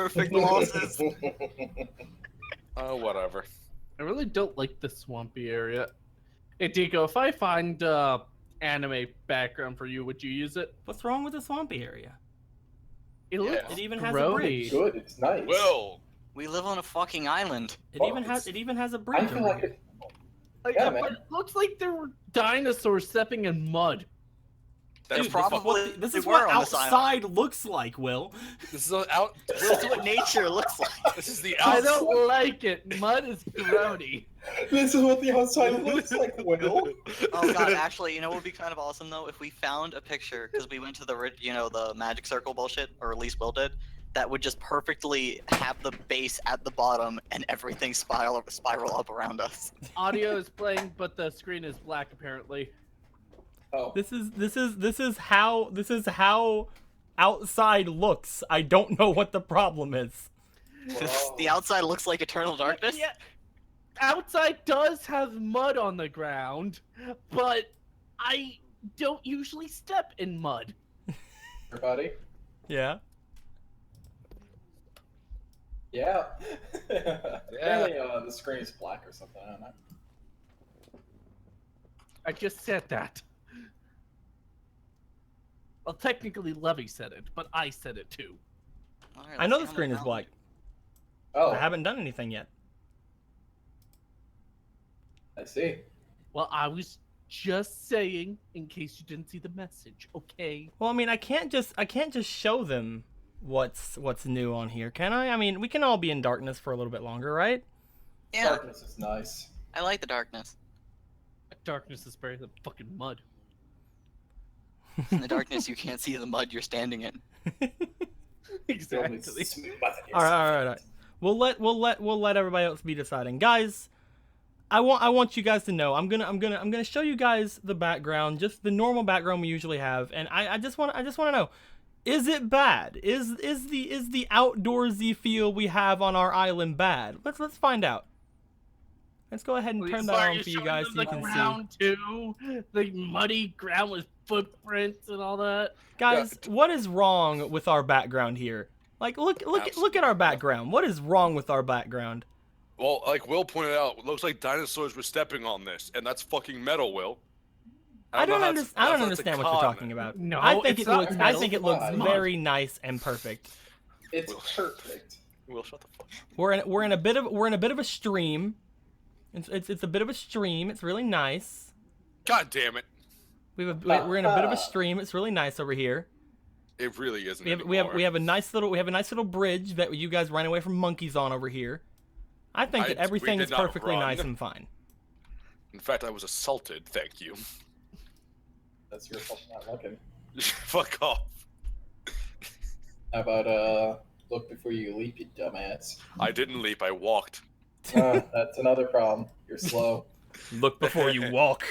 perfect losses. Oh, whatever. I really don't like the swampy area. Hey, Tico, if I find anime background for you, would you use it? What's wrong with the swampy area? It Yeah. looks It even has a grody. bridge. Good, it's nice. Will. We live on a fucking island. It even has a I bridge feel over like here. it. Like, Yeah, but man. it looks like there were dinosaurs stepping in mud. That's Dude, probably this they is were what on this outside looks like, Will. This is out. This is what nature looks like. This is the I outside. don't like it. Mud is grody. This is what the outside looks like, Will. Oh god, actually, you know what would be kind of awesome though? If we found a picture, because we went to the, the magic circle bullshit, or at least Will did, that would just perfectly have the base at the bottom and everything spiral up around us. Audio is playing, but the screen is black apparently. Oh. This is how outside looks. I don't know what the problem is. The outside looks like eternal darkness. Yeah, outside does have mud on the ground, but I don't usually step in mud. Everybody? Yeah. Yeah. Apparently, the screen is black or something. I don't know. I just said that. Well, technically Levy said it, but I said it too. Alright, I know let's the see screen how is many black. Oh, I haven't done anything yet. I see. Well, I was just saying in case you didn't see the message, okay? Well, I mean, I can't just show them what's new on here, can I? I mean, we can all be in darkness for a little bit longer, right? Yeah, Darkness is nice. I like the darkness. Darkness is better than fucking mud. In the darkness, you can't see the mud you're standing in. Exactly. All right. We'll let everybody else be deciding, guys. I want you guys to know. I'm gonna show you guys the background, just the normal background we usually have, and I just want to know, is it bad? Is the outdoorsy feel we have on our island bad? Let's find out. Let's go ahead and turn that on for you guys so you can see. Ground too, the muddy ground with footprints and all that. Guys, what is wrong with our background here? Like, look at our background. What is wrong with our background? Well, like Will pointed out, it looks like dinosaurs were stepping on this, and that's fucking metal, Will. I don't know how it's- understand that's a what you're con. talking about. No, I think it's it not looks. I metal. think it looks Come on. very nice and perfect. It's perfect. Will, shut the fuck. We're in a bit of a stream. It's a bit of a stream. It's really nice. God damn it! We're in a bit of a stream. It's really nice over here. It really isn't. We have a nice little bridge that you guys ran away from monkeys on over here. I think that We everything did is not perfectly run. nice and fine. In fact, I was assaulted. Thank you. That's your fault for not looking. Fuck off. How about, look before you leap, you dumbass? I didn't leap. I walked. That's another problem. You're slow. Look before you walk.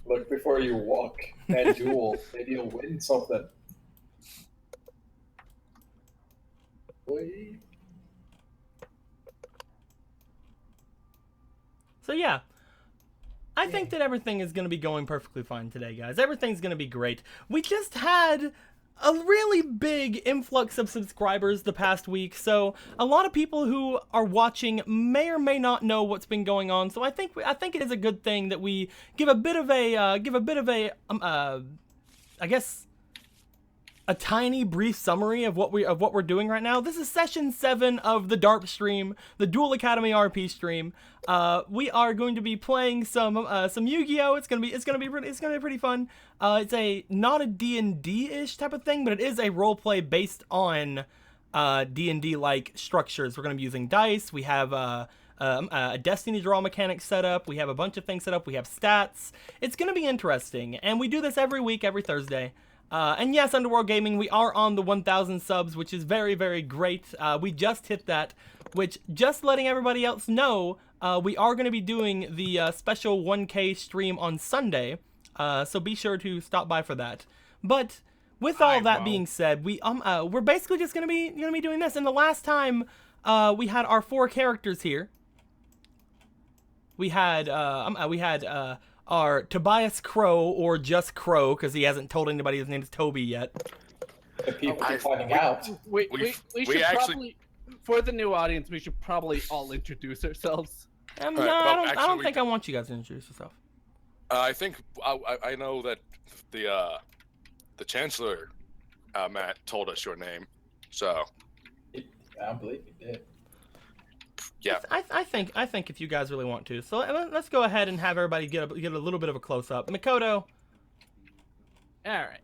Look before you walk. And duel. Maybe you'll win something. Boy. So yeah, I think that everything is going to be going perfectly fine today, guys. Everything's going to be great. We just had a really big influx of subscribers the past week, so a lot of people who are watching may or may not know what's been going on. So I think it is a good thing that we give a bit of a I guess a tiny brief summary of what we're doing right now. This is session 7 of the DARP stream, the Duel Academy RP stream. We are going to be playing some Yu-Gi-Oh. It's gonna be pretty fun. It's not a D&D-ish type of thing, but it is a roleplay based on D&D like structures. We're gonna be using dice. We have a Destiny draw mechanic set up. We have a bunch of things set up. We have stats. It's gonna be interesting, and we do this every week, every Thursday. And yes, Underworld Gaming, we are on the 1,000 subs, which is very, very great. We just hit that, which, just letting everybody else know, we are going to be doing the special 1K stream on Sunday, so be sure to stop by for that. But with all that being said, we're basically just gonna be doing this. And the last time we had our 4 characters here, we had our Tobias Crow, or just Crow, because he hasn't told anybody his name is Toby yet. The people I- keep finding out. We we should actually- probably, for the new audience, we should probably all introduce ourselves. Right, No, well, I don't actually, think I want you guys to introduce yourself. I think I know that the Chancellor, Matt, told us your name. So I don't believe you did. yeah. I think if you guys really want to, so let's go ahead and have everybody get a little bit of a close up. Makoto. All right.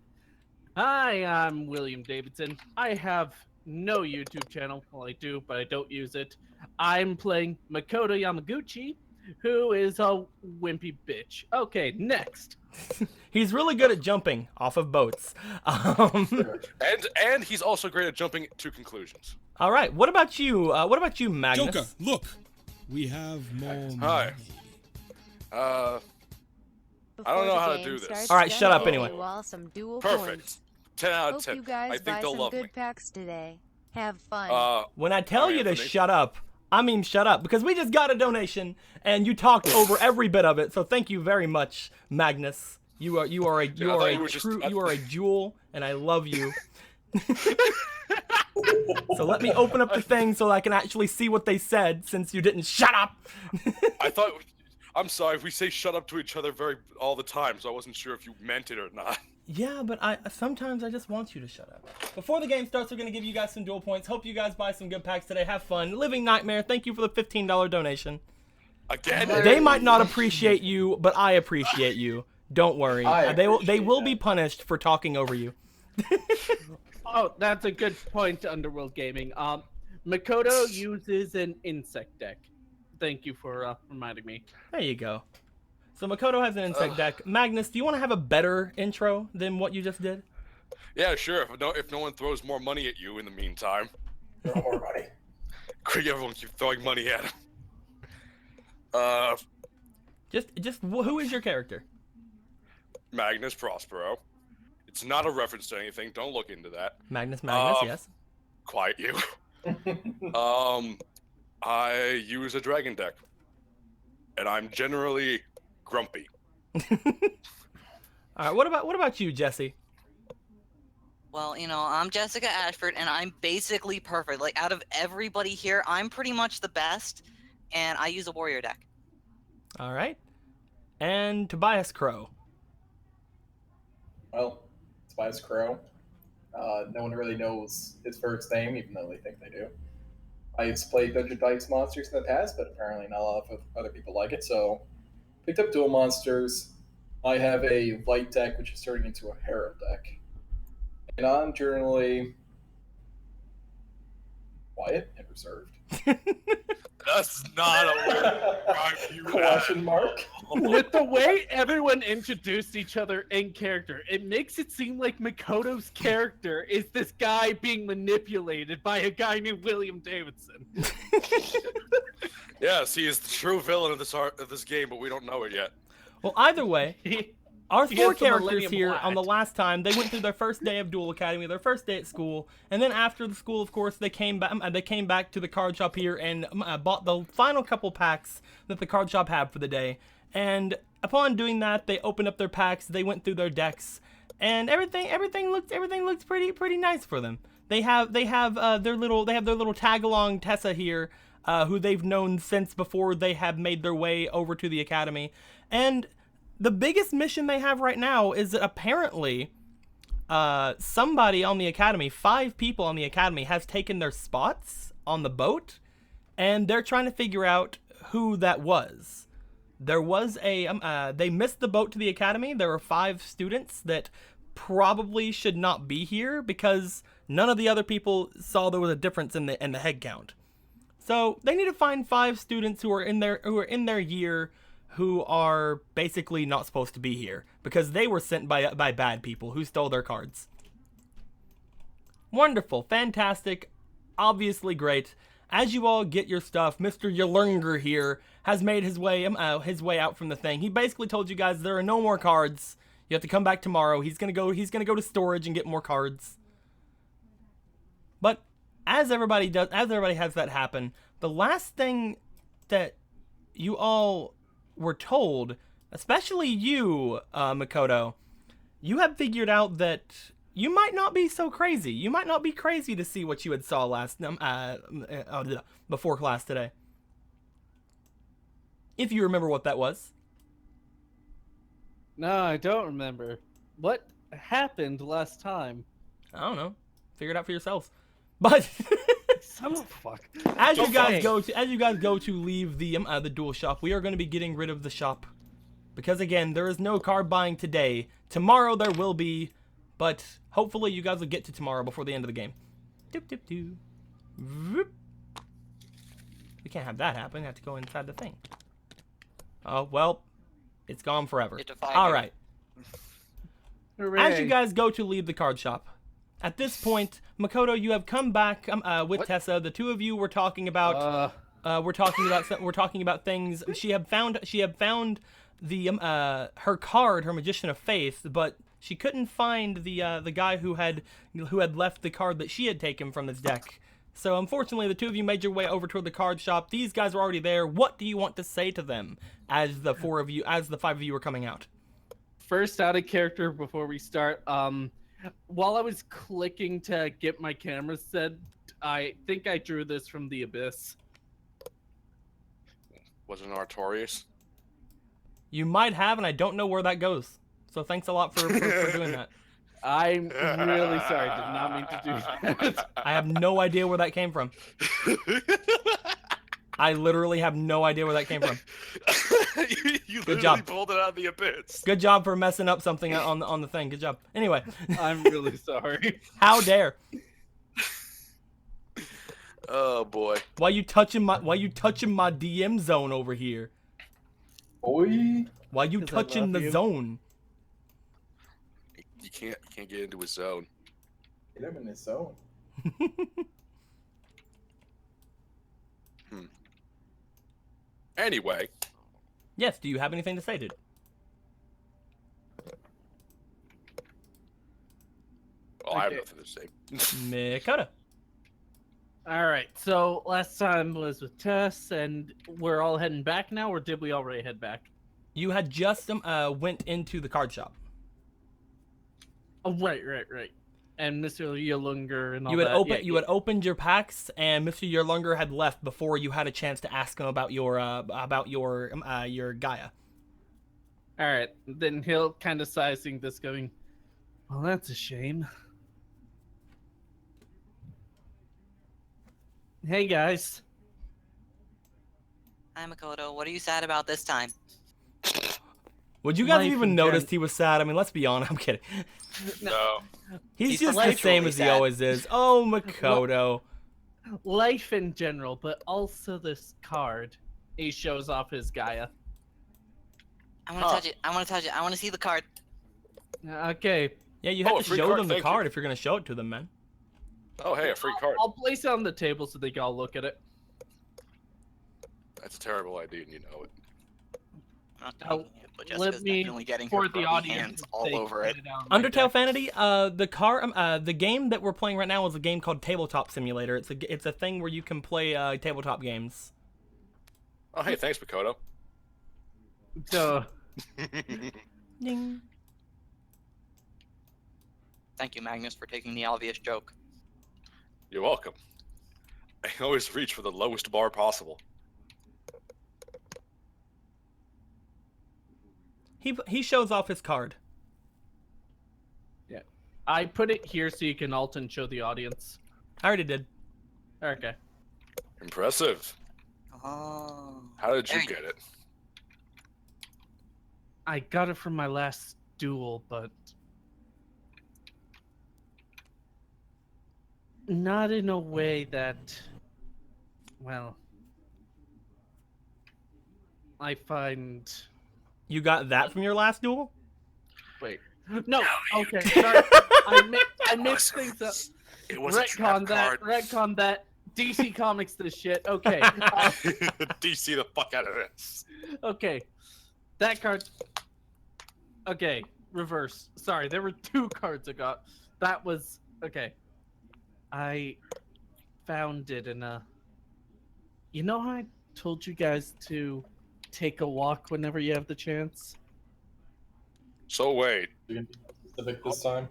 Hi, I'm William Davidson. I have no YouTube channel. Well, I do, but I don't use it. I'm playing Makoto Yamaguchi, who is a wimpy bitch. Okay, next. He's really good at jumping off of boats. Sure. And he's also great at jumping to conclusions. All right. What about you? What about you, Magnus? Joker, look, we have more Hi. money. I don't know how to do this. All right, shut up anyway. Some dual Perfect. points. 10 out of Hope 10. you guys I buy think they'll some love good me. packs today. Have fun. When I tell Hi, you to Anthony. shut up, I mean shut up, because we just got a donation and you talked over every bit of it. So thank you very much, Magnus. You are a jewel, and I love you. So let me open up the thing so I can actually see what they said, since you didn't shut up. I thought. I'm sorry. We say shut up to each other all the time, so I wasn't sure if you meant it or not. Yeah, but sometimes I just want you to shut up. Before the game starts, we're going to give you guys some duel points. Hope you guys buy some good packs today. Have fun. Living Nightmare, thank you for the $15 donation. Again. They might not appreciate you, but I appreciate you. Don't worry. I They will appreciate be that. punished for talking over you. Oh, that's a good point, Underworld Gaming. Makoto uses an insect deck. Thank you for reminding me. There you go. So Makoto has an insect deck. Magnus, do you want to have a better intro than what you just did? Yeah, sure. If no one throws more money at you in the meantime, No more money. everyone keep throwing money at him. Just who is your character? Magnus Prospero. It's not a reference to anything. Don't look into that. Magnus, Um, yes. Quiet you. I use a dragon deck, and I'm generally grumpy. All right, what about you, Jesse? Well, I'm Jessica Ashford, and I'm basically perfect. Like, out of everybody here, I'm pretty much the best, and I use a warrior deck. All right. And Tobias Crow. Well, Tobias Crow. No one really knows his first name, even though they think they do. I used to play Dungeon Dice Monsters in the past, but apparently not a lot of other people like it, so picked up Duel Monsters. I have a light deck, which is turning into a Herald deck. And I'm generally quiet and reserved. That's not a word. Question mark? With the way everyone introduced each other in character, it makes it seem like Makoto's character is this guy being manipulated by a guy named William Davidson. Yes, he is the true villain of this game, but we don't know it yet. Well, either way, our He four has the characters Millennium here Black. on the last time, they went through their first day of Duel Academy, their first day at school, and then after the school, of course, they came back to the card shop here and bought the final couple packs that the card shop had for the day. And upon doing that, they opened up their packs, they went through their decks, and everything looks pretty nice for them. They have their little tag along Tessa here, who they've known since before they have made their way over to the academy, and the biggest mission they have right now is that apparently somebody on the academy, 5 people on the academy, has taken their spots on the boat, and they're trying to figure out who that was. There was they missed the boat to the academy. There were 5 students that probably should not be here because none of the other people saw there was a difference in the head count. So they need to find 5 students who are in their year who are basically not supposed to be here because they were sent by bad people who stole their cards. Wonderful, fantastic, obviously great. As you all get your stuff, Mr. Yelurnger here has made his way out from the thing. He basically told you guys there are no more cards. You have to come back tomorrow. He's gonna go to storage and get more cards. But as everybody has that happen, the last thing that you all were told, especially you, Makoto, you have figured out that you might not be so crazy. You might not be crazy to see what you had saw before class today. If you remember what that was. No, I don't remember. What happened last time? I don't know. Figure it out for yourselves. But Son of a fuck. as you guys Okay. go to leave the duel shop, we are going to be getting rid of the shop because again, there is no card buying today. Tomorrow there will be, but hopefully you guys will get to tomorrow before the end of the game. Doop doop doo. Vroop. We can't have that happen. I have to go inside the thing. Oh well, it's gone forever. It defied All you. right. Hooray. As you guys go to leave the card shop, at this point, Makoto, you have come back with What? Tessa. The two of you were talking about we're talking about things. She had found the her card, her Magician of Faith, but she couldn't find the guy who had left the card that she had taken from his deck. So unfortunately, the two of you made your way over toward the card shop. These guys were already there. What do you want to say to them as the five of you were coming out? First, out of character before we start. While I was clicking to get my camera set, I think I drew this from the abyss. Was it Artorias? You might have, and I don't know where that goes. So thanks a lot for doing that. I'm really sorry. Did not mean to do that. I have no idea where that came from. I literally have no idea where that came from. you Good literally job. pulled it out of the abyss. Good job for messing up something on the thing. Good job. Anyway, I'm really sorry. how dare? Oh boy. Why you touching my DM zone over here? Boy. Why you 'Cause I touching love the you. zone? You can't get into his zone. Get him in his zone. Anyway, Yes. Do you have anything to say, dude? well, I have Okay. nothing to say. Makoto. All right. So last time was with Tess, and we're all heading back now, or did we already head back? You had just went into the card shop. Oh, right. And Mr. Yolunger and all You had that. had opened your packs, and Mr. Yerlunger had left before you had a chance to ask him about your Gaia. All right. Then he'll kind of sizing this, going, "Well, that's a shame." Hey guys. Hi, Makoto. What are you sad about this time? Would you guys Life even in noticed he was sad? I mean, let's be honest. I'm kidding. No. He's He's just the same perpetually as he sad. always is. Oh, Makoto. Life in general, but also this card. He shows off his Gaia. I want to touch it. I want to touch it. I want to see the card. Okay. Yeah, you have Oh, to free show card, them the thank you. card if you're gonna show it to them, man. Oh, hey, a free card. I'll place it on the table so they can all look at it. That's a terrible idea, and you know it. I'm not Oh, taking it, but let Jessica's me, definitely getting for her the grubby audience, hands all they over it. put on my Undertale deck. Fantasy, the game that we're playing right now is a game called Tabletop Simulator. It's a thing where you can play tabletop games. Oh, hey, thanks, Makoto. So, Ding. Thank you, Magnus, for taking the obvious joke. You're welcome. I always reach for the lowest bar possible. He shows off his card. I put it here so you can alt and show the audience. I already did. Okay. Impressive. Oh. How did you There you get it? I got it from my last duel, but not in a way that, well, I find. You got that from your last duel? Wait. No. Okay. Sorry. I mixed things up. It was a Retcon trap that. card. Retcon that. DC Comics this shit. Okay. DC the fuck out of this. Okay. That card. Okay. Reverse. Sorry, there were two cards I got. That was okay. I found it in a. You know how I told you guys to take a walk whenever you have the chance? So wait. You can be more specific this time.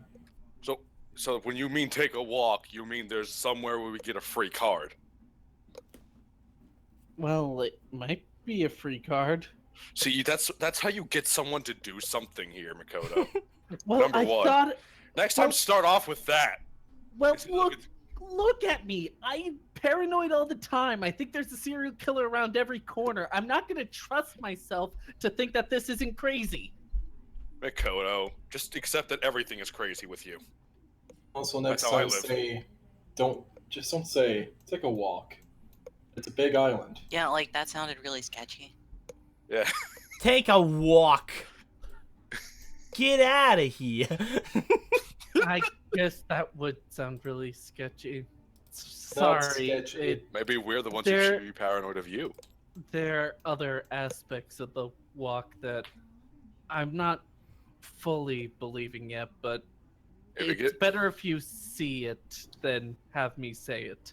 So So when you mean take a walk, you mean there's somewhere where we get a free card. Well, it might be a free card. See, that's how you get someone to do something here, Makoto. Well, Number I one. thought. Next time, Well- start off with that. Well, Is it- look look at me. I'm paranoid all the time. I think there's a serial killer around every corner. I'm not gonna trust myself to think that this isn't crazy. Makoto, just accept that everything is crazy with you. Also, next That's how I time, live. say, don't say, take a walk. It's a big island. Yeah, like that sounded really sketchy. Yeah. Take a walk. Get out of here. I guess that would sound really sketchy. Not Sorry. sketchy. Maybe we're the ones who There- should be paranoid of you. There are other aspects of the walk that I'm not fully believing yet, but If it, it's get, better if you see it than have me say it.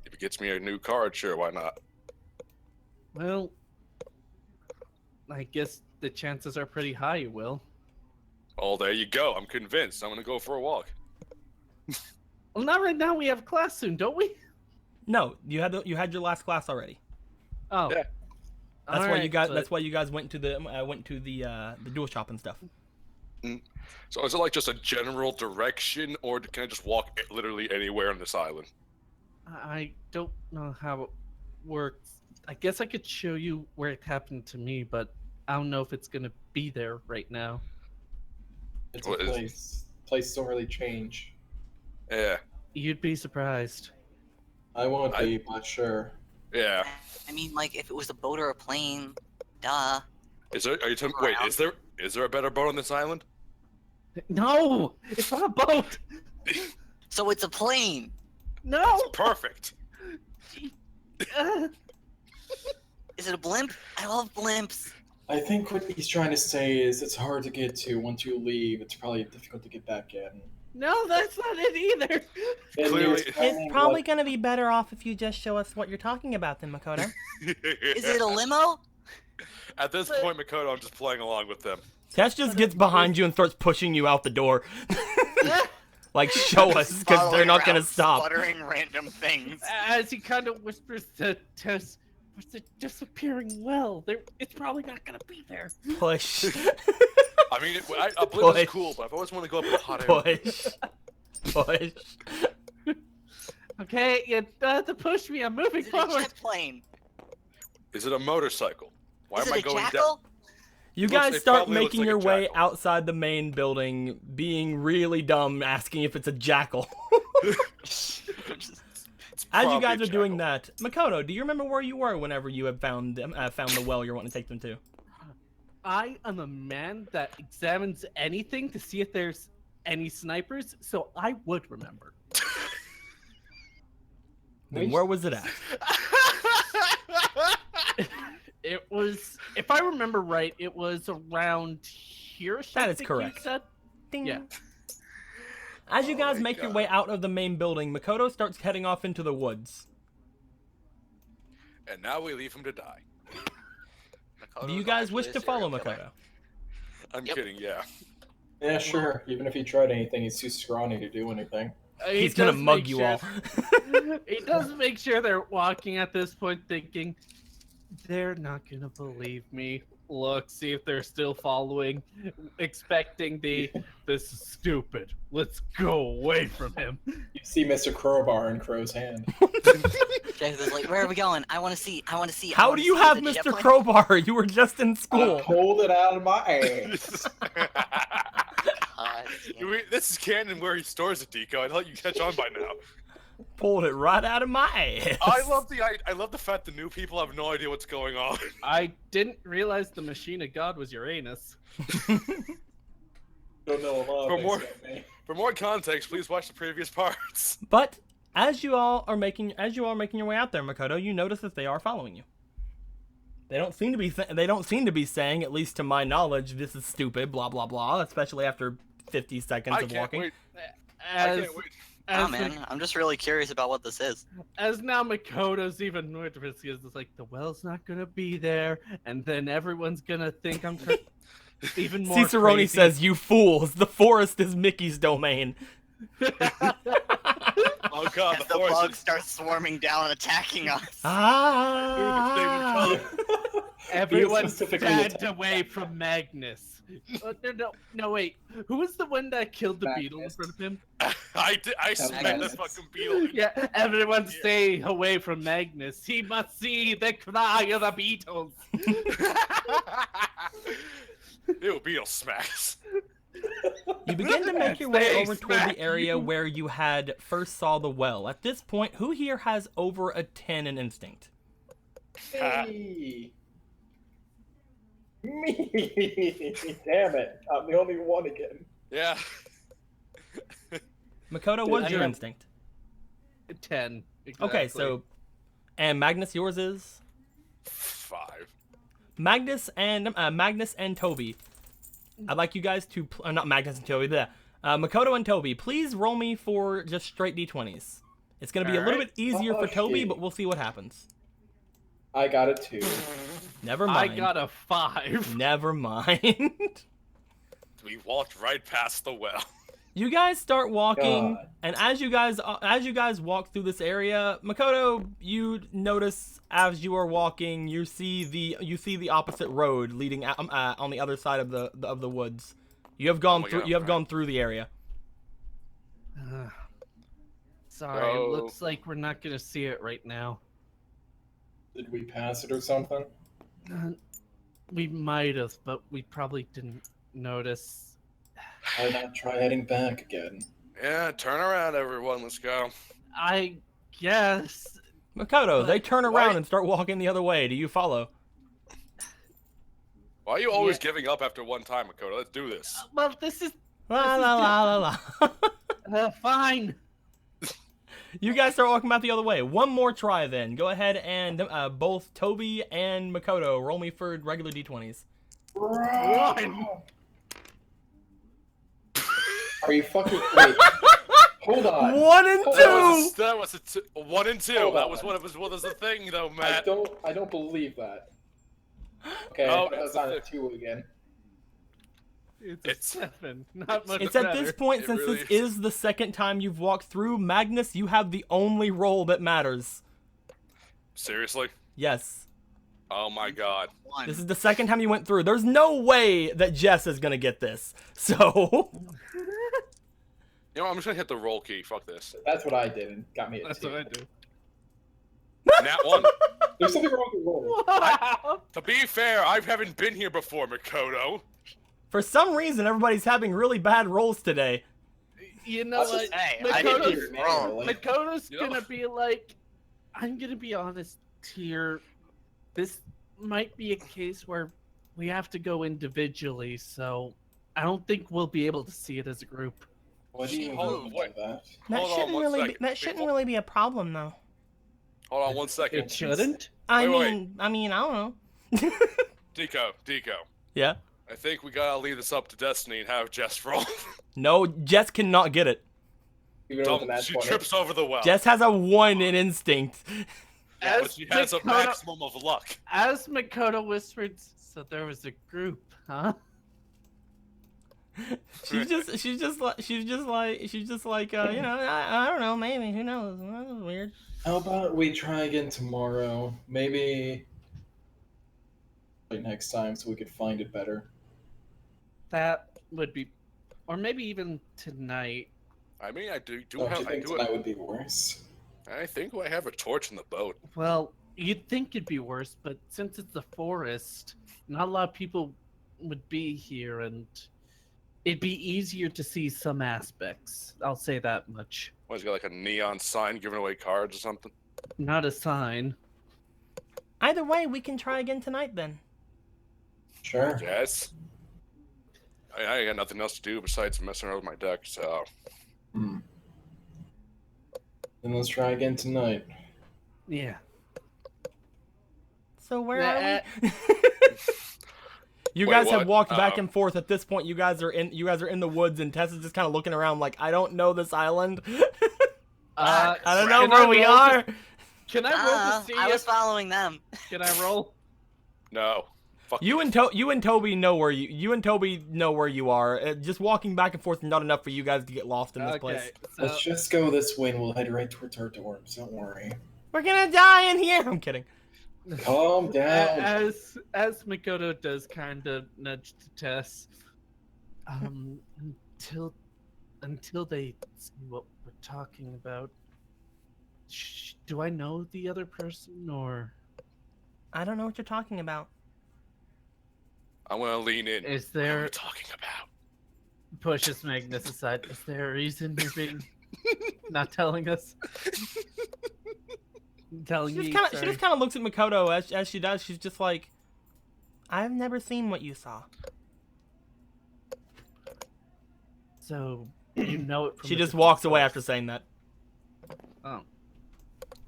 if it gets me a new card, sure, why not? Well, I guess the chances are pretty high you will. Oh, there you go. I'm convinced. I'm gonna go for a walk. Well, not right now. We have class soon, don't we? No, you had your last class already. Oh, Yeah. That's why you Alright, guys. but- That's why you guys went to the duel shop and stuff. So is it like just a general direction, or can I just walk literally anywhere on this island? I don't know how it works. I guess I could show you where it happened to me, but I don't know if it's gonna be there right now. It's What a is- place. Places don't really change. Yeah. You'd be surprised. I won't be, but sure. Yeah. I mean, like if it was a boat or a plane, duh. Is there? Are you telling? Wait, is there a better boat on this island? No, it's not a boat. So it's a plane. No. Perfect. Uh, Is it a blimp? I love blimps. I think what he's trying to say is it's hard to get to once you leave. It's probably difficult to get back in. no, that's not it either. And Clearly- you're It's explaining It's probably what- gonna be better off if you just show us what you're talking about, then, Makoto. Is it a limo? At this point, Makoto, I'm just playing along with them. Tess just gets behind you and starts pushing you out the door. Like, show us, because they're not gonna stop. Sputtering random things. As he kind of whispers to Tess, "Was it disappearing well? It's probably not gonna be there." Push. I mean, a blimp Push. is cool, but I've always wanted to go up in the hot air. Push. Push. Okay, you have to push me. I'm moving Is it a forward. jet plane? Is it a motorcycle? Why Is am it I a going down? jackal? You Looks- guys it start probably looks making like a your way jackal. outside the main building, being really dumb, asking if it's a jackal. It's As you probably guys a are doing jackal. that, Makoto, do you remember where you were whenever you had found the well you're wanting to take them to? I am a man that examines anything to see if there's any snipers, so I would remember. Then where was it at? It was, if I remember right, it was around here. That I is think correct. You said? Ding. Yeah. As you Oh guys my make your God. way out of the main building, Makoto starts heading off into the woods. And now we leave him to die. Makoto's Do you guys actually wish a to follow serial killer. Makoto? I'm Yep. kidding, yeah. Yeah, sure. Even if he tried anything, he's too scrawny to do anything. He He's gonna does mug make you sure- all. He does make sure they're walking at this point thinking, they're not gonna believe me. Look, see if they're still following, expecting this is stupid. Let's go away from him. You see Mr. Crowbar in Crow's hand. Jacob is like, where are we going? I want to see. I want to see. I How wanna do you see have the jet Mr. plane." Crowbar? You were just in I school. pulled it out of my ass. God damn it. This is canon where he stores it, Deco. I'd let you catch on by now. Pulled it right out of my ass. I love the fact that new people have no idea what's going on. I didn't realize the machine of God was Uranus. Don't know a lot For of more- things about me. For more context, please watch the previous parts. But as you all are making your way out there, Makoto, you notice that they are following you. They don't seem to be saying, at least to my knowledge, this is stupid, blah blah blah. Especially after 50 seconds I of can't walking. wait. I As, can't wait. Oh as, man, I'm just really curious about what this is. as now Makoto's even nervous because it's like the well's not gonna be there, and then everyone's gonna think I'm even more Cicerone crazy. says, "You fools! The forest is Mickey's domain." Oh god, As the bugs start swarming down and attacking us. Ah! Everyone's specifically stand attacked away from Magnus. No, wait. Who was the one that killed the beetle in Magnus. front of him? I smacked the Magnus. fucking beetle. Yeah, everyone stay away from Magnus. He must see the cry of the beetles. Ew, beetle smacks. You begin to make your way They over toward smack the area you. where you had first saw the well. At this point, who here has over a 10 in instinct? Hey. Me. Damn it! I'm the only one again. Yeah. Makoto, what's I your have- instinct? 10. Okay, exactly. so, and Magnus, yours is 5. Magnus and Toby. I'd like you guys to not Magnus and Toby. Makoto and Toby, please roll me for just straight d20s. It's gonna be a little Alright. bit easier for Oh, Toby, shit. but we'll see what happens. I got a 2. Never I mind. got a 5. Never mind. We walked right past the well. You guys start walking, God. and as you guys walk through this area, Makoto, you notice as you are walking, you see the opposite road leading out, on the other side of the woods. You have gone my through. God, You have right. gone through the area. Sorry, No. looks like we're not gonna see it right now. Did we pass it or something? We might have, but we probably didn't notice. Why not try heading back again? Yeah, turn around, everyone. Let's go. I guess. Makoto, they turn Why- around and start walking the other way. Do you follow? Why are you always Yeah. giving up after one time, Makoto? Let's do this. Well, this is La la la la la. fine. You guys start walking back the other way. One more try then. Go ahead and both Toby and Makoto roll me for regular d20s. One. Are you fucking wait? Hold on. 1 and 2. That was a 1 and 2. Hold That on. was what was the thing, though, I Matt. don't believe that. Okay, No, that's that's on the a 2 again. It's It's- a 7. Not much It's better. at this point, It since really this is. is the second time you've walked through, Magnus, you have the only roll that matters. Seriously? Yes. Oh my god. One. This is the second time you went through. There's no way that Jess is gonna get this. So, You know, I'm just gonna hit the roll key. Fuck this. That's what I did and got me a That's 2. what I do. Nat 1. There's something wrong with the roll. Wow. To be fair, I haven't been here before, Makoto. for some reason, everybody's having really bad rolls today. You know That's what? just- Hey, I didn't Makoto's- hear it wrong. Makoto's You know- gonna be like, I'm gonna be honest here. This might be a case where we have to go individually, so I don't think we'll be able to see it as a group. What do you Hold- mean wait. by that? That shouldn't really be a problem though. Hold on 1 second. It shouldn't. I Wait, mean, I don't know. Deco. Yeah. I think we gotta leave this up to Destiny and have Jess roll. No, Jess cannot get it. Even with the Don't, nat she 20. trips over the well. Jess has a 1 in instinct. Yeah, but she has a Makoto- maximum of luck. As Makoto whispered, so there was a group, huh? She's just like, you know, I don't know, maybe, who knows? That was weird. How about we try again tomorrow? Maybe next time so we could find it better. That would be, or maybe even tonight. I mean, I do Don't you have. I think do. tonight would be worse? I think I have a torch in the boat. Well, you'd think it'd be worse, but since it's the forest, not a lot of people would be here, and it'd be easier to see some aspects. I'll say that much. What, he's got like a neon sign giving away cards or something? Not a sign. Either way, we can try again tonight then. Sure. Yes. I got nothing else to do besides messing around with my deck, so. Hmm. Then let's try again tonight. Yeah. So where are we? You Wait, guys have what? walked back and forth. At this point, you guys are in the woods, and Tessa's just kind of looking around like, I don't know this island. I don't know can where I we roll are. Can I roll to see I was if... following them. Can I roll? No. Fuck You and Toby know where you are. Just walking back and forth is not enough for you guys to get lost in this place. So Let's just go this way and we'll head right towards our dorms. Don't worry. We're gonna die in here. I'm kidding. Calm down. as Makoto does kind of nudge to Tess, until they see what we're talking about. Do I know the other person or? I don't know what you're talking about. I want to lean in. Is What are there we talking about? pushes Magnus aside? Is there a reason you're being not telling us? Telling me. She just kind of looks at Makoto as she does. She's just like, I've never seen what you saw. So you know it. From She a just different walks away source. after saying that. Oh.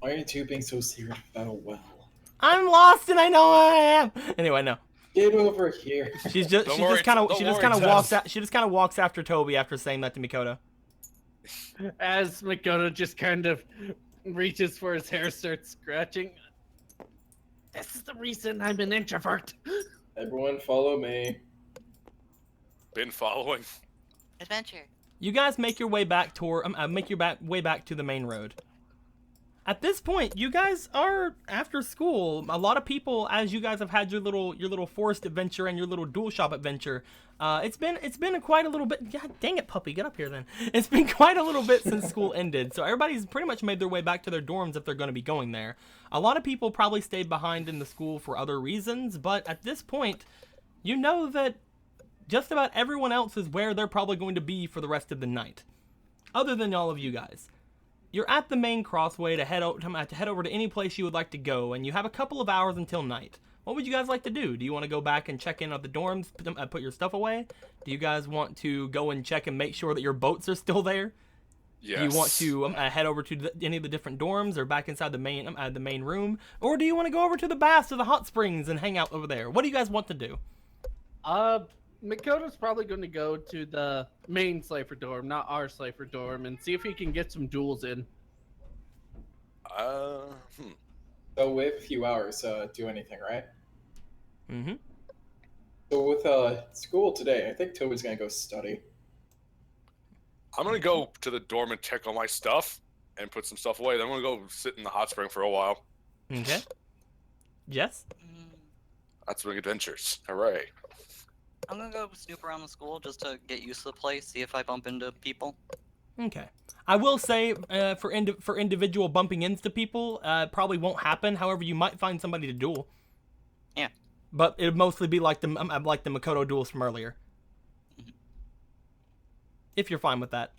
Why are you two being so serious about a well? I'm lost and I know I am. Anyway, no. Get over here. She just kind of walks after Toby after saying that to Makoto. As Makoto just kind of reaches for his hair, starts scratching. This is the reason I'm an introvert. Everyone follow me. Been following. Adventure. You guys make your way back way back to the main road. At this point, you guys are after school. A lot of people, as you guys have had your little forest adventure and your little duel shop adventure, it's been quite a little bit. God dang it, puppy, get up here then. It's been quite a little bit since school ended, so everybody's pretty much made their way back to their dorms if they're going to be going there. A lot of people probably stayed behind in the school for other reasons, but at this point, you know that just about everyone else is where they're probably going to be for the rest of the night, other than all of you guys. You're at the main crossway to head over to any place you would like to go, and you have a couple of hours until night. What would you guys like to do? Do you want to go back and check in at the dorms, put your stuff away? Do you guys want to go and check and make sure that your boats are still there? Yes. Do you want to head over to any of the different dorms or back inside the main room? Or do you want to go over to the baths or the hot springs and hang out over there? What do you guys want to do? Makoto's probably going to go to the main Slifer dorm, not our Slifer dorm, and see if he can get some duels in. So we have a few hours to do anything, right? Mm-hmm. So with school today, I think Toby's gonna go study. I'm gonna go to the dorm and check on my stuff and put some stuff away. Then I'm gonna go sit in the hot spring for a while. Okay. Jess? That's big adventures. Hooray. I'm gonna go snoop around the school just to get used to the place, see if I bump into people. Okay. I will say, for individual bumping into people, probably won't happen. However, you might find somebody to duel. Yeah. But it'd mostly be like the Makoto duels from earlier. Mhm. If you're fine with that.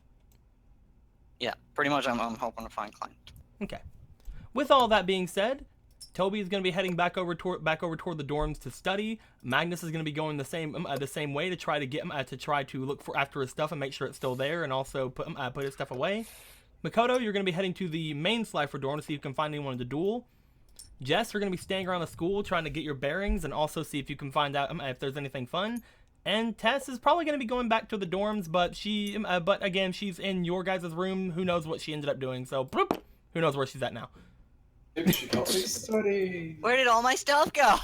Yeah, pretty much. I'm hoping to find client. Okay. With all that being said, Toby is going to be heading back over toward the dorms to study. Magnus is going to be going the same way to try to look after his stuff and make sure it's still there, and also put his stuff away. Makoto, you're going to be heading to the main Slifer dorm to see if you can find anyone to duel. Jess, you're going to be staying around the school trying to get your bearings and also see if you can find out if there's anything fun. And Tess is probably going to be going back to the dorms, but again, she's in your guys' room. Who knows what she ended up doing? So, bloop, who knows where she's at now? Maybe she can study. Where did all my stuff go?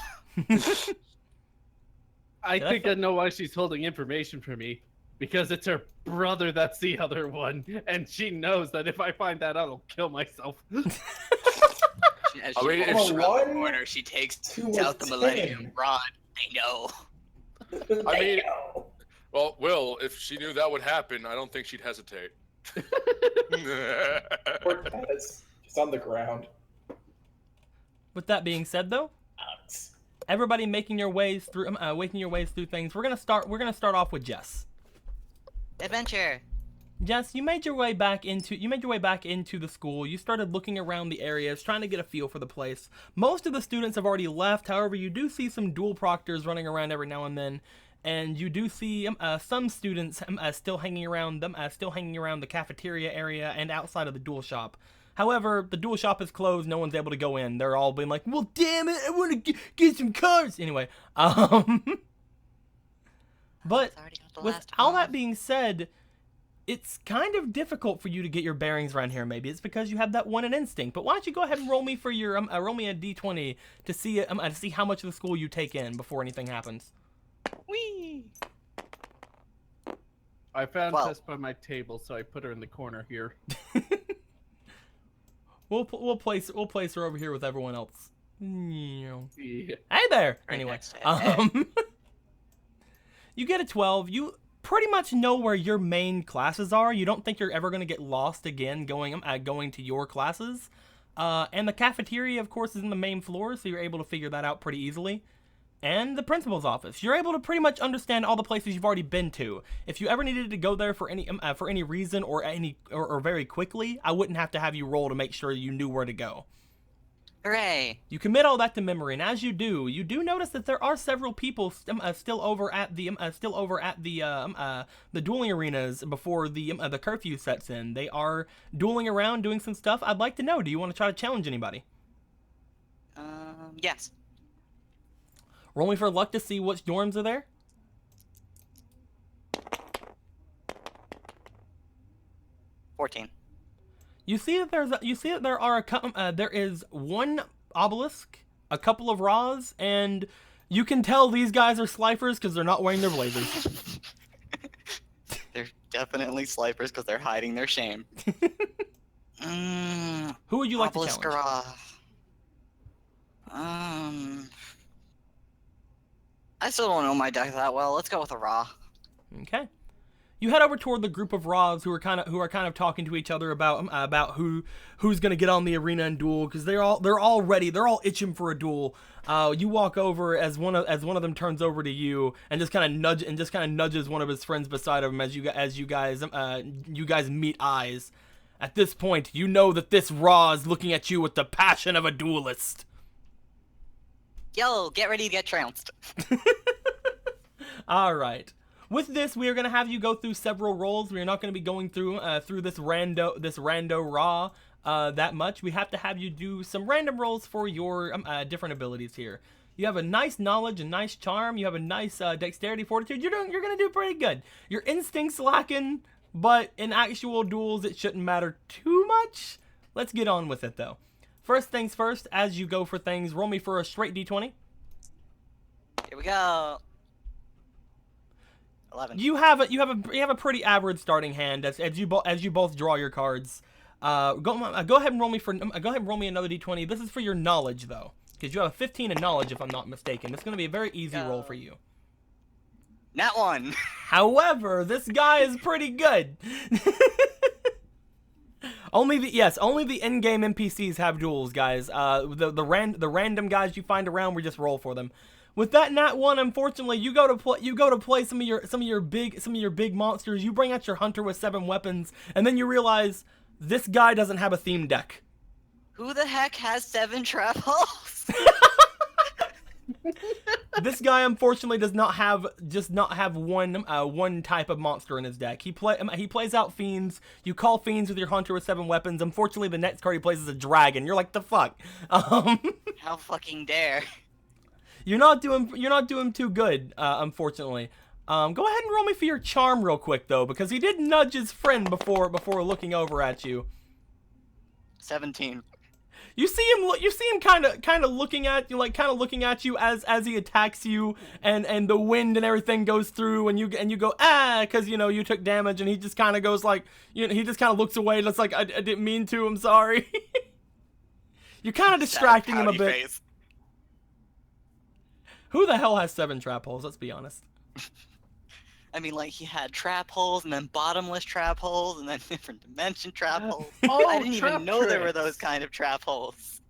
I think I know why she's holding information from me. Because it's her brother that's the other one. And she knows that if I find that out, I'll kill myself. As I she mean, walks if- around the corner, she takes Two out the of Millennium 10. Rod. I know. I mean, well, Will, if she knew that would happen, I don't think she'd hesitate. Poor Tess. She's on the ground. With that being said, though, everybody making your ways through things. We're gonna start off with Jess. Adventure. Jess, you made your way back into the school. You started looking around the areas, trying to get a feel for the place. Most of the students have already left. However, you do see some dual proctors running around every now and then, and you do see some students still hanging around the cafeteria area and outside of the duel shop. However, the duel shop is closed. No one's able to go in. They're all being like, "Well, damn it, I want to get some cards." Anyway, but It's already got the with last all one. that being said, it's kind of difficult for you to get your bearings around here. Maybe it's because you have that one in instinct. But why don't you go ahead and roll me for your roll me a d20 to see how much of the school you take in before anything happens. Whee! I found Well. Tess by my table, so I put her in the corner here. We'll place her over here with everyone else. Yeah. Hey there. Right Anyway, next to Ed. you get a 12. You pretty much know where your main classes are. You don't think you're ever going to get lost again going to your classes. And the cafeteria, of course, is in the main floor, so you're able to figure that out pretty easily. And the principal's office. You're able to pretty much understand all the places you've already been to. If you ever needed to go there for any reason or very quickly, I wouldn't have to have you roll to make sure you knew where to go. Hooray! You commit all that to memory, and as you do notice that there are several people still over at the dueling arenas before the curfew sets in. They are dueling around, doing some stuff. I'd like to know, do you want to try to challenge anybody? Yes. Roll me for luck to see which dorms are there. 14. You see that there is one obelisk, a couple of Raws, and you can tell these guys are Slifers because they're not wearing their blazers. They're definitely Slipers because they're hiding their shame. Who would you like to Obelisk challenge? I still don't know my deck that well. Let's go with a Ra. Okay. You head over toward the group of Raws who are kind of talking to each other about who's gonna get on the arena and duel because they're all ready. They're all itching for a duel. You walk over as one of them turns over to you and just kind of nudges one of his friends beside him as you guys meet eyes. At this point, you know that this Ra is looking at you with the passion of a duelist. Yo, get ready to get trounced. All right. With this, we are going to have you go through several rolls. We are not going to be going through this rando Ra that much. We have to have you do some random rolls for your different abilities here. You have a nice knowledge, a nice charm. You have a nice dexterity, fortitude. You're going to do pretty good. Your instinct's lacking, but in actual duels, it shouldn't matter too much. Let's get on with it though. First things first, as you go for things, roll me for a straight d20. Here we go. 11. You have a pretty average starting hand as you both draw your cards. Go ahead and roll me another d20. This is for your knowledge though, because you have a 15 in knowledge if I'm not mistaken. It's going to be a very easy roll for you. Nat 1. However, this guy is pretty good. Only the in-game NPCs have duels, guys. The random guys you find around, we just roll for them. With that nat 1, unfortunately, you go to play some of your big monsters. You bring out your hunter with 7 weapons, and then you realize this guy doesn't have a theme deck. Who the heck has 7 trap holes? This guy unfortunately does not have one type of monster in his deck. He plays out fiends. You call fiends with your hunter with 7 weapons. Unfortunately, the next card he plays is a dragon. You're like, the fuck. How fucking dare? You're not doing too good, unfortunately. Go ahead and roll me for your charm real quick though, because he did nudge his friend before looking over at you. 17. You see him kind of looking at you as he attacks you, and the wind and everything goes through, and you go because you took damage, and he just kind of goes like, he just kind of looks away. That's like, I didn't mean to. I'm sorry. You're kind of distracting him a bit. Face. Who the hell has 7 trap holes? Let's be honest. I mean, like, he had trap holes, and then bottomless trap holes, and then different dimension trap holes. Oh, I didn't even know there were tricks. those kind of trap holes.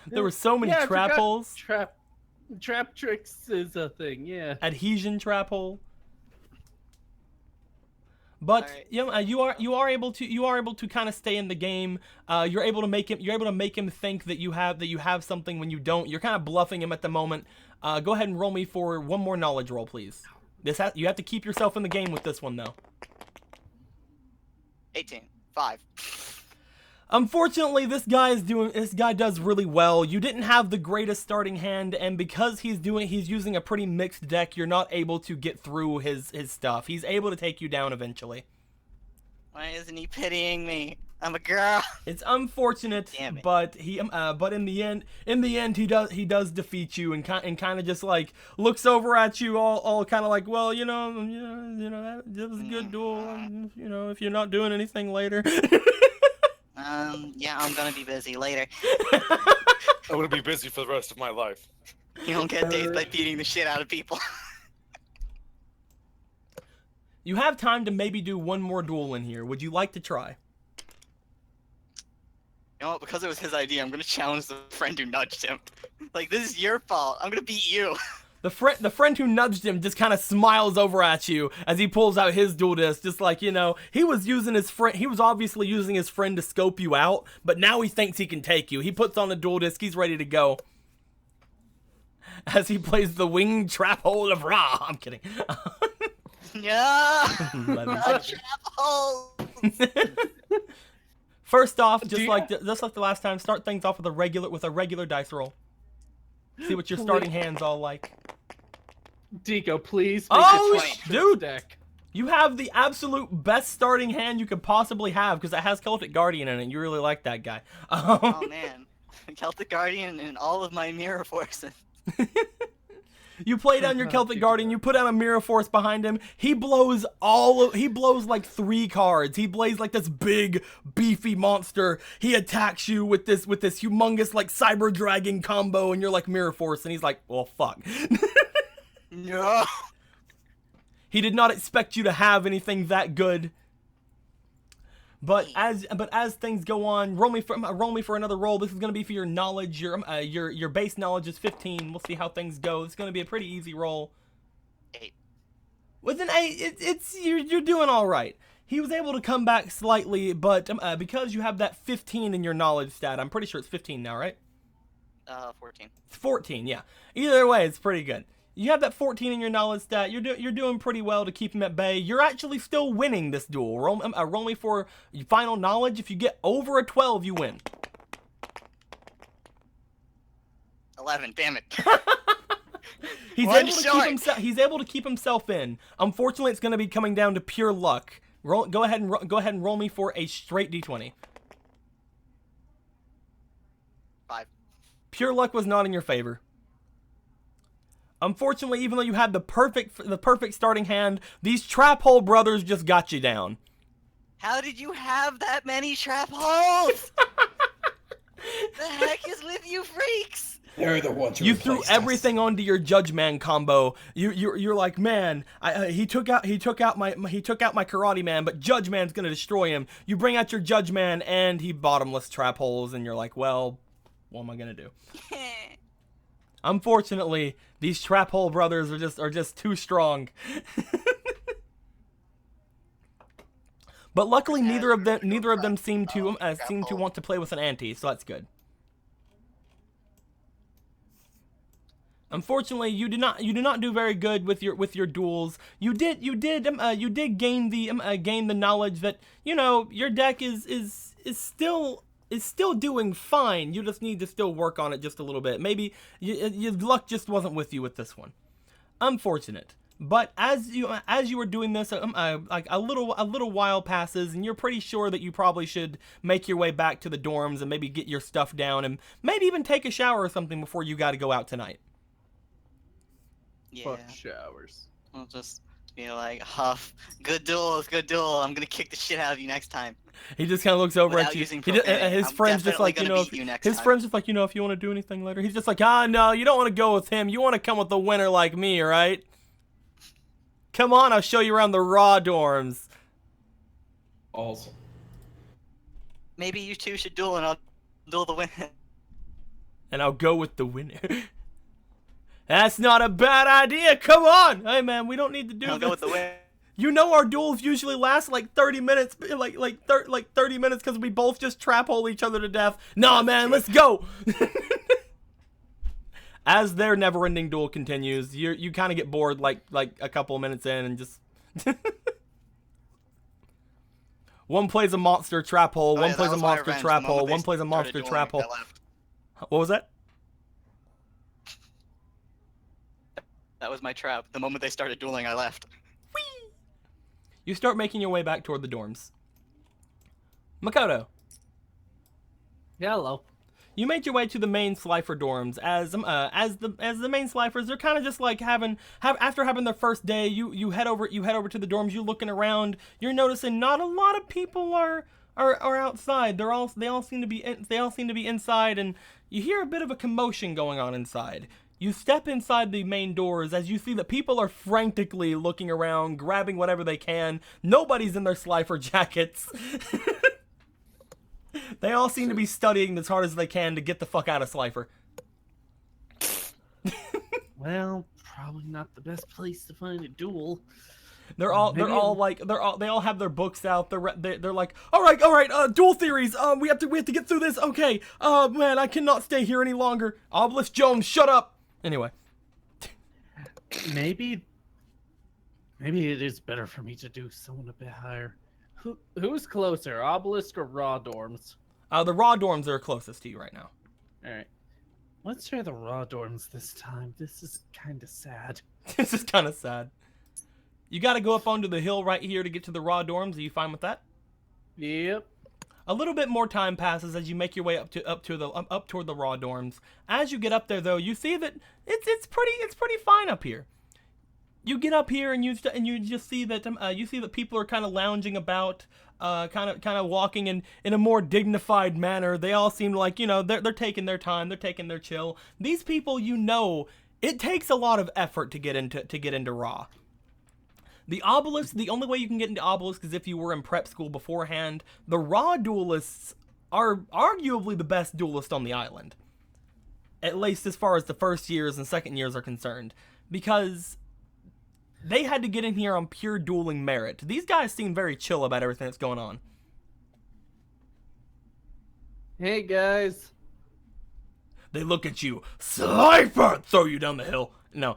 There were so many I trap forgot holes. Trap tricks is a thing, yeah. Adhesion trap hole. But Alright. you are able to kind of stay in the game. You're able to make him think that you have something when you don't. You're kind of bluffing him at the moment. Go ahead and roll me for one more knowledge roll, please. You have to keep yourself in the game with this one though. 18. 5. Unfortunately, this guy does really well. You didn't have the greatest starting hand, and because he's using a pretty mixed deck, you're not able to get through his stuff. He's able to take you down eventually. Why isn't he pitying me? I'm a girl. It's unfortunate, Damn it. but but in the end, he does defeat you and kind of just like looks over at you all kind of like, well, that was a good duel. And, if you're not doing anything later. Yeah, I'm gonna be busy later. I'm gonna be busy for the rest of my life. You don't get days by beating the shit out of people. You have time to maybe do one more duel in here. Would you like to try? You know what? Because it was his idea, I'm gonna challenge the friend who nudged him. Like, this is your fault. I'm gonna beat you. The friend who nudged him just kind of smiles over at you as he pulls out his duel disc, just like, he was obviously using his friend to scope you out, but now he thinks he can take you. He puts on the duel disc, he's ready to go. As he plays the winged trap hole of Ra. I'm kidding. Yeah. Love Trap hole. First off, just like the last time, start things off with a regular dice roll. See what your starting hand's all like. Deco, please make Oh, it 20 dude! deck. You have the absolute best starting hand you could possibly have because it has Celtic Guardian in it. You really like that guy. Oh man, Celtic Guardian and all of my mirror forces. You play down your Celtic Guardian, you put out a Mirror Force behind him, he blows like 3 cards. He plays like this big, beefy monster. He attacks you with this humongous like Cyber Dragon combo, and you're like Mirror Force, and he's like, well, fuck. No. He did not expect you to have anything that good. But as things go on, roll me for another roll. This is gonna be for your knowledge. Your base knowledge is 15. We'll see how things go. It's gonna be a pretty easy roll. 8. With an 8, you're doing all right. He was able to come back slightly, but because you have that 15 in your knowledge stat, I'm pretty sure it's 15 now, right? 14. It's 14, yeah. Either way, it's pretty good. You have that 14 in your knowledge stat. You're doing pretty well to keep him at bay. You're actually still winning this duel. Roll me for your final knowledge. If you get over a 12, you win. 11. Damn it. He's able to keep himself in. Unfortunately, it's going to be coming down to pure luck. Go ahead and roll me for a straight d20. 5. Pure luck was not in your favor. Unfortunately, even though you had the perfect starting hand, these trap hole brothers just got you down. How did you have that many trap holes? The heck is with you freaks? They're the ones who You threw replaced everything onto your Judge Man combo. You're like, man, he took out my Karate Man, but Judge Man's gonna destroy him. You bring out your Judge Man, and he bottomless trap holes, and you're like, well, what am I gonna do? Unfortunately, these trap hole brothers are just too strong. But luckily, neither of them seem to want to play with an ante, so that's good. Unfortunately, you did not do very good with your duels. You did gain the knowledge that your deck is still doing fine. You just need to still work on it just a little bit. Maybe your luck just wasn't with you with this one. Unfortunate. But as you were doing this, like a little while passes, and you're pretty sure that you probably should make your way back to the dorms and maybe get your stuff down, and maybe even take a shower or something before you got to go out tonight. Yeah. Fuck showers. I'll just be like, Huff, good duel. I'm gonna kick the shit out of you next time. He just kind of looks over Without at you. using profanity. His I'm friend's just like, definitely gonna beat you next his time. friend's just like, if you want to do anything later. He's just like, no, you don't want to go with him. You want to come with a winner like me, right? Come on, I'll show you around the raw dorms. Also, Maybe you two should duel and I'll duel the winner. And I'll go with the winner. That's not a bad idea. Come on. Hey, man, we don't need to do I'll this. go with the winner. You know our duels usually last like 30 minutes, like 30 minutes because we both just trap hole each other to death. Nah, man, let's go. As their never-ending duel continues, you kind of get bored like a couple of minutes in and just one plays a monster trap hole, one plays a monster trap hole, one plays a monster trap hole. What was that? That was my trap. The moment they started dueling, I left. You start making your way back toward the dorms. Makoto, Hello. you made your way to the main Slifer dorms. As the main Slifers, they're kind of just like after having their first day. You head over to the dorms. You're looking around. You're noticing not a lot of people are outside. They all seem to be inside, and you hear a bit of a commotion going on inside. You step inside the main doors as you see that people are frantically looking around, grabbing whatever they can. Nobody's in their Slifer jackets. They all seem to be studying as hard as they can to get the fuck out of Slifer. Well, probably not the best place to find a duel. They all have their books out. They're like, all right, duel theories. We have to get through this. Okay. Man, I cannot stay here any longer. Obelisk Jones, shut up. Anyway. Maybe it is better for me to do someone a bit higher. Who's closer, Obelisk or Raw dorms? The raw dorms are closest to you right now. All right. Let's try the Raw dorms this time. This is kind of sad. This is kind of sad. You got to go up onto the hill right here to get to the raw dorms. Are you fine with that? Yep. A little bit more time passes as you make your way up toward the raw dorms. As you get up there, though, you see that it's pretty fine up here. You get up here and you just see that people are kind of lounging about, kind of walking in a more dignified manner. They all seem like they're taking their time, they're taking their chill. These people, it takes a lot of effort to get into Raw. The Obelisk, the only way you can get into Obelisk is if you were in prep school beforehand. The Raw duelists are arguably the best duelist on the island. At least as far as the first years and second years are concerned. Because they had to get in here on pure dueling merit. These guys seem very chill about everything that's going on. Hey, guys. They look at you, Slifer! Throw you down the hill. No,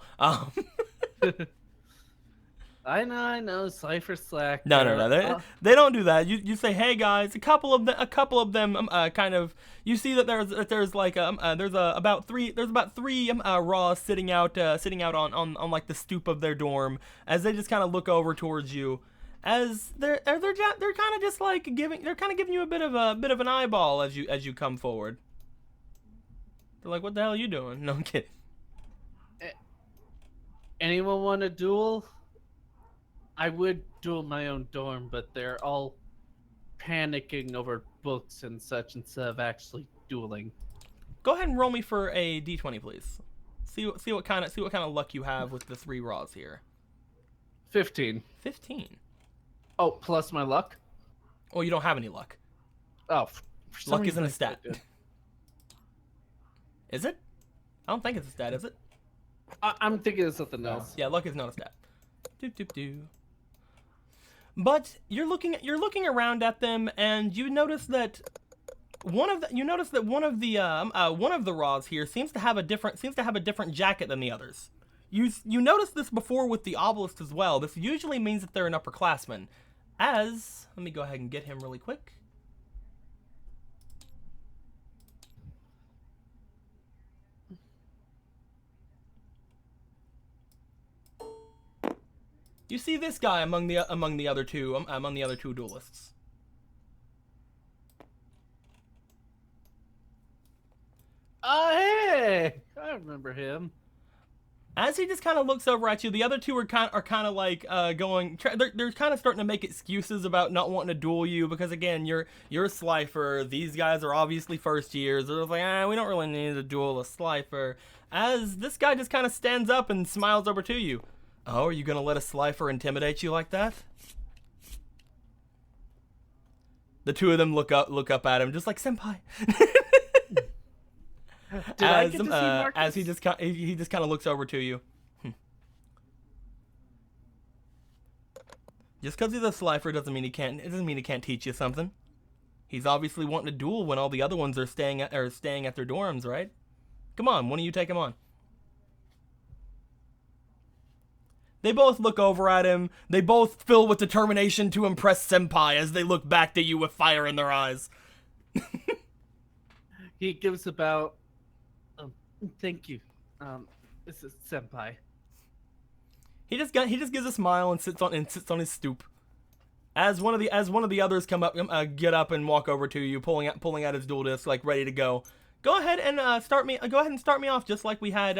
I know, Cypher Slack. No. They don't do that. You say, hey guys. A couple of them kind of. You see that there's about three Raws sitting out on like the stoop of their dorm as they just kind of look over towards you, as they're kind of just like giving you a bit of an eyeball as you come forward. They're like, what the hell are you doing? No, I'm kidding. Anyone want a duel? I would duel my own dorm, but they're all panicking over books and such instead of actually dueling. Go ahead and roll me for a d20, please. See what kind of luck you have with the 3 Raws here. 15. 15. Oh, plus my luck? Oh, you don't have any luck. Oh, Luck isn't a stat. Is it? I don't think it's a stat, is it? I'm thinking of something else. Yeah, luck is not a stat. But you're looking around at them, and you notice that one of the Raws here seems to have a different jacket than the others. You noticed this before with the Obelisk as well. This usually means that they're an upperclassman. Let me go ahead and get him really quick. You see this guy among the other two duelists. Hey! I remember him. As he just kind of looks over at you, the other two are kind of like they're kind of starting to make excuses about not wanting to duel you because again you're a Slifer. These guys are obviously first years. They're like, we don't really need to duel a Slifer. As this guy just kind of stands up and smiles over to you. Oh, are you gonna let a Slifer intimidate you like that? The two of them look up at him, just like senpai. Did I get to see Marcus? As he just kind of looks over to you. Just because he's a Slifer doesn't mean he can't teach you something. He's obviously wanting to duel when all the other ones are staying at their dorms, right? Come on, why don't you take him on? They both look over at him. They both fill with determination to impress senpai as they look back to you with fire in their eyes. He gives about... thank you. This is senpai. He just gives a smile and sits on his stoop. As one of the others come up, get up and walk over to you, pulling out his dual disc, like ready to go. Go ahead and start me off, just like we had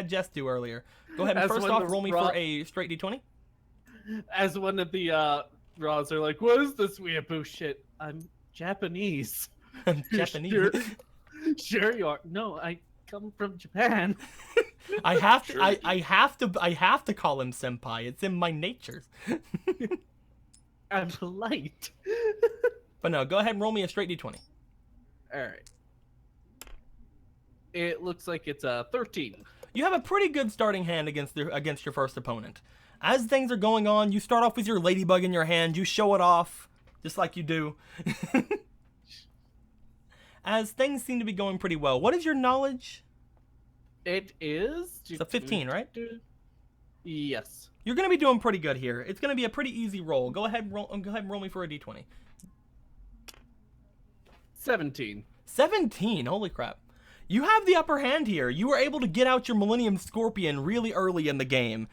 Jess do earlier. Go ahead and As first one off of roll me Ra- for a straight d20. As one of the Raws are like, what is this weeaboo shit? I'm Japanese. Japanese. Sure you are. No, I come from Japan. I have to Sure. I have to call him senpai. It's in my nature. I'm polite. But no, go ahead and roll me a straight d20. All right. It looks like it's a 13. You have a pretty good starting hand against your first opponent. As things are going on, you start off with your ladybug in your hand. You show it off, just like you do. As things seem to be going pretty well. What is your knowledge? It is. It's a 15, right? Yes. You're gonna be doing pretty good here. It's gonna be a pretty easy roll. Go ahead and roll me for a d20. 17. 17. Holy crap. You have the upper hand here. You were able to get out your Millennium Scorpion really early in the game.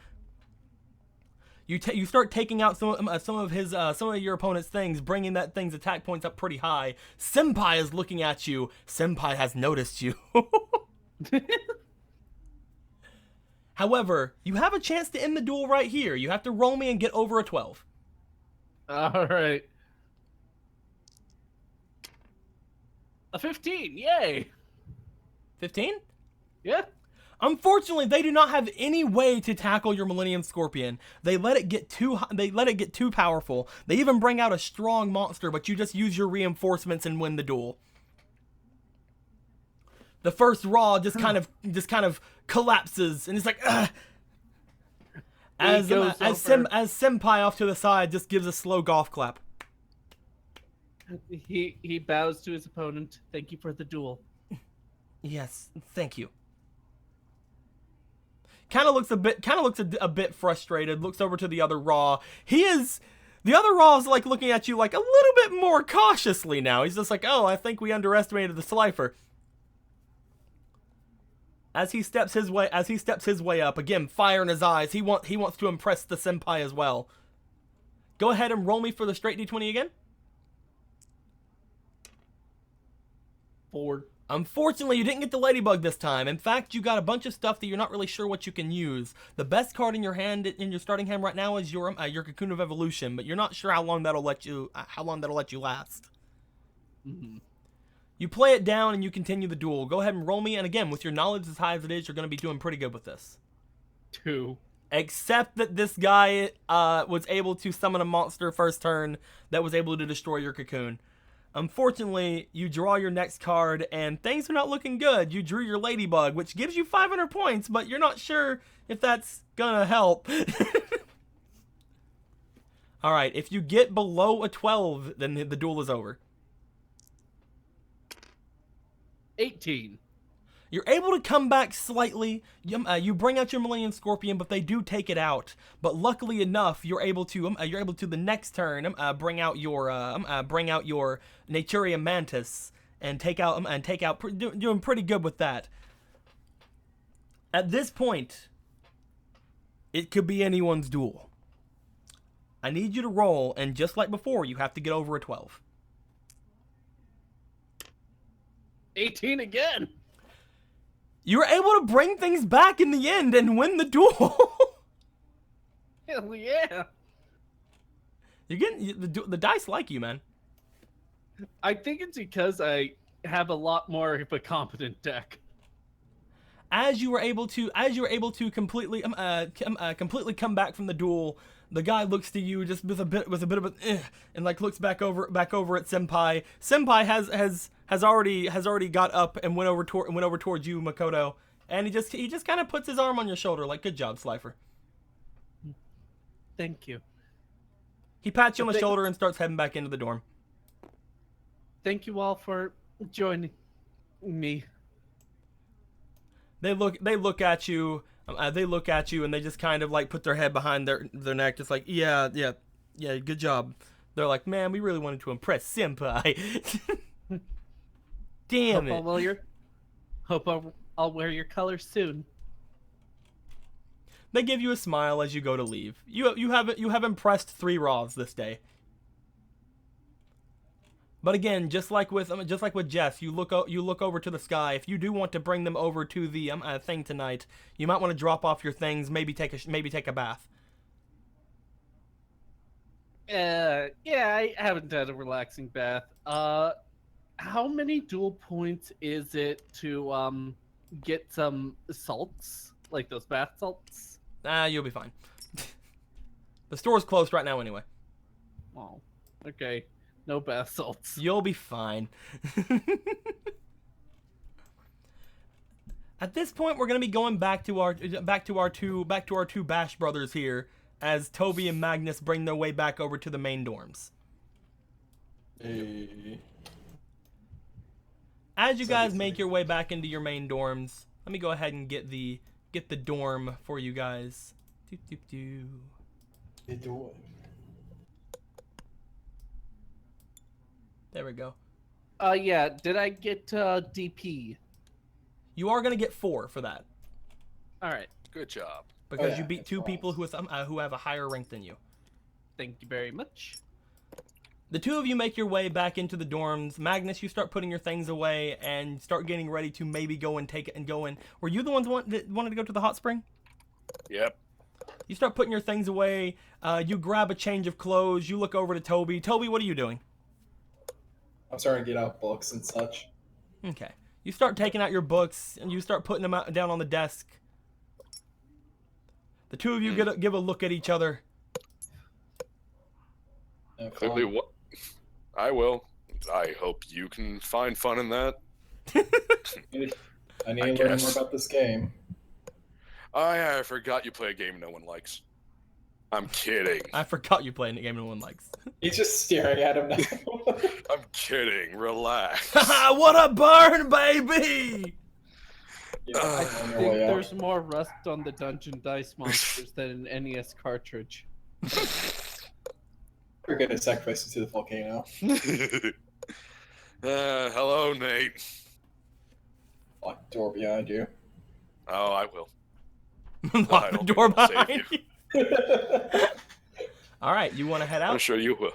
You start taking out some of your opponent's things, bringing that thing's attack points up pretty high. Senpai is looking at you. Senpai has noticed you. However, you have a chance to end the duel right here. You have to roll me and get over a 12. All right. A 15. Yay. 15? Yeah. Unfortunately, they do not have any way to tackle your Millennium Scorpion. They let it get too powerful. They even bring out a strong monster, but you just use your reinforcements and win the duel. The first Raw just kind of collapses, and it's like, ugh. As Senpai off to the side just gives a slow golf clap. He bows to his opponent. Thank you for the duel. Yes, thank you. Kind of looks a bit frustrated. Looks over to the other Raw. The other Raw is like looking at you like a little bit more cautiously now. He's just like, oh, I think we underestimated the Slifer. As he steps his way up, again, fire in his eyes. He wants to impress the senpai as well. Go ahead and roll me for the straight d20 again. 4. Unfortunately, you didn't get the ladybug this time. In fact, you got a bunch of stuff that you're not really sure what you can use. The best card in your hand, in your starting hand right now, is your Cocoon of Evolution, but you're not sure how long that'll let you last. Mm-hmm. You play it down and you continue the duel. Go ahead and roll me, and again, with your knowledge as high as it is, you're going to be doing pretty good with this. 2. Except that this guy was able to summon a monster first turn that was able to destroy your cocoon. Unfortunately, you draw your next card, and things are not looking good. You drew your ladybug, which gives you 500 points, but you're not sure if that's gonna help. Alright, if you get below a 12, then the duel is over. 18. You're able to come back slightly. You bring out your Millennium Scorpion, but they do take it out. But luckily enough, you're able to the next turn bring out your Naturium Mantis and take out doing pretty good with that. At this point, it could be anyone's duel. I need you to roll, and just like before, you have to get over a 12. 18 again. You were able to bring things back in the end and win the duel. Hell yeah. You're getting the dice like you, man. I think it's because I have a lot more of a competent deck. As you were able to completely completely come back from the duel, the guy looks to you just with a bit of a and like looks back over at Senpai. Senpai has already got up and went over towards you, Makoto, and he just kind of puts his arm on your shoulder like, good job, Slifer. Thank you. He pats you on the shoulder and starts heading back into the dorm. Thank you all for joining me. They look at you. They look at you and they just kind of like put their head behind their neck, just like, yeah, good job. They're like, man, we really wanted to impress Senpai. Damn it. Hope I'll wear your colors soon. They give you a smile as you go to leave. You have impressed 3 Raws this day. But again, just like with Jess, you look over to the sky. If you do want to bring them over to the thing tonight, you might want to drop off your things, maybe take a bath. Yeah, I haven't had a relaxing bath. How many duel points is it to get some salts, like those bath salts? You'll be fine. The store's closed right now anyway. Oh, okay. No bath salts. You'll be fine. At this point, we're gonna be going back to our two Bash brothers here, as Toby and Magnus bring their way back over to the main dorms. Hey. As you guys make your way back into your main dorms, let me go ahead and get the dorm for you guys. Hey, Duel. There we go. Yeah. Did I get DP? You are gonna get 4 for that All right. Good job. because yeah, you beat that's 2 right. people who have a higher rank than you. Thank you very much. The 2 of you make your way back into the dorms. Magnus, you start putting your things away and start getting ready to maybe go and take it and go in. Were you the ones that wanted to go to the hot spring? Yep. You start putting your things away. You grab a change of clothes. You look over to Toby. Toby, what are you doing? I'm starting to get out books and such. Okay. You start taking out your books and you start putting them down on the desk. The 2 of you give a look at each other. Have Clearly, fun. what? I will. I hope you can find fun in that. I need I to learn guess. more about this game. I forgot you play a game no one likes. I'm kidding. I forgot you playing a game no one likes. He's just staring at him now. I'm kidding. Relax. What a burn, baby! Yeah, Uh, on I your think way out. there's more rust on the Dungeon Dice monsters than an NES cartridge. We're gonna sacrifice you to the volcano. Hello, Nate. Lock the door behind you. Oh, I will. Lock I the don't door think I'll save behind you. you. All right, you want to head I'm out? sure you will.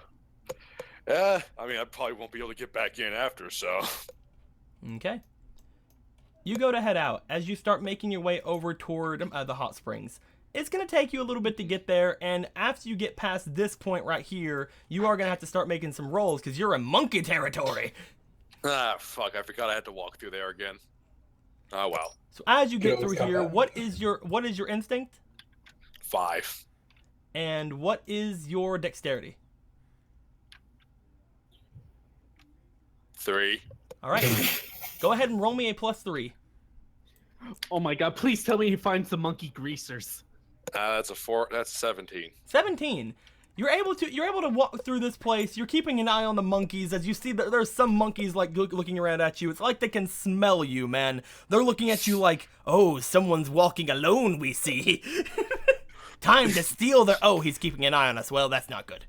Yeah, I mean, I probably won't be able to get back in after, so. Okay. You go to head out as you start making your way over toward the hot springs. It's going to take you a little bit to get there, and after you get past this point right here, you are going to have to start making some rolls because you're in monkey territory. Ah, fuck! I forgot I had to walk through there again. Oh well. So as you get Good, through let's come here, back. what is your instinct 5. and what is your dexterity? 3. All right. Go ahead and roll me a +3. Oh my god, please tell me he finds the monkey greasers. That's a 4. That's 17. 17. You're able to walk through this place. You're keeping an eye on the monkeys as you see that there's some monkeys like looking around at you. It's like they can smell you, man. They're looking at you like, oh, someone's walking alone, we see. Time to steal their... Oh, he's keeping an eye on us. Well, that's not good.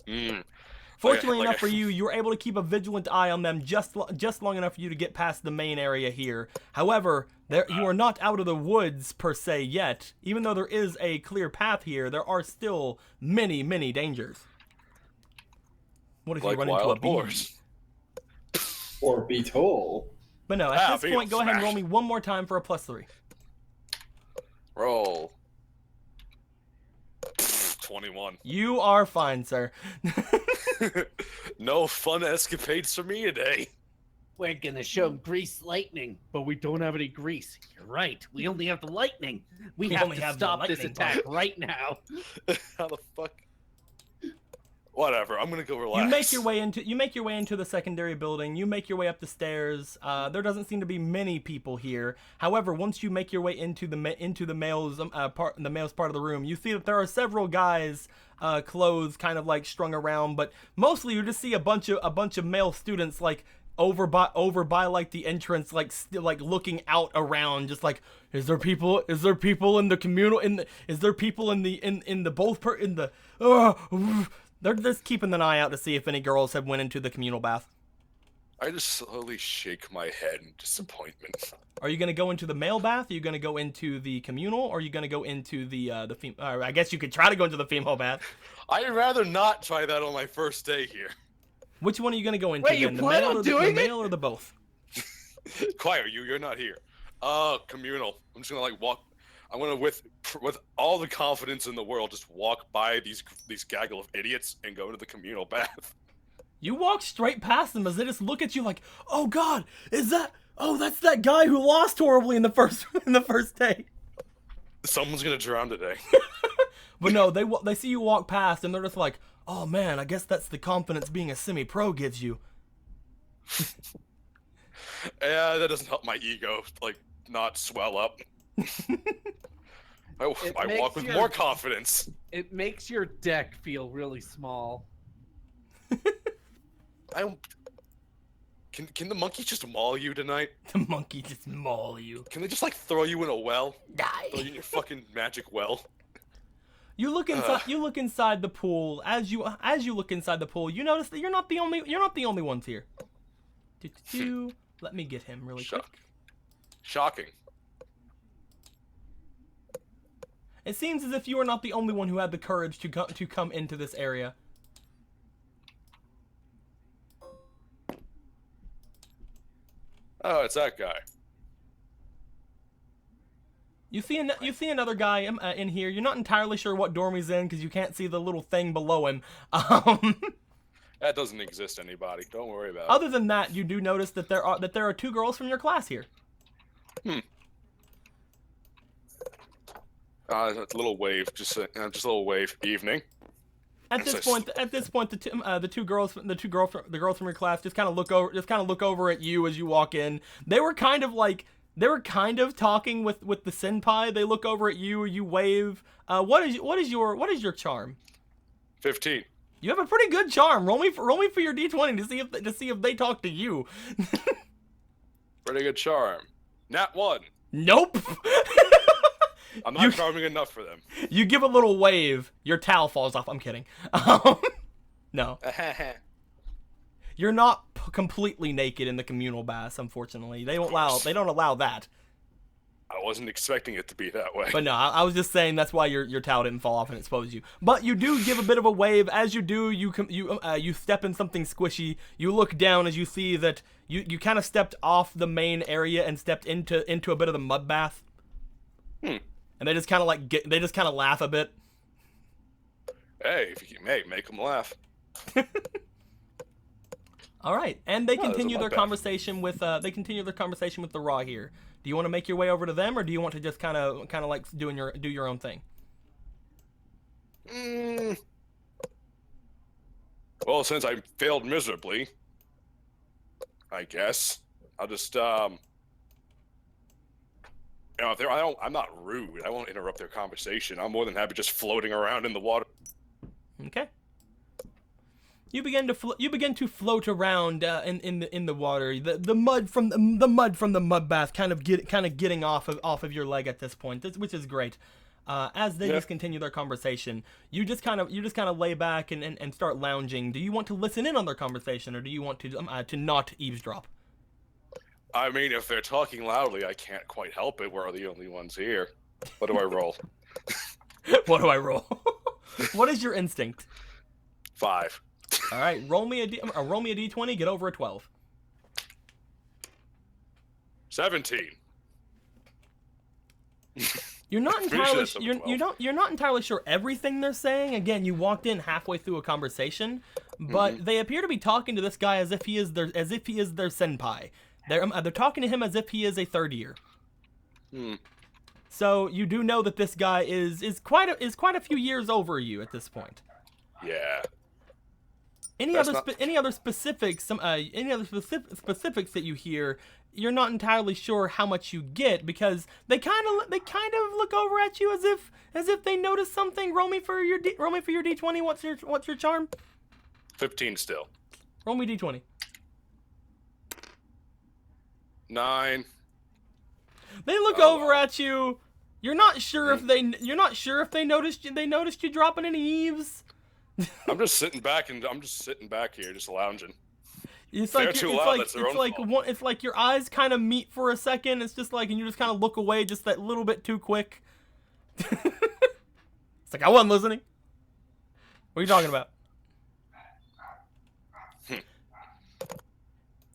Mm. Fortunately Like enough for you, you were able to keep a vigilant eye on them just long enough for you to get past the main area here. However, you are not out of the woods per se yet. Even though there is a clear path here, there are still many, many dangers. What if Like you run into a wild bee? boars. Or be told. But no, at this beetles point, go ahead and roll smash. me one more time for a +3. Roll. 21. You are fine, sir. No fun escapades for me today. We're gonna show him grease lightning, but we don't have any grease. You're right. We only have the lightning. We We have only to have the stop this lightning attack right now. How the fuck? Whatever. I'm gonna go relax. You make your way into the secondary building. You make your way up the stairs. There doesn't seem to be many people here. However, once you make your way into the males part of the room, you see that there are several guys, clothes kind of like strung around, but mostly you just see a bunch of male students like over by like the entrance, like looking out around, just like, is there people in the communal is there people in the they're just keeping an eye out to see if any girls have went into the communal bath. I just slowly shake my head in disappointment. Are you gonna go into the male bath? Are you gonna go into the communal? Or are you gonna go into the I guess you could try to go into the female bath. I'd rather not try that on my first day here. Which one are you gonna go into? Wait, you then? The plan male on or doing the it? male or the both? Quiet, you're not here. Communal. I'm just gonna like walk. I'm gonna with all the confidence in the world just walk by these gaggle of idiots and go to the communal bath. You walk straight past them as they just look at you like, "Oh God, is that? Oh, that's that guy who lost horribly in the first day." Someone's gonna drown today. But no, they see you walk past and they're just like, "Oh man, I guess that's the confidence being a semi-pro gives you." Yeah, that doesn't help my ego like not swell up. I walk with more confidence. It makes your deck feel really small. I don't. Can the monkeys just maul you tonight? The monkey just maul you. Can they just like throw you in a well? Die. Throw you in your fucking magic well? You look inside. You look inside the pool. As you look inside the pool, you notice that you're not the only ones here. Let me get him really quick. Shocking. It seems as if you are not the only one who had the courage to come into this area. Oh, it's that guy. You see another guy in here. You're not entirely sure what dorm he's in because you can't see the little thing below him. That doesn't exist, anybody. Don't worry about it. Other than that, you do notice that there are two girls from your class here. A little wave, just a little wave. Evening. At this point, the girls from your class just kind of look over at you as you walk in. They were kind of talking with the senpai. They look over at you. You wave. What is your charm? 15. You have a pretty good charm. Roll me for your d20 to see if they talk to you. Pretty good charm. Nat 1. Nope. I'm not charming enough for them. You give a little wave. Your towel falls off. I'm kidding. No. You're not completely naked in the communal baths, unfortunately. They don't allow that. I wasn't expecting it to be that way. But no, I was just saying that's why your towel didn't fall off and expose you. But you do give a bit of a wave. As you do, you step in something squishy. You look down as you see that you kind of stepped off the main area and stepped into a bit of the mud bath. And they just kind of laugh a bit. Hey, if you can make them laugh. All right, and they continue their mud bath. conversation with the raw here. Do you want to make your way over to them, or do you want to just kind of like do your own thing? Well, since I failed miserably, I guess I'll just I'm not rude. I won't interrupt their conversation. I'm more than happy just floating around in the water. Okay. You begin to float around in the water. The mud from the mud bath kind of getting off of your leg at this point, which is great. As they just continue their conversation, you just kind of lay back and start lounging. Do you want to listen in on their conversation, or do you want to not eavesdrop? I mean, if they're talking loudly, I can't quite help it. We're the only ones here. What do I roll? What do I roll? What is your instinct? 5. All right, roll me a d20. Get over a 12. 17. You're not entirely sure you're not entirely sure everything they're saying. Again, you walked in halfway through a conversation, but they appear to be talking to this guy as if he is their senpai. They're talking to him as if he is a third year. So you do know that this guy is quite a few years over you at this point. Yeah. Any other specifics that you hear, you're not entirely sure how much you get, because they kind of look over at you as if they notice something. Roll me for your d20. What's your charm? 15 still. Roll me d20. 9. They look over at you. You're not sure if they noticed you dropping any eaves. I'm just sitting back here, just lounging. It's They're like too it's loud, like that's their it's own like fault. one, it's like your eyes kind of meet for a second. It's just like, and you just kind of look away just that little bit too quick. It's like I wasn't listening. What are you talking about?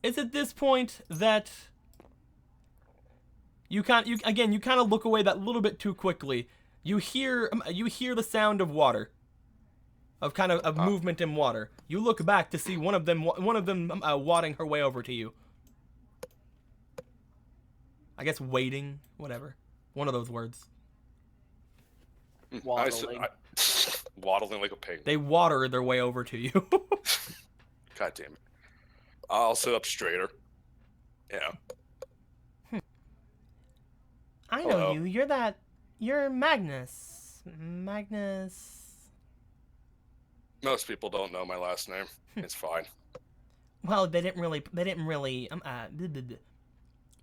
It's at this point that you kind of look away that little bit too quickly. You hear the sound of water, of movement in water. You look back to see one of them wadding her way over to you. I guess wading, whatever, one of those words. Waddling. Waddling like a pig. They water their way over to you. God damn it. I'll sit up straighter. Yeah. I know Hello. you. You're Magnus. Magnus. Most people don't know my last name. It's fine. Well, they didn't really,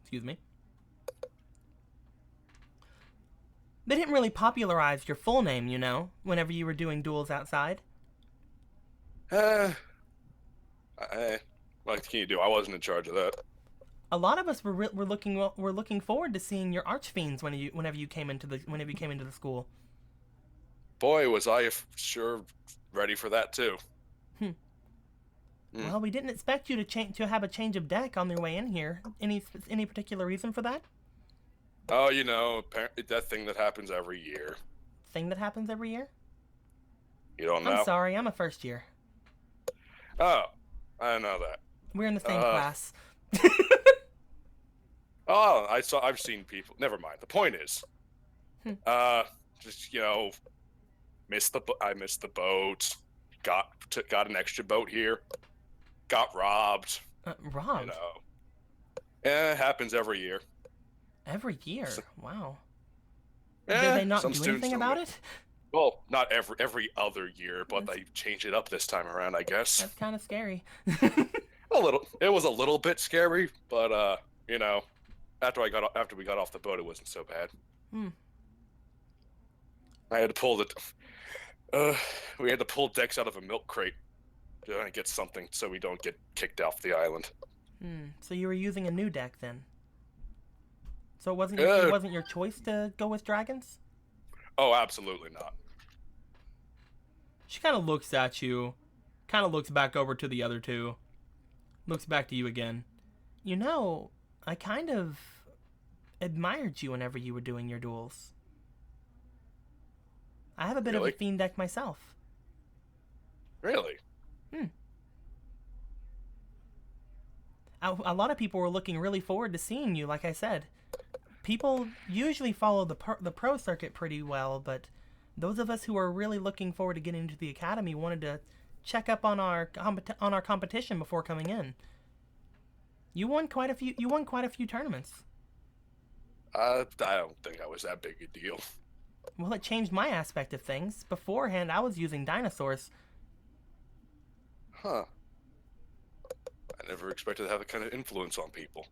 excuse me. They didn't really popularize your full name, you know, whenever you were doing duels outside. What can you do? I wasn't in charge of that. A lot of us were looking forward to seeing your archfiends whenever you came into the school. Boy, was I sure ready for that too. Well, we didn't expect you to have a change of deck on your way in here. Any particular reason for that? Oh, you know, that thing that happens every year. Thing that happens every year? You don't know? I'm sorry, I'm a first year. Oh, I don't know that. We're in the same class. Oh, I've seen people. Never mind. The point is, just I missed the boat. Got an extra boat here. Got robbed. Robbed? Yeah, it happens every year. Every year? Wow. Yeah, Did they not some do students anything don't about get- it? Well, not every other year, but they changed it up this time around, I guess. That's kind of scary. A little. It was a little bit scary, but after we got off the boat, it wasn't so bad. I had to pull we had to pull Dex out of a milk crate to get something so we don't get kicked off the island. So you were using a new deck then? So it wasn't your choice to go with dragons? Oh, absolutely not. She kind of looks at you, kind of looks back over to the other two, looks back to you again. You know, I kind of admired you whenever you were doing your duels. I have a bit Really? of a fiend deck myself. Really? A lot of people were looking really forward to seeing you, like I said. People usually follow the pro circuit pretty well, but those of us who are really looking forward to getting into the academy wanted to check up on our competition before coming in. You won quite a few tournaments. I don't think I was that big a deal. Well, it changed my aspect of things. Beforehand, I was using dinosaurs. Huh. I never expected to have that kind of influence on people.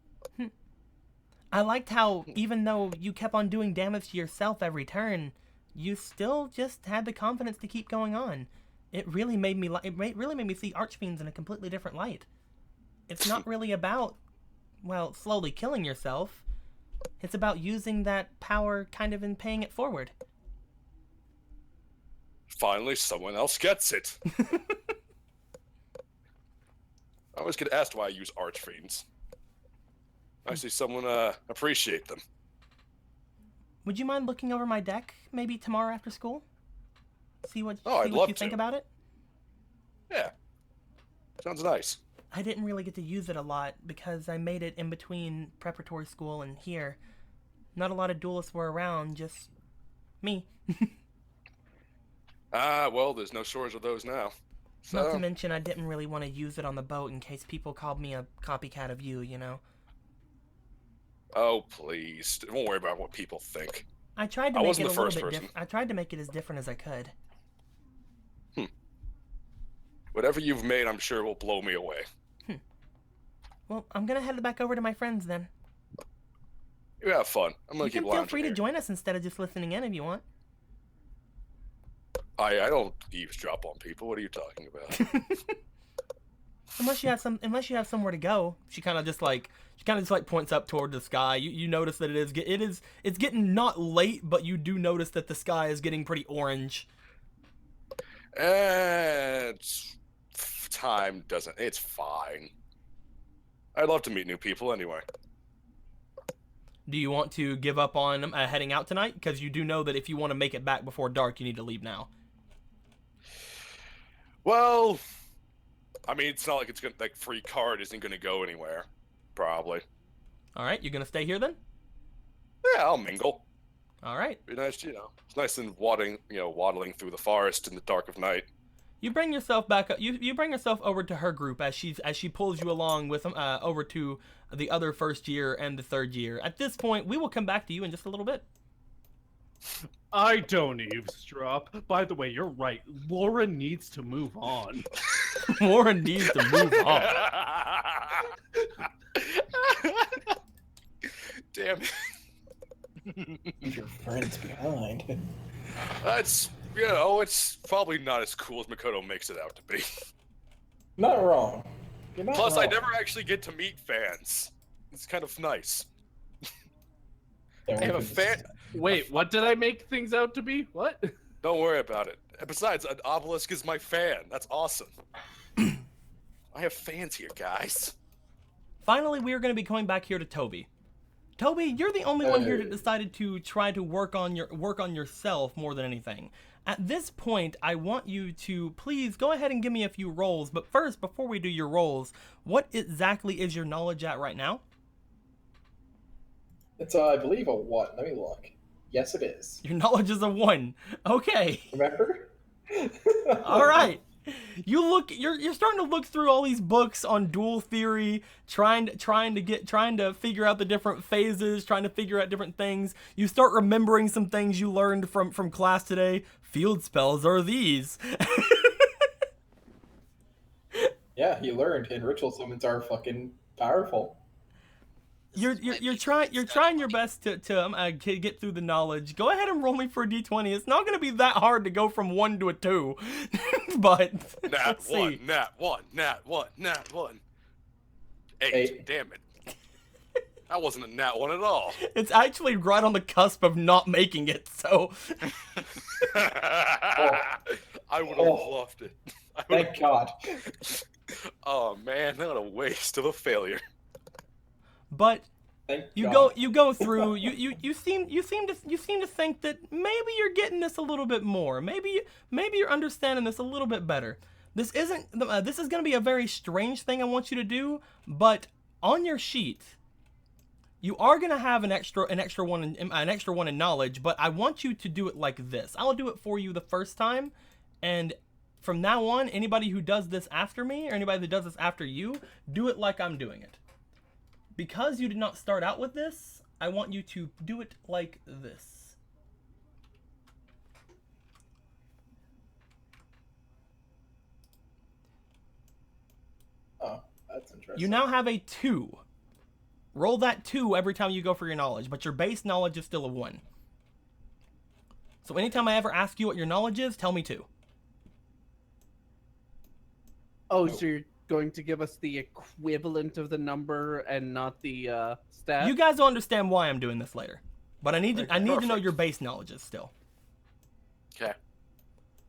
I liked how, even though you kept on doing damage to yourself every turn, you still just had the confidence to keep going on. It really made me see archfiends in a completely different light. It's not really about, well, slowly killing yourself. It's about using that power kind of and paying it forward. Finally, someone else gets it. I always get asked why I use archfiends. I see someone appreciate them. Would you mind looking over my deck maybe tomorrow after school? See what I'd love you think to. about it? Yeah. Sounds nice. I didn't really get to use it a lot because I made it in between preparatory school and here. Not a lot of duelists were around, just me. Well, there's no shortage of those now. Not to So, mention I didn't really want to use it on the boat in case people called me a copycat of you, you know? oh please, don't worry about what people think. I tried to I make wasn't it a the little first bit person. different. I tried to make it as different as I could. Whatever you've made, I'm sure will blow me away. Well, I'm gonna head back over to my friends then. You have fun. I'm gonna You keep can feel lounging free to here. join us instead of just listening in if you want. I don't eavesdrop on people. What are you talking about? Unless you have somewhere to go. She kind of just like points up toward the sky. You notice that it's getting not late, but you do notice that the sky is getting pretty orange. And time doesn't. It's fine. I'd love to meet new people anyway. Do you want to give up on heading out tonight? Because you do know that if you want to make it back before dark, you need to leave now. Well, I mean, it's not like it's gonna like free card isn't gonna go anywhere. Probably. All right, you're gonna stay here then. Yeah, I'll mingle. All right. Be nice, you know. It's nice and waddling through the forest in the dark of night. You bring yourself back up. You bring yourself over to her group as she pulls you along with over to the other first year and the third year. At this point, we will come back to you in just a little bit. I don't eavesdrop. By the way, you're right. Laura needs to move on. Warren needs to move on. Damn it. Leave your friends behind. That's, it's probably not as cool as Makoto makes it out to be. Not wrong. You're not Plus, wrong. I never actually get to meet fans. It's kind of nice. Yeah, I have a we fan. Wait, what did I make things out to be? What? Don't worry about it. Besides, an obelisk is my fan. That's awesome. I have fans here, guys. Finally, we are going to be coming back here to Toby. Toby, you're the only one here that decided to try to work on yourself more than anything. At this point, I want you to please go ahead and give me a few rolls. But first, before we do your rolls, what exactly is your knowledge at right now? It's, I believe, a 1. Let me look. Yes, it is. Your knowledge is a 1. Okay. Remember? All right. You're starting to look through all these books on duel theory, trying to figure out the different phases, trying to figure out different things. You start remembering some things you learned from class today. Field spells are these. Yeah, he learned, and ritual summons are fucking powerful. You're trying your best to get through the knowledge. Go ahead and roll me for a d20. It's not going to be that hard to go from 1 to a 2, but Nat let's 1, see. nat 1, nat 1, nat 1. 8. 8. Damn it. That wasn't a nat 1 at all. It's actually right on the cusp of not making it. So I would have loved it. Thank God. Oh man, what a waste of a failure. but Thank you God. go through. You seem to think that maybe you're getting this a little bit more. Maybe you're understanding this a little bit better. This isn't. This is going to be a very strange thing I want you to do. But on your sheet, you are going to have an extra one in knowledge. But I want you to do it like this. I'll do it for you the first time, and from now on, anybody who does this after me or anybody that does this after you, do it like I'm doing it. Because you did not start out with this, I want you to do it like this. Oh, that's interesting. You now have a 2. Roll that 2 every time you go for your knowledge, but your base knowledge is still a 1. So anytime I ever ask you what your knowledge is, tell me 2. Oh, so you're going to give us the equivalent of the number and not the stat? You guys will understand why I'm doing this later. But I need to know Perfect. your base knowledges still. Okay.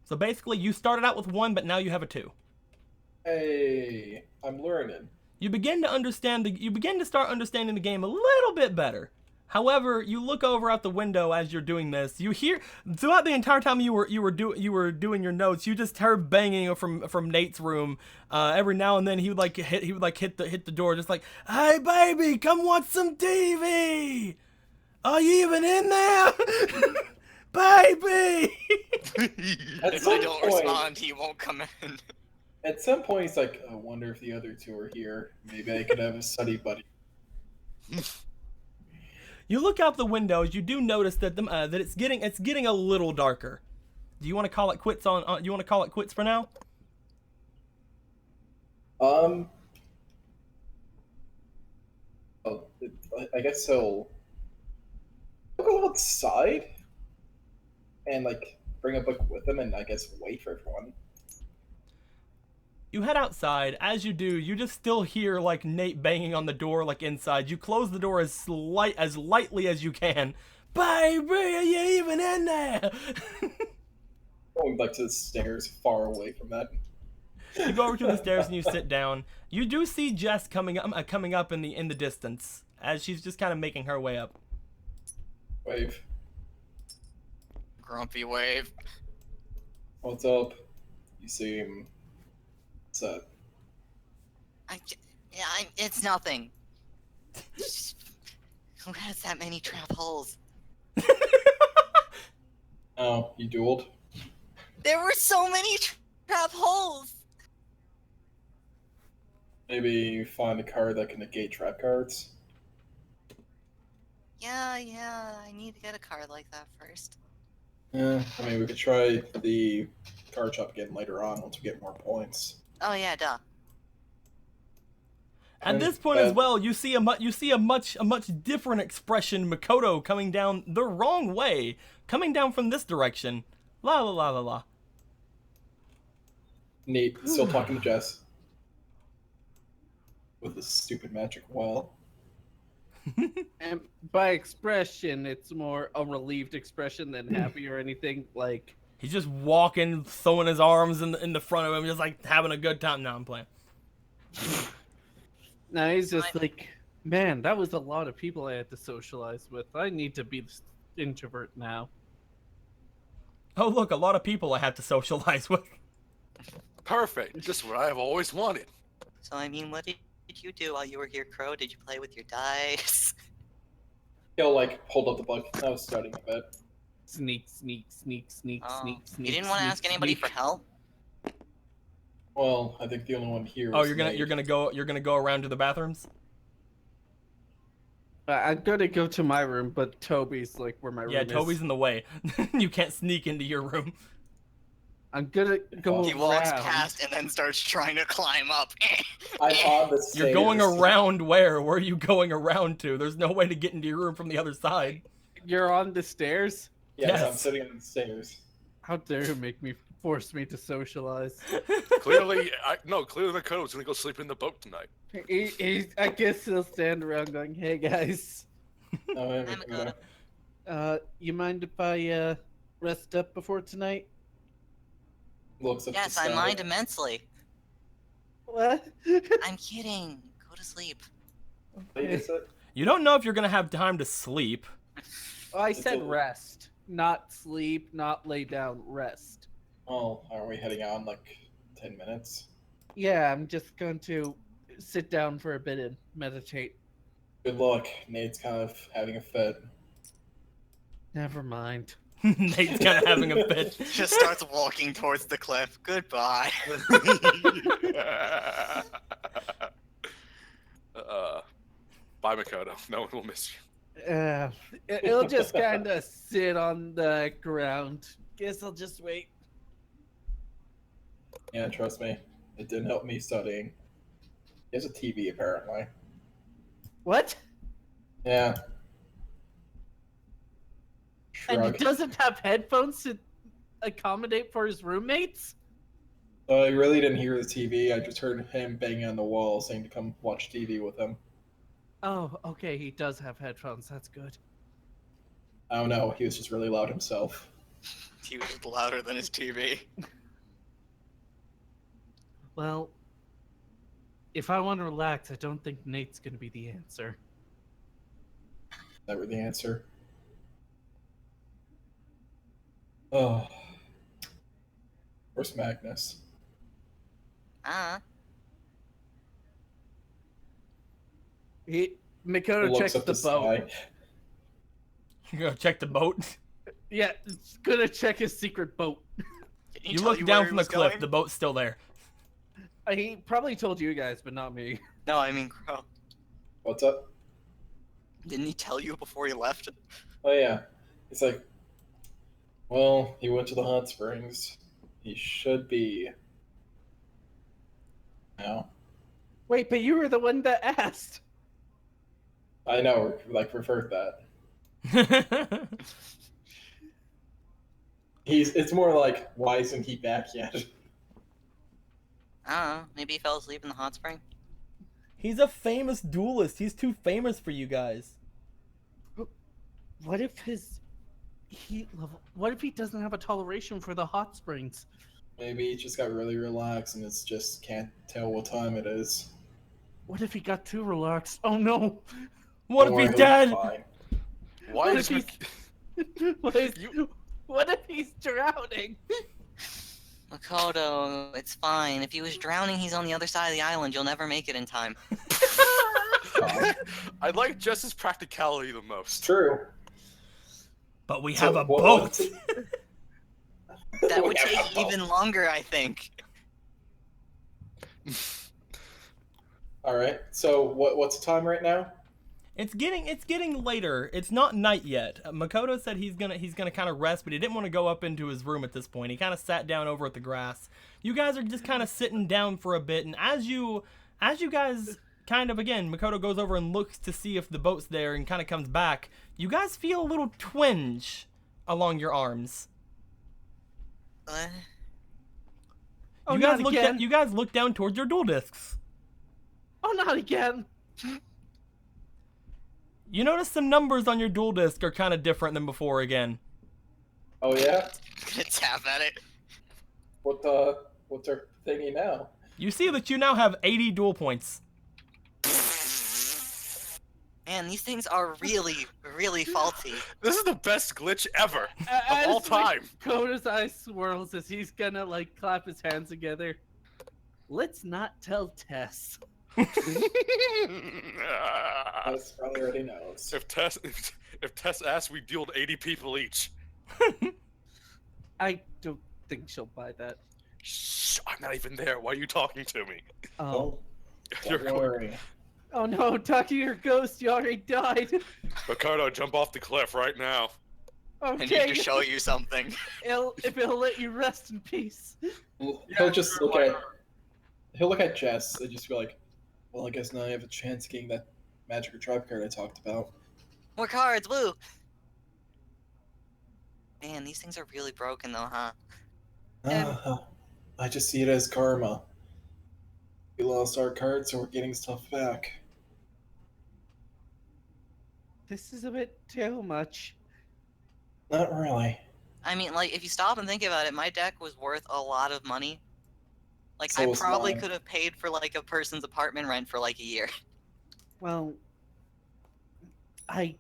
So basically you started out with 1, but now you have a 2. Hey, I'm learning. You begin to start understanding the game a little bit better. However, you look over out the window as you're doing this. You hear throughout the entire time you were doing your notes. You just heard banging from Nate's room. Every now and then he would hit the door, just like, "Hey baby, come watch some TV. Are you even in there, baby?" At If some I don't point- respond, he won't come in. At some point, he's like, I wonder if the other 2 are here. Maybe I could have a study buddy. You look out the windows. You do notice that that it's getting a little darker. Do you want to call it quits on? You want to call it quits for now? Oh, I guess so. I'll go outside and like bring a book with him, and I guess wait for everyone. You head outside. As you do, you just still hear like Nate banging on the door like inside. You close the door as lightly as you can. Baby, are you even in there? Going back to the stairs, far away from that. You go over to the stairs and you sit down. You do see Jess coming up in the distance as she's just kind of making her way up. Wave. Grumpy wave. What's up? You seem upset. It's nothing. Who has that many trap holes? Oh, you dueled? There were so many trap holes. Maybe find a card that can negate trap cards. Yeah, I need to get a card like that first. Yeah, I mean, we could try the card shop again later on once we get more points. Oh yeah, duh. At this point as well, you see a much different expression, Makoto coming down the wrong way, coming down from this direction. La la la la la. Neat. Still talking to Jess. With this stupid magic well. And by expression, it's more a relieved expression than happy or anything. Like He's just walking, throwing his arms in the front of him, just like having a good time. No, I'm playing. now he's just like, man, that was a lot of people I had to socialize with. I need to be this introvert now. Oh look, a lot of people I have to socialize with. Perfect. Just what I've always wanted. So I mean, what did you do while you were here, Crow? Did you play with your dice? He'll like hold up the book. I was studying a bit. Sneak, sneak, sneak, sneak, Oh, sneak, sneak. you didn't want to ask anybody for help? Well, I think the only one here. Oh, was you're gonna go around to the bathrooms? I'm gonna go to my room, but Toby's like where my room is. Yeah, Toby's in the way. You can't sneak into your room. I'm gonna go He walks around. past and then starts trying to climb up. I'm on the stairs. You're going around where? Where are you going around to? There's no way to get into your room from the other side. You're on the stairs? Yes, Yes. I'm sitting on the stairs. How dare you force me to socialize? Clearly, clearly Makoto's gonna go sleep in the boat tonight. I guess he'll stand around going, "Hey guys, Oh, yeah, Hi, Makoto. you mind if I rest up before tonight?" Looks up Yes, the I sky. mind immensely. What? I'm kidding. Go to sleep. Wait, is it? You don't know if you're gonna have time to sleep. I It's said a- rest, not sleep, not lay down. Rest. Oh, are we heading on like 10 minutes? Yeah, I'm just going to sit down for a bit and meditate. Good luck. Nate's kind of having a fit. Never mind. Nate's kind of having a fit. Just starts walking towards the cliff. Goodbye. Bye, Makoto. No one will miss you. It'll just kind of sit on the ground. Guess I'll just wait. Yeah, trust me. It didn't help me studying. He has a TV, apparently. What? Yeah. And Shrug. he doesn't have headphones to accommodate for his roommates? I really didn't hear the TV. I just heard him banging on the wall saying to come watch TV with him. Oh, okay, he does have headphones. That's good. I don't know. He was just really loud himself. He was just louder than his TV. Well, if I want to relax, I don't think Nate's going to be the answer. Is that really the answer? Oh. Where's Magnus? Makoto Looks checks up the boat. sky. You go check the boat. Yeah, it's gonna check his secret boat. Didn't he You tell look where down he from the was cliff. going? The boat's still there. He probably told you guys, but not me. No, I mean Crow. What's up? Didn't he tell you before he left? Oh, yeah. He's like, well, he went to the hot springs. He should be. No. Wait, but you were the one that asked. I know, like, revert that. It's more like, why isn't he back yet? I don't know. Maybe he fell asleep in the hot spring. He's a famous duelist. He's too famous for you guys. What if his heat level? What if he doesn't have a toleration for the hot springs? Maybe he just got really relaxed and it's just can't tell what time it is. What if he got too relaxed? Oh no! What Don't if worry, he's he'll be dead? fine. Why What is if what if he's drowning? Makoto, it's fine. If he was drowning, he's on the other side of the island. You'll never make it in time. I like Jess's practicality the It's most. true. But we So have a what- boat. what's it- That would We have take a boat. even longer, I think. All right. So what's the time right now? It's getting later. It's not night yet. Makoto said he's gonna kind of rest, but he didn't want to go up into his room at this point. He kind of sat down over at the grass. You guys are just kind of sitting down for a bit, and as you guys kind of again, Makoto goes over and looks to see if the boat's there, and kind of comes back. You guys feel a little twinge along your arms. Uh, Oh, you guys not again! you guys look down towards your duel discs. Oh, not again! You notice some numbers on your duel disc are kind of different than before again. Oh yeah. gonna tap at it. What's our thingy now? You see that you now have 80 duel points. Man, these things are really, really faulty. This is the best glitch ever of As all time. Makoto's eye swirls as he's gonna like clap his hands together. Let's not tell Tess. Tess probably already knows. If Tess asks, we dueled 80 people each. I don't think she'll buy that. Shh, I'm not even there. Why are you talking to me? Oh. You're Don't worry. Oh no, talk to your ghost, you already died. Makoto, jump off the cliff right now. I need Okay, to show you something. if it'll let you rest in peace. He'll just look at. He'll look at Jess and just be like, "Well, I guess now I have a chance of getting that magic or tribe card I talked about." More cards, woo! Man, these things are really broken though, huh? I just see it as karma. We lost our cards, so we're getting stuff back. This is a bit too much. Not really. I mean, like, if you stop and think about it, my deck was worth a lot of money. Like, So I was probably mine. could have paid for, like, a person's apartment rent for, like, a year. Well, I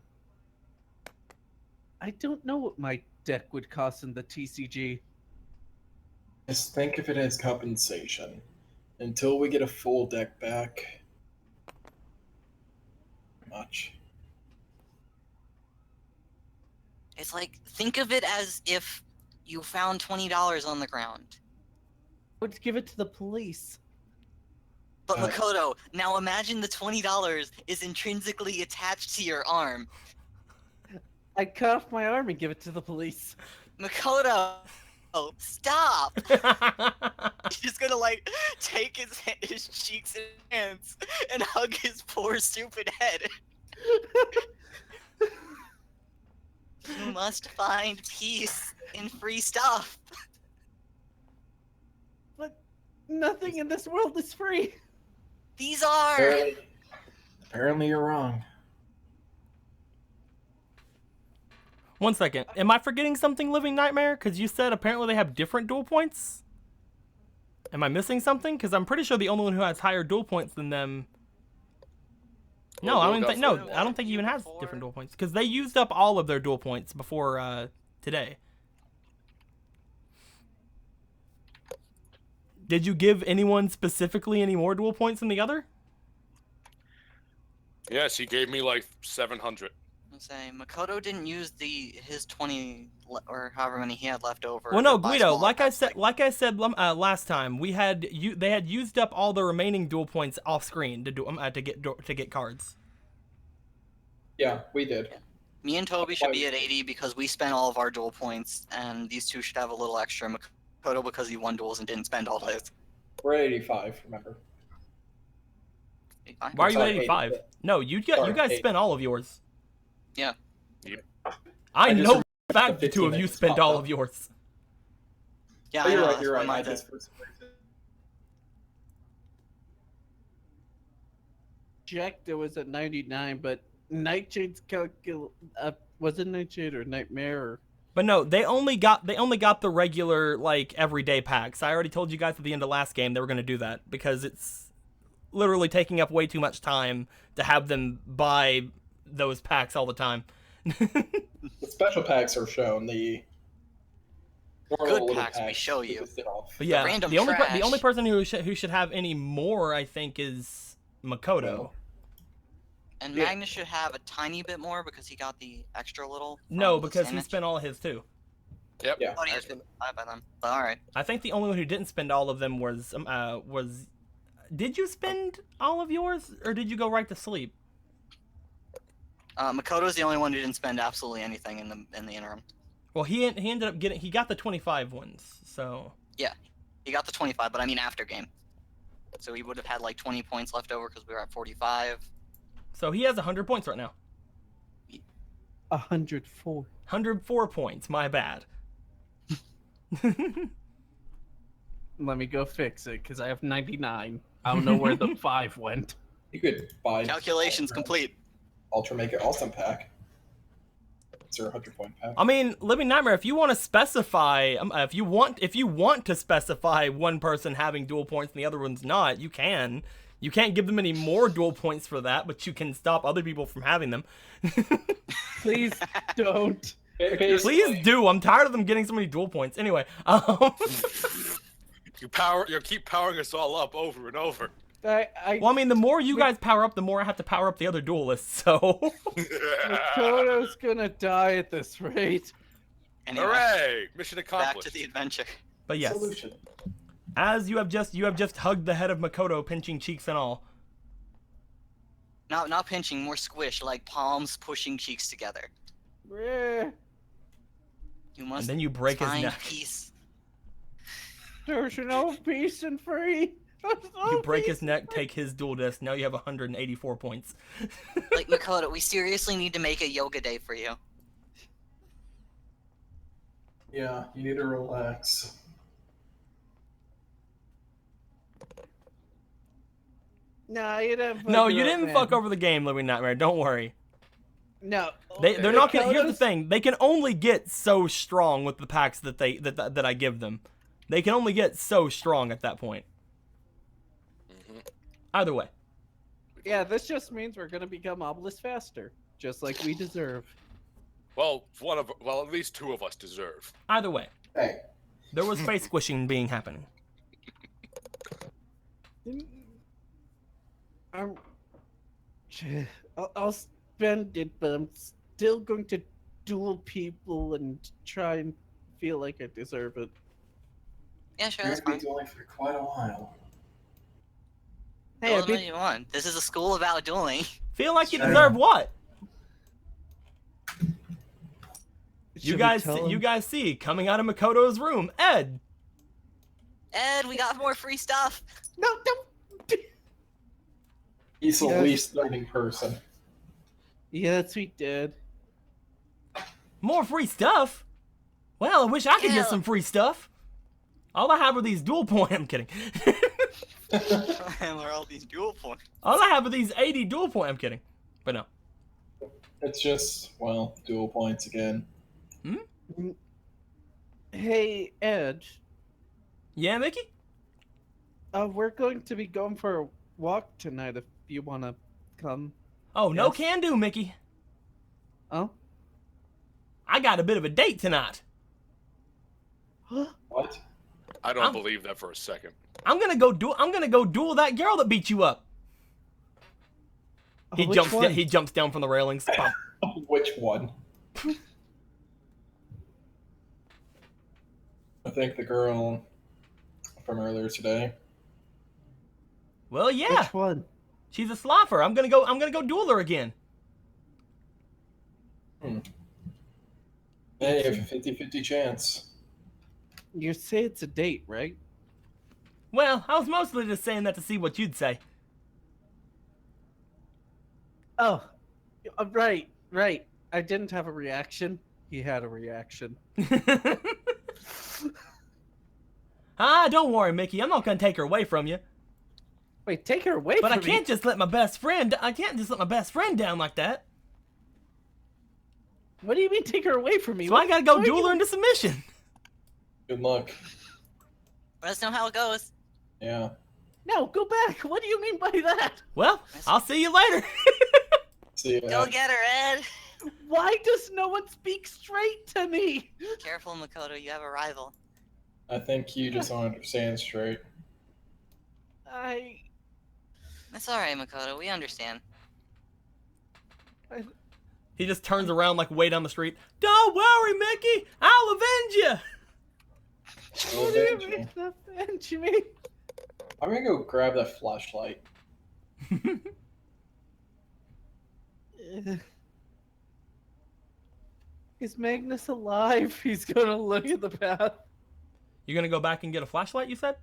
don't know what my deck would cost in the TCG. Just think of it as compensation. Until we get a full deck back. Much. It's like, think of it as if you found $20 on the ground. I would give it to the police. But Uh, Makoto, now imagine the $20 is intrinsically attached to your arm. I'd cut off my arm and give it to the police. Makoto, stop! He's just gonna like take his cheeks and hands and hug his poor stupid head. You must find peace in free stuff. But nothing in this world is free. These are. Apparently you're wrong. One second. Am I forgetting something, Living Nightmare? Because you said apparently they have different duel points? Am I missing something? Because I'm pretty sure the only one who has higher duel points than them... No, I don't even think... No, I don't think he even has different duel points. Because they used up all of their duel points before today. Did you give anyone specifically any more duel points than the other? Yes, he gave me like 700. I'm saying Makoto didn't use his 20 or however many he had left over. Well, no, to buy Guido. smaller packs, Like I said last time, they had used up all the remaining duel points off screen to get cards. Yeah, we did. Me and Toby should be at 80 because we spent all of our duel points, and these two should have a little extra. Makoto because he won duels and didn't spend all his. We're at 85, remember? Why are you at Sorry, 85? 80. No, you Sorry, guys 80. spent all of yours. Yeah. Yep. I I just know remembered for a fact the the two of 15 you that spent popped all up. of yours. Yeah, Oh, I you're know. right, That's you're why right. I mine did. just for some reason. checked, it was at 99, but Nightshade's was it Nightshade or Nightmare? Or... But no, they only got the regular like everyday packs. I already told you guys at the end of last game they were gonna do that because it's literally taking up way too much time to have them buy those packs all the time. The special packs are shown. The normal Good little packs we show you. just sit off. But yeah, random the only trash. person who should have any more, I think, is Makoto. And Yeah. Magnus should have a tiny bit more because he got the extra little. No, from the because he sandwich. spent all his too. Yep. Yeah. Oh, he just five by them. But all right. I think the only one who didn't spend all of them was. Did you spend all of yours, or did you go right to sleep? Makoto's the only one who didn't spend absolutely anything in the interim. Well, he ended up he got the 25 ones, so. He got the 25, but I mean after game. So he would have had like 20 points left over because we were at 45. So he has 100 points right now. 104. 104 points. My bad. Let me go fix it because I have 99. I don't know where the 5 went. You could buy Calculations complete. Ultra Make It Awesome pack. It's your 100-point pack. I mean, Living Nightmare. If you want to specify, if you want to specify one person having dual points and the other one's not, you can. You can't give them any more dual points for that, but you can stop other people from having them. Please don't. Please do. I'm tired of them getting so many dual points. Anyway, You keep powering us all up over and over. well, I mean, the more you guys power up, the more I have to power up the other duelists. So. Makoto's gonna die at this rate. Anyway, Hooray! Mission back accomplished. to the adventure. But yes, Solution. as you have just hugged the head of Makoto, pinching cheeks and all. Not pinching, more squish, like palms pushing cheeks together. Eh, You must And then you break his find neck. peace. There's no peace and free. There's no You break peace his neck, take his dual disc. Now you have 184 points. Like Makoto, we seriously need to make a yoga day for you. Yeah, you need to relax. No, you didn't. No, you didn't fuck over the game, Living Nightmare. Don't worry. No, They're not gonna. Here's the Makoto's- thing: they can only get so strong with the packs that that I give them. They can only get so strong at that point. Either way, Yeah, this just means we're gonna become obelisk faster, just like we deserve. Well, at least 2 of us deserve. either way, Hey, there was face squishing being happening. I'm, I'll spend it, but I'm still going to duel people and try and feel like I deserve it. Yeah, sure, you're that's gonna be fine. dueling for quite a while. Hey, Duel I what beat, you want. This is a school about dueling. Feel like you Sure. deserve what? should You we guys, tell you him? guys see coming out of Makoto's room, Ed. Ed, we got more free stuff. No, don't. He's the Yes. least threatening person. Yeah, sweet dad. More free stuff. Well, I wish I could Yeah. get some free stuff. All I have are these dual points. I'm kidding. And we're all these dual points. All I have are these 80 dual points. I'm kidding. But no. It's just, well, dual points again. Hey, Ed. Yeah, Mickey? We're going to be going for a walk tonight. If you wanna come. Oh, no Yes. can do, Mickey. Oh. I got a bit of a date tonight. What? I don't I'm- believe that for a second. I'm gonna go duel that girl that beat you up. He Which jumps one? he jumps down from the railings. Bump. Which one? I think the girl from earlier today. Well, yeah. Which one? She's a slopper. I'm gonna go duel her again. Hey, you have a 50-50 chance. You say it's a date, right? Well, I was mostly just saying that to see what you'd say. Oh, right. I didn't have a reaction. He had a reaction. Ah, don't worry, Mickey. I'm not gonna take her away from you. Wait, take her away But I from me. can't just let my best friend. I can't just let my best friend down like that. What do you mean take her away from me? So I gotta go What are duel you- her into submission. Good luck. Let us know how it goes. Yeah. No, go back. What do you mean by that? Well, I'll see you later. See Go ya. get her, Ed. Why does no one speak straight to me? Careful, Makoto. You have a rival. I think you just don't understand straight. That's all right, Makoto. We understand. He just turns around like way down the street. Don't worry, Mickey. I'll avenge you. What do you mean avenge me? I'm gonna go grab that flashlight. Is Magnus alive? He's gonna look at the path. You're gonna go back and get a flashlight, you said?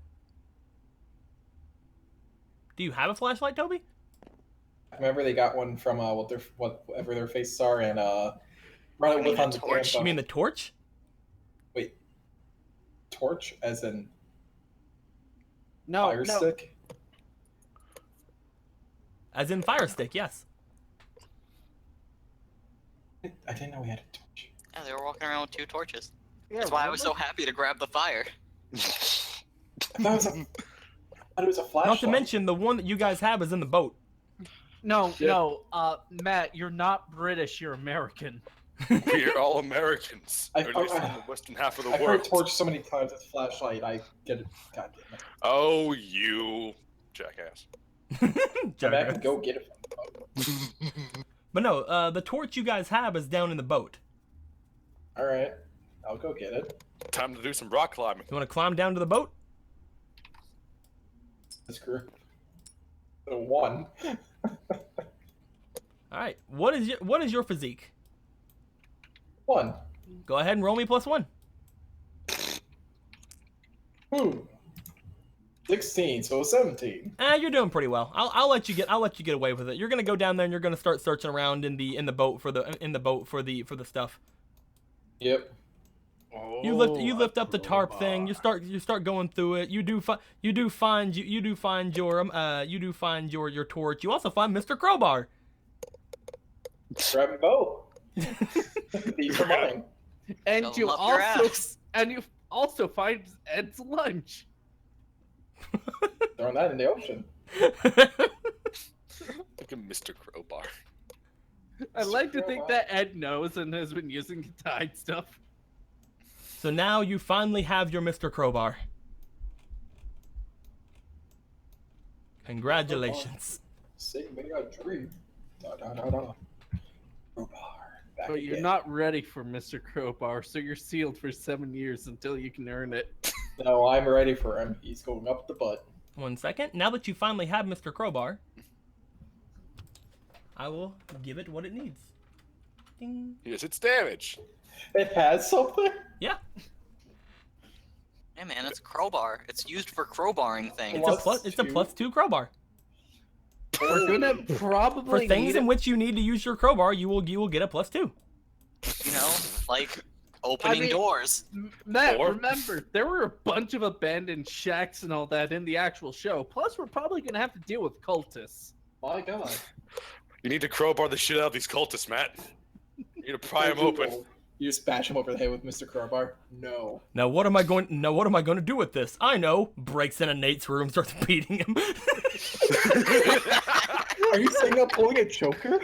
Do you have a flashlight, Toby? Remember they got one from whatever their faces are and brought it You mean with on a the torch? damn You mean the torch? wait, torch as in No, fire no. stick? As in fire stick, yes. I didn't know we had a torch. Yeah, they were walking around with 2 torches. Yeah, That's why I was so remember? happy to grab the fire. I thought it was a flashlight. Not to mention the one that you guys have is in the boat. No, Yeah. no, Matt, you're not British, you're American. We're all Americans, I- or at least in the western half of the I've heard world. torch so many times with flashlight. I get it. God damn it. Oh, you jackass. I'm back Jackass. and go get it from the boat. But no, the torch you guys have is down in the boat. All right, I'll go get it. Time to do some rock climbing. You want to climb down to the boat? This group. The one. All right. What is your physique? One. Go ahead and roll me +1. Ooh. 16, so 17. You're doing pretty well. I'll let you get away with it. You're gonna go down there and you're gonna start searching around in the boat for the stuff. Yep. You lift up the tarp thing. You start going through it. You do find your torch. You also find Mr. Crowbar. Grab a bow. These are mine. And Don't you lump your also ass. find Ed's lunch. Throwing that in the ocean. Look at Mr. Crowbar. I like to think that Ed knows and has been using it to hide stuff. So now you finally have your Mr. Crowbar. Congratulations. Sitting maybe a dream. Da da da da. Crowbar. Back But you're again. not ready for Mr. Crowbar, so you're sealed for 7 years until you can earn it. No, I'm ready for him. He's going up the butt. 1 second. Now that you finally have Mr. Crowbar, I will give it what it needs. Ding. Here's its damage. It has something? Yeah. Hey man, it's a crowbar. It's used for crowbarring things. It's a +2 crowbar. We're gonna For probably things need in which you need to use your crowbar, you will get a +2. You know, like opening mean- doors. Matt, Or- remember, there were a bunch of abandoned shacks and all that in the actual show. Plus, we're probably gonna have to deal with cultists. My god. You need to crowbar the shit out of these cultists, Matt. You need to pry them open. You just bash him over the head with Mr. Crowbar? No. Now what am I going to do with this? I know. Breaks into Nate's room, starts beating him. Are you saying I'm pulling a choker?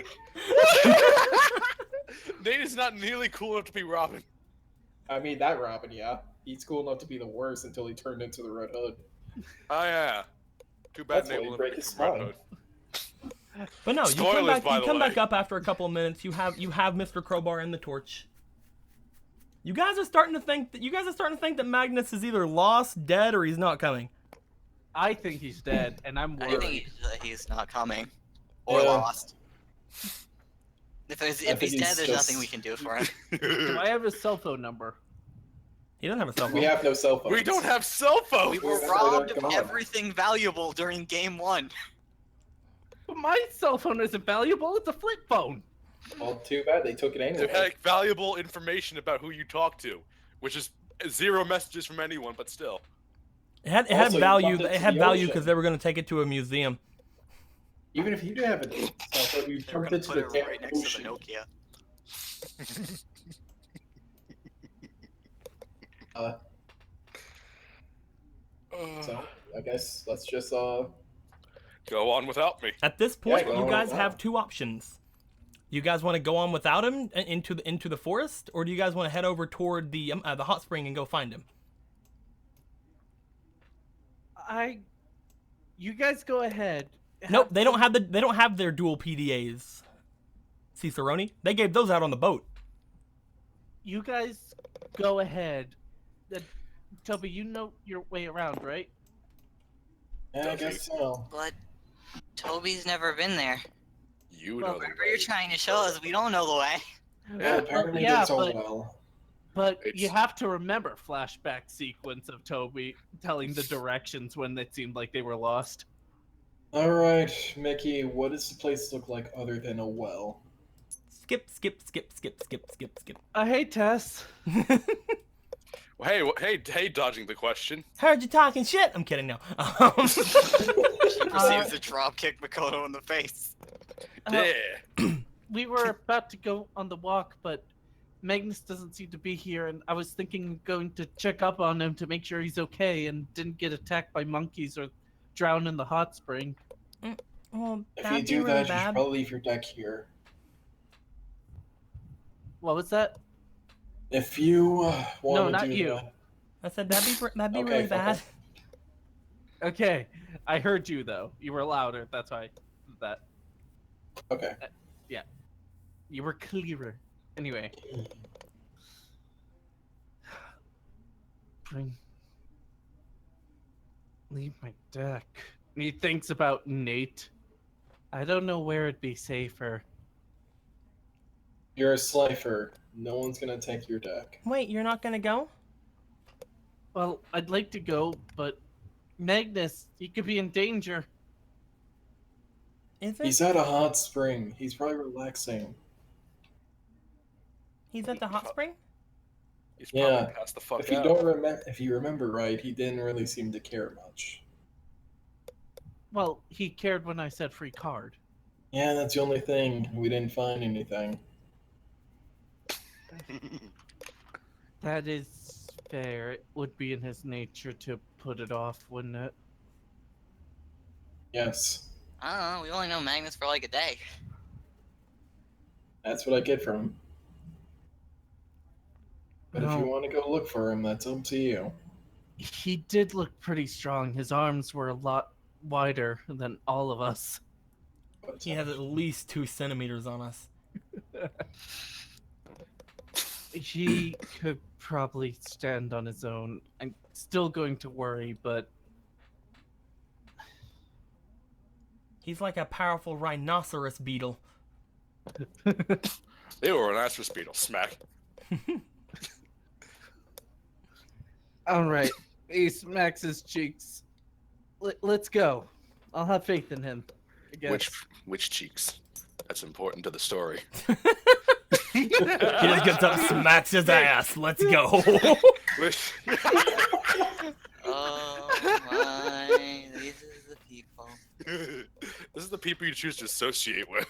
Nate is not nearly cool enough to be Robin. I mean, that Robin, yeah. He's cool enough to be the worst until he turned into the Red Hood. Oh yeah. Too bad That's Nate why he will break never his become Red spine. Hood. But no, you Spoilers, by the come way. back up after a couple of minutes. You have Mr. Crowbar and the torch. You guys are starting to think that Magnus is either lost, dead, or he's not coming. I think he's dead, and I'm I worried. think he's not coming. Or Yeah. lost. If think he's he's dead, there's nothing just- we can do for him. Do I have his cell phone number? He doesn't have a cell phone. We have no cell phones. We don't have cell phones. We were We're robbed of gone. everything valuable during game 1. But my cell phone isn't valuable. It's a flip phone. Well, too bad they took it They anyway. had valuable information about who you talk to, which is 0 messages from anyone, but still. It had Also, you value. dumped it It to had the value ocean. because they were going to take it to a museum. Even if you do have it, you They were dumped gonna it to put the it damn right next to the ocean. Nokia. So I guess let's just Go on without me. At this point, go you on guys without have him. two options. You guys want to go on without him into the forest, or do you guys want to head over toward the hot spring and go find him? You guys go ahead. Nope, Have they don't some- have their dual PDAs. Cicerone, they gave those out on the boat. You guys go ahead. Toby, you know your way around, right? Yeah, I guess so. But Toby's never been there. You Well, know the Wherever you're way. trying to show us, we don't know the way. Well, apparently yeah, there's all but- well. But you It's- have to remember flashback sequence of Toby telling the directions when it seemed like they were lost. All right, Mickey, what does the place look like other than a well? Skip. Hey, Tess. Well, hey, dodging the question. Heard you talking shit. I'm kidding. No. She proceeds to drop kick Makoto in the face. Yeah. We were about to go on the walk, but Magnus doesn't seem to be here, and I was thinking of going to check up on him to make sure he's okay and didn't get attacked by monkeys or drown in the hot spring. Well, If you that'd be do really that, you should bad. probably leave your deck here. What was that? If you want No, to not do you. that, I said that'd be Okay, really fuck bad. off. Okay, I heard you though. You were louder. That's why. That okay. you were clearer. Anyway. Leave my deck. He thinks about Nate. I don't know where it'd be safer. You're a slifer. No one's gonna take your deck. Wait, you're not gonna go? Well, I'd like to go, but Magnus, he could be in danger. Is it? He's at a hot spring. He's probably relaxing. He's at the hot spring? He's probably Yeah. passed the fuck If you out. don't remember, if you remember right, he didn't really seem to care much. Well, he cared when I said free card. Yeah, that's the only thing. We didn't find anything. That is fair. It would be in his nature to put it off, wouldn't it? Yes, I don't know. We only know Magnus for like a day. that's what I get from him. But if you No. want to go look for him, that's up to you. He did look pretty strong. His arms were a lot wider than all of us. But, He has at least 2 centimeters on us. He could probably stand on his own. I'm still going to worry, but He's like a powerful rhinoceros beetle. They were an Astros beetle. Smack. all right. He smacks his cheeks. Let's go. I'll have faith in him. I guess. Which cheeks? That's important to the story. He just gets up, smacks his ass. Let's go. Which- Oh my! These are the people. This is the people you choose to associate with.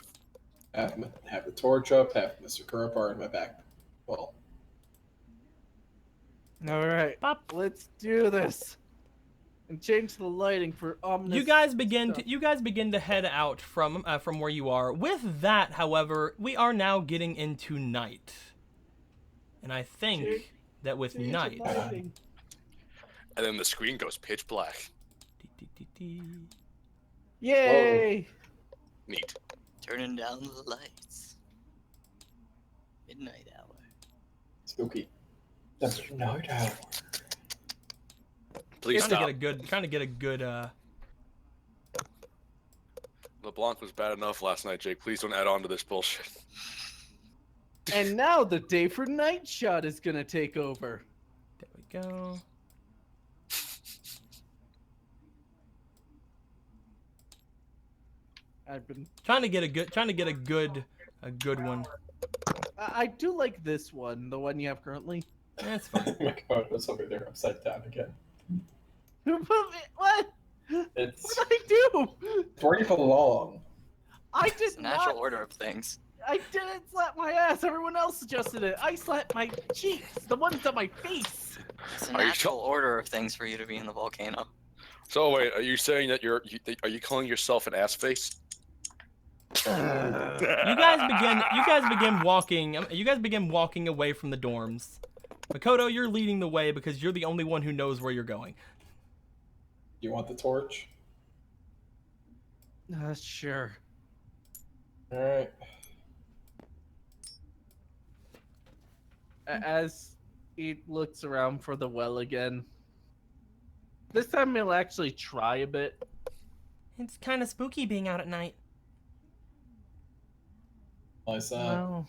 have the torch up, have Mr. Kurapar in my back. Well, All right. Pop. Let's do this. And change the lighting for ominous. You guys begin stuff. to head out from where you are. With that, however, we are now getting into night, and I think Change- that with change the night, lighting. And then the screen goes pitch black. Yay! Neat. Turning down the lights. Midnight hour. spooky. That's night hour. Please Trying to stop. get a good. LeBlanc was bad enough last night, Jake. Please don't add on to this bullshit. And now the day for night shot is gonna take over. There we go. I've been. Trying to get a good one. I do like this one, the one you have currently. That's fine. Oh my god, what's over there upside down again? What? It's What did I do? where you belong. I It's did the natural not. order of things. I didn't slap my ass. Everyone else adjusted it. I slapped my cheeks, the ones on my face. It's the Are you natural order of things for you to be in the volcano. So wait, are you saying that are you calling yourself an ass face? You guys begin walking. You guys begin walking away from the dorms. Makoto, you're leading the way because you're the only one who knows where you're going. You want the torch? Sure. All right. As he looks around for the well again, this time he'll actually try a bit. It's kind of spooky being out at night. Why is that? Well,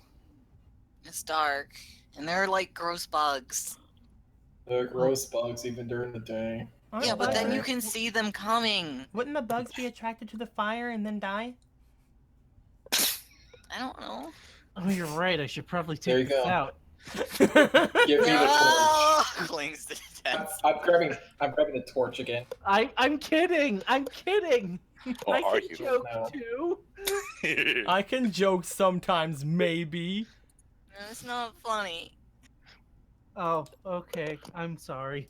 It's dark, and there are like gross bugs. There are gross bugs even during the day. Aren't Yeah, but then bugs- you can see them coming. Wouldn't the bugs be attracted to the fire and then die? I don't know. oh, you're right. I should probably There take you this go. out. Give me the torch. Clings to death. I'm grabbing the torch again. I'm kidding. I'm kidding. Or I are can you? joke No. too. I can joke sometimes, maybe. It's not funny. Oh, okay. I'm sorry.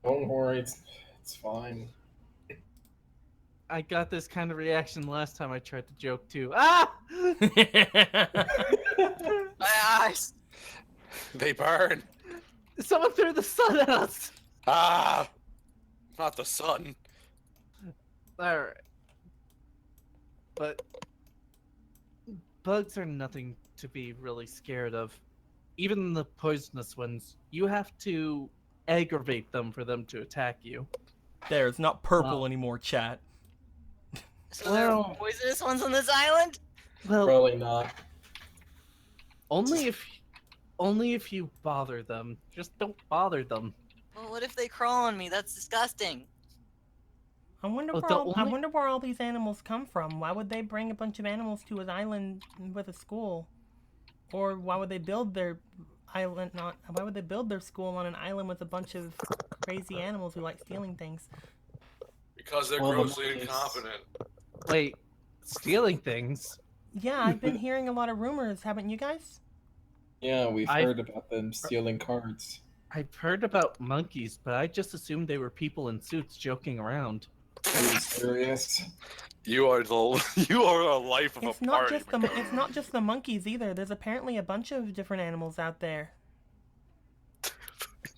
Don't worry, it's fine. I got this kind of reaction last time I tried to joke too. Ah! My eyes. They burn. Someone threw the sun at us. Ah, not the sun. All right. But bugs are nothing to be really scared of. Even the poisonous ones, you have to aggravate them for them to attack you. There, it's not purple Wow. anymore, chat. So there are Well- poisonous ones on this island? Well, Probably not. only if you bother them. Just don't bother them. Well, what if they crawl on me? That's disgusting. I wonder Oh, where the all, I only- wonder where all these animals come from. Why would they bring a bunch of animals to an island with a school? Or why would they build their island not why would they build their school on an island with a bunch of crazy animals who like stealing things? Because they're Well, the grossly monkeys. incompetent. Wait, stealing things? Yeah, I've been hearing a lot of rumors, haven't you guys? Yeah, we've I- heard about them stealing cards. I've heard about monkeys, but I just assumed they were people in suits joking around. Are you serious? You are the life of It's a not party. just it's not just the monkeys either. There's apparently a bunch of different animals out there.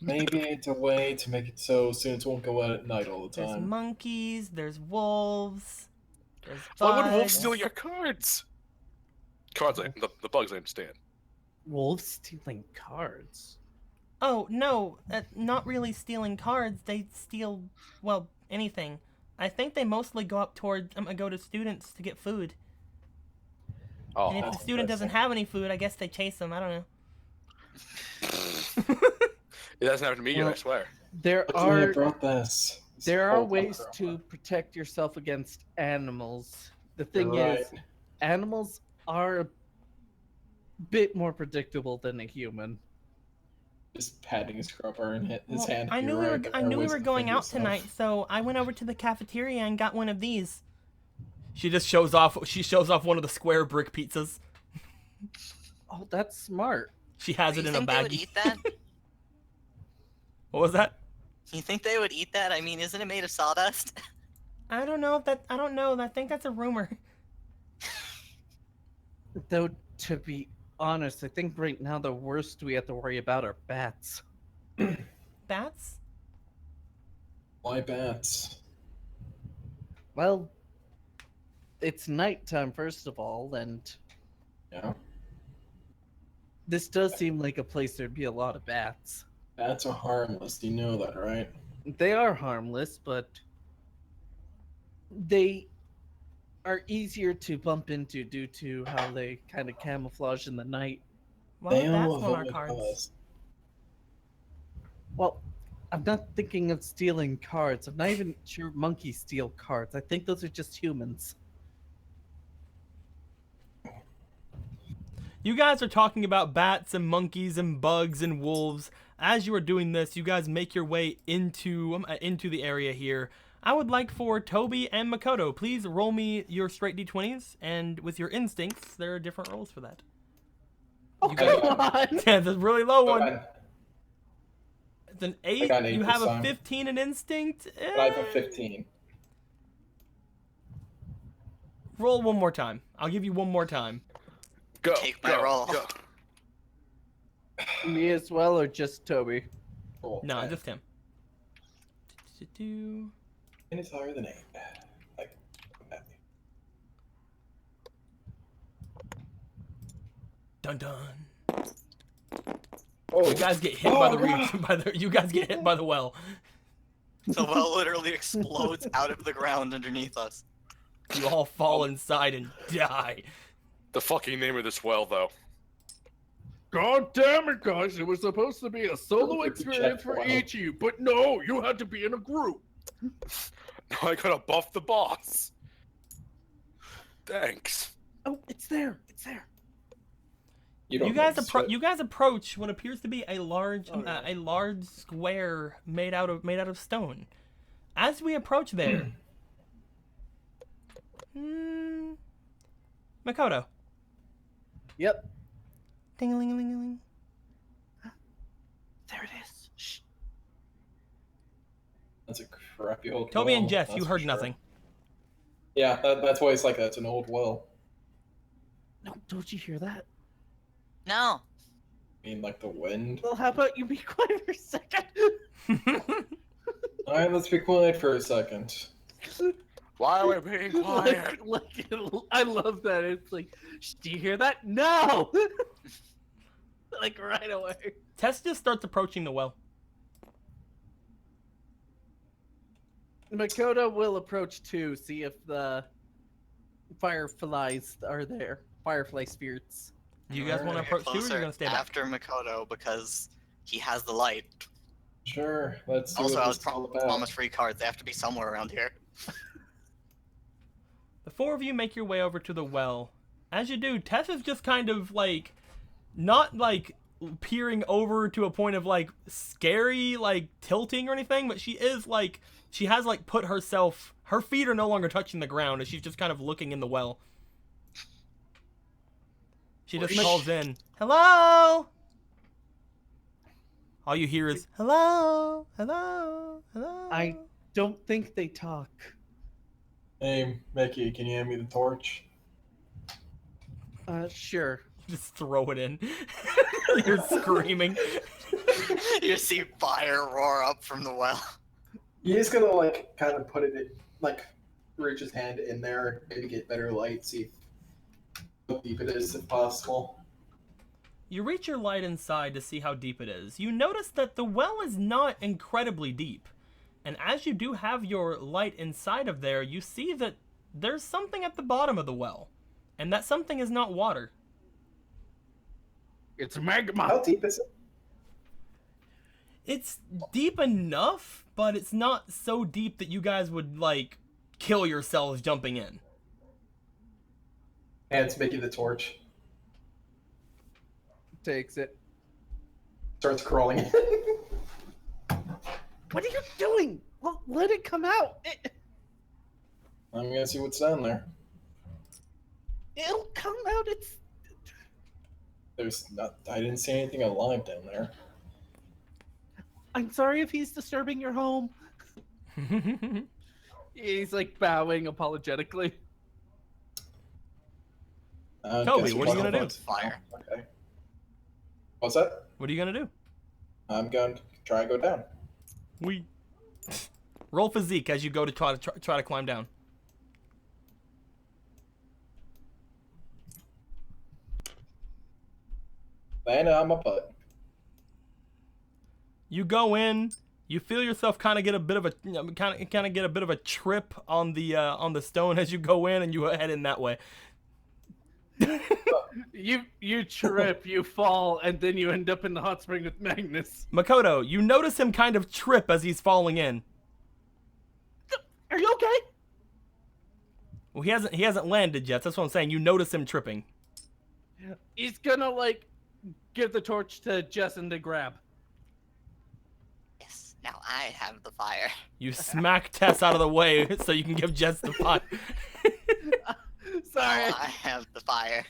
Maybe it's a way to make it so students won't go out at night all the There's time. monkeys, there's wolves, there's Why would wolves bugs. steal your cards? Cards, the bugs, I understand. Wolves stealing cards. Oh, no, not really stealing cards. They steal, well, anything. I think they mostly go up toward, go to students to get food. Oh, And if the student doesn't have any food, I guess they chase them. I don't know. it hasn't happened to me yet, I Well, swear. There Luckily I are brought this. there are Oh, ways crap. to protect yourself against animals. The thing You're is, animals are a bit more predictable than a human. Just patting his scrubber and hit his Well, hand. I knew You're right, I knew we always were going defend out yourself. tonight, so I went over to the cafeteria and got one of these. She just shows off. She shows off one of the square brick pizzas. Oh, that's smart. She has Do it you in a think they would baggie. eat that? What was that? You think they would eat that? I mean, isn't it made of sawdust? I don't know if that. I don't know. I think that's a rumor. Though, to be honest, I think right now the worst we have to worry about are bats. Bats? Why bats? Well, it's nighttime, first of all, and Yeah. this does seem like a place there'd be a lot of bats. Bats are harmless. You know that, right? They are harmless, but they are easier to bump into due to how they kind of camouflage in the night. Why would bats want our avoid cards? us. Well, I'm not thinking of stealing cards. I'm not even sure monkeys steal cards. I think those are just humans. You guys are talking about bats and monkeys and bugs and wolves. As you are doing this, you guys make your way into the area here. I would like for Toby and Makoto, please roll me your straight d20s, and with your instincts, there are different rolls for that. Oh, You come guys- on! Yeah, that's a really low one. Okay. It's an 8. got an 8 You this have a time. 15 in instinct. But I have a 15. Roll one more time. I'll give you one more time. Go. Take my go, roll. Go. Me as well, or just Toby? Cool. No, Okay. just him. And it's higher than 8. Like, okay. Dun dun. Oh, You guys get hit Oh, by the God. you guys get hit by the well. The well literally explodes out of the ground underneath us. You all fall inside and die. The fucking name of this well, though. God damn it, guys! It was supposed to be a solo Check experience for well. each of you, but no, you had to be in a group. Now I gotta buff the boss. Thanks. Oh, it's there! It's there! don't You guys know shit. you guys approach what appears to be a large Oh, yeah. a large square made out of stone. As we approach there, Makoto. Yep. Ding-a-ling-a-ling-a-ling. There it is. Shh. That's a crappy old Toby well, and Jeff, that's you for heard sure. nothing. Yeah, that's why it's like that's an old well. No, don't you hear that? No. I mean, like the wind. Well, how about you be quiet for a second? Alright, let's be quiet for a second. Why are we being quiet? I love that. It's like, do you hear that? No! Like right away. Tess just starts approaching the well. Makoto will approach too, see if the fireflies are there. Firefly spirits. Do you guys want to Get approach too, or closer you're gonna stay back? after Makoto because he has the light. Sure, let's see Also, what I this was is all about. promised free cards. They have to be somewhere around here. The four of you make your way over to the well. As you do, Tess is just kind of like, not like peering over to a point of like scary, like tilting or anything, but she is like, she has like put herself, her feet are no longer touching the ground as she's just kind of looking in the well. She just calls in, "Hello!" All you hear is, "Hello, hello, hello." I don't think they talk. Hey, Mickey, can you hand me the torch? Sure. Just throw it in. You're screaming. You see fire roar up from the well. You're just gonna like kind of put it in, like reach his hand in there, maybe get better light, see how deep it is if possible. You reach your light inside to see how deep it is. You notice that the well is not incredibly deep. And as you do have your light inside of there, you see that there's something at the bottom of the well. And that something is not water. It's magma. How deep is it? It's deep enough, but it's not so deep that you guys would, like, kill yourselves jumping in. Hands Mickey the torch. Takes it. Starts crawling in. What are you doing? Well, let it come out. I'm gonna see what's down there. It'll come out. It's. There's not. I didn't see anything alive down there. I'm sorry if he's disturbing your home. He's like bowing apologetically. Toby, what are you gonna do? Fire. Okay. What's that? What are you gonna do? I'm going to try and go down. Roll physique as you go to try to climb down. And I'm a butt. You go in. You feel yourself kind of get a bit of a kind of get a bit of a trip on the stone as you go in, and you head in that way. You trip, you fall, and then you end up in the hot spring with Magnus. Makoto, you notice him kind of trip as he's falling in. Are you okay? Well, he hasn't landed yet. That's what I'm saying. You notice him tripping. He's gonna like give the torch to Jessen to grab. Yes, now I have the fire. You smack Tess out of the way so you can give Jess the fire. Sorry. Now I have the fire.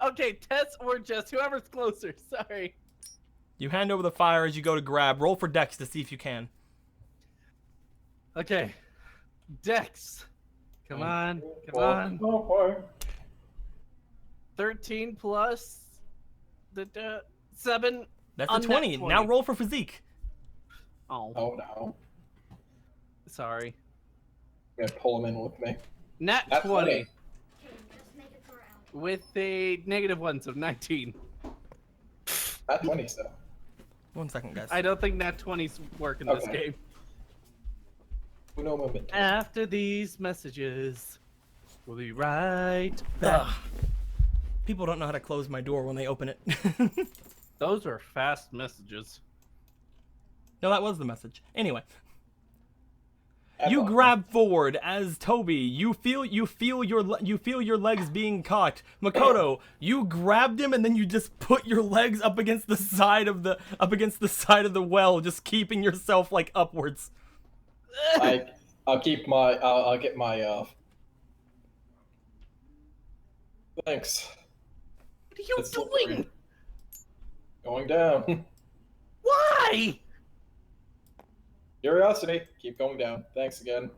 Okay, Tess or Jess, whoever's closer. Sorry. You hand over the fire as you go to grab. Roll for Dex to see if you can. Okay. Dex. Come on. Come Well, on. oh boy. 13 plus the 7. That's On a that 20. 20. Now roll for physique. Oh, Oh no. sorry. I'm gonna pull him in with me. Nat That's 20 funny. with a -1, so 19. Not 20 still. 1 second, guys. I don't think Nat 20s work in this Okay. game. Uno moment. After these messages, we'll be right back. Ugh. People don't know how to close my door when they open it. Those are fast messages. No, that was the message. Anyway, That's you awesome. grab forward as Toby. You feel your legs being caught. Makoto, you grabbed him and then you just put your legs up against the side of the well, just keeping yourself like upwards. I'll keep my. I'll get my. Thanks. What are you It's still doing? Going down. Why? Curiosity. Keep going down. Thanks again.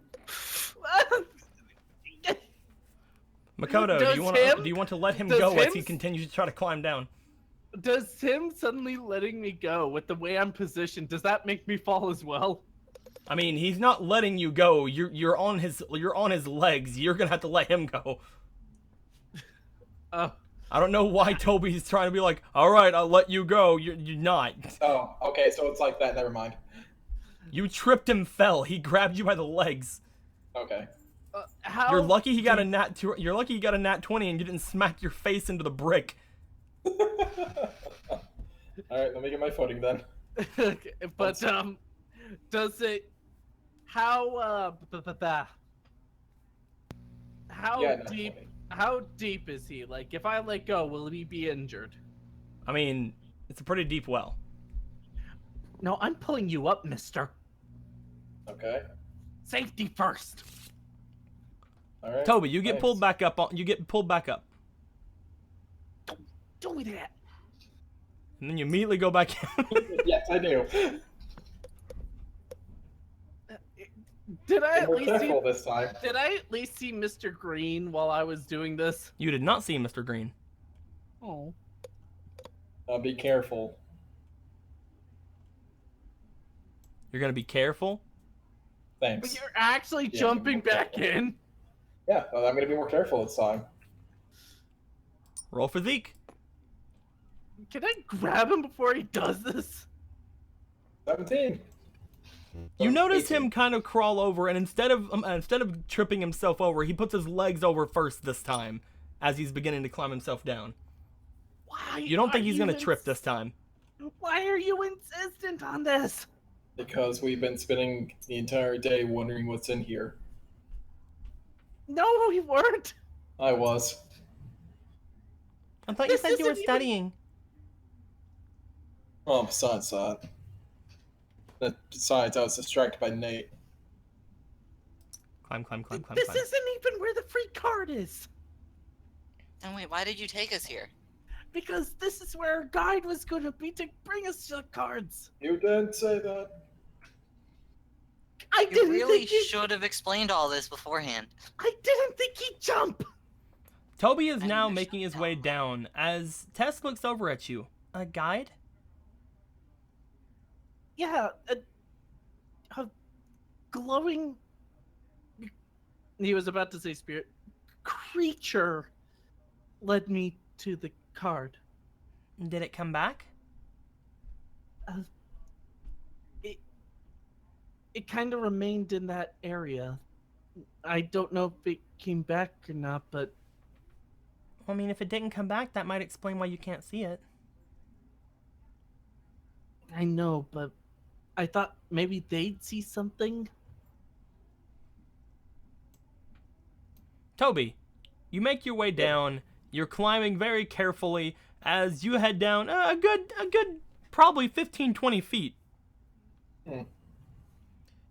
Makoto, Does do you want to let him does go as him- he continues to try to climb down? Does him suddenly letting me go with the way I'm positioned, does that make me fall as well? I mean, he's not letting you go. You're on his legs. You're gonna have to let him go. Oh, I don't know why Toby's trying to be like, all right, I'll let you go. You're not. Oh, okay. So it's like that. Never mind. You tripped and fell. He grabbed you by the legs. Okay. how? You're lucky he got a nat. You're lucky he got a nat 20 and you didn't smack your face into the brick. All right. Let me get my footing then. Okay, but does it? How how Yeah, no, deep? funny. How deep is he? Like, if I let go, will he be injured? I mean, it's a pretty deep well. No, I'm pulling you up, mister. Okay. Safety first. All right. Toby, you get Thanks. pulled back up. You get pulled back up, Do that. and then you immediately go back in. Yes, I do. Did I Be at more least see? careful this time. Did I at least see Mr. Green while I was doing this? You did not see Mr. Green. Oh. Be careful. You're gonna be careful. But Thanks. you're actually Yeah, jumping be more back careful. in. Yeah, well, I'm gonna be more careful this time. Roll for Zeke. Can I grab him before he does this? 17. You notice 18. him kind of crawl over, and instead of tripping himself over, he puts his legs over first this time, as he's beginning to climb himself down. Why? You don't think are he's you gonna trip this time? Why are you insistent on this? Because we've been spending the entire day wondering what's in here. No, we weren't. I was. I thought This isn't even- studying. Oh, besides besides, I was distracted by Nate. Climb, climb, climb, climb, This climb. isn't even where the free card is. And wait, why did you take us here? Because this is where our guide was going to be to bring us the cards. You didn't say that. I You didn't really think he. should have explained all this beforehand. I didn't think he'd jump. Toby is I now understand making his now. way down as Tess looks over at you. A guide? Yeah, a glowing. He was about to say spirit creature led me to the card. Did it come back? It kind of remained in that area. I don't know if it came back or not, but Well, I mean, if it didn't come back, that might explain why you can't see it. I know, but I thought maybe they'd see something. Toby, you make your way down. You're climbing very carefully as you head down a good probably 15, 20 feet. Hmm.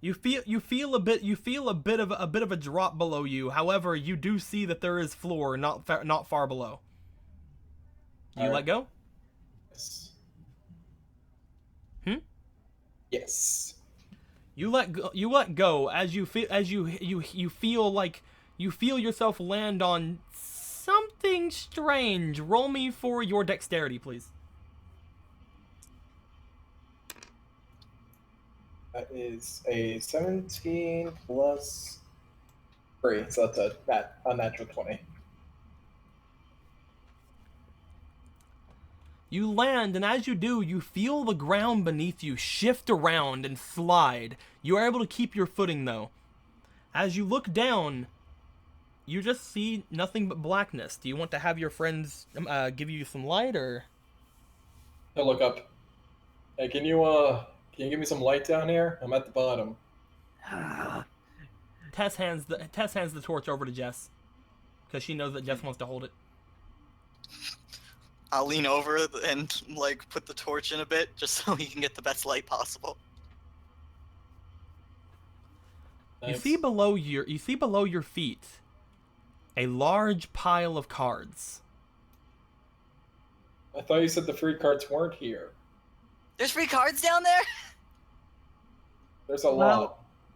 You feel a bit of a drop below you. However, you do see that there is floor not far below. You All let right. go? Yes. Hmm? Yes. You let go as you feel like you feel yourself land on something strange. Roll me for your dexterity, please. That is a 17 plus 3, so that's a natural 20. You land, and as you do, you feel the ground beneath you shift around and slide. You are able to keep your footing, though. As you look down, you just see nothing but blackness. Do you want to have your friends give you some light, or? I look up. Hey, can you give me some light down here? I'm at the bottom. Tess hands the torch over to Jess because she knows that Jess wants to hold it. I'll lean over and like put the torch in a bit just so he can get the best light possible. You Nice. see below your feet a large pile of cards. I thought you said the free cards weren't here. There's free cards down there? There's a Well- lot.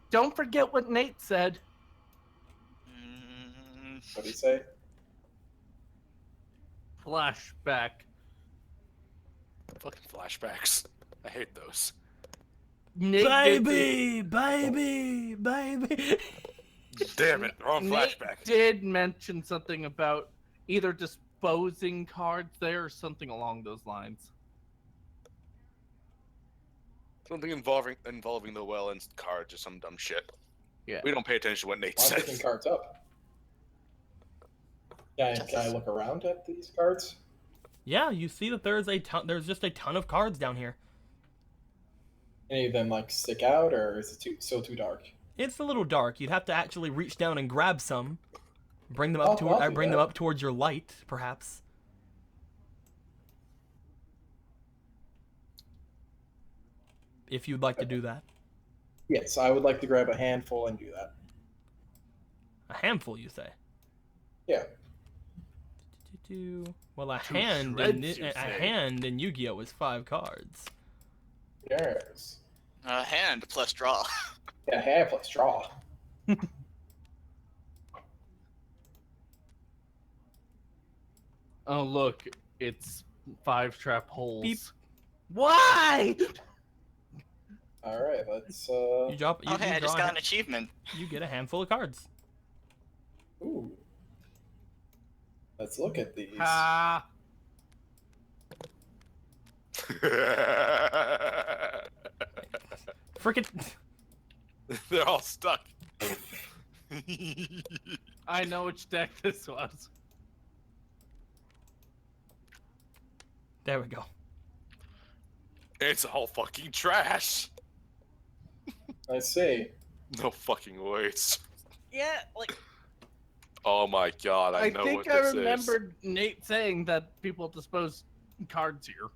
Don't forget what Nate said. What do you say? Flashback. Fucking flashbacks. I hate those. Nate Baby. Damn it, wrong Nate flashback. did mention something about either disposing cards there or something along those lines. Something involving the well and cards or some dumb shit. Yeah. We don't pay attention to what Nate I'm picking says. cards up. Can I look around at these cards? Yeah, you see that there's just a ton of cards down here. Any of them like stick out, or is it still too dark? It's a little dark. You'd have to actually reach down and grab some. Bring them up I'll do bring them that. up towards your light, perhaps. If you'd like to do that. Yes, I would like to grab a handful and do that. A handful, you say? Yeah. Well, a Two hand shreds, you say. in Yu-Gi-Oh is 5 cards. Yes. Hand plus draw. Yeah, hand plus draw. Oh, look, it's 5 trap holes. Beep. Why? All right, let's. You drop. You, Oh, hey, you I just draw got an achievement. You get a handful of cards. Ooh. Let's look at these. Ah, Frickin'. They're all stuck. I know which deck this was. There we go. It's all fucking trash. I see. No fucking ways. Yeah, like Oh my god, I know think what I this is. remembered Nate saying that people dispose cards here.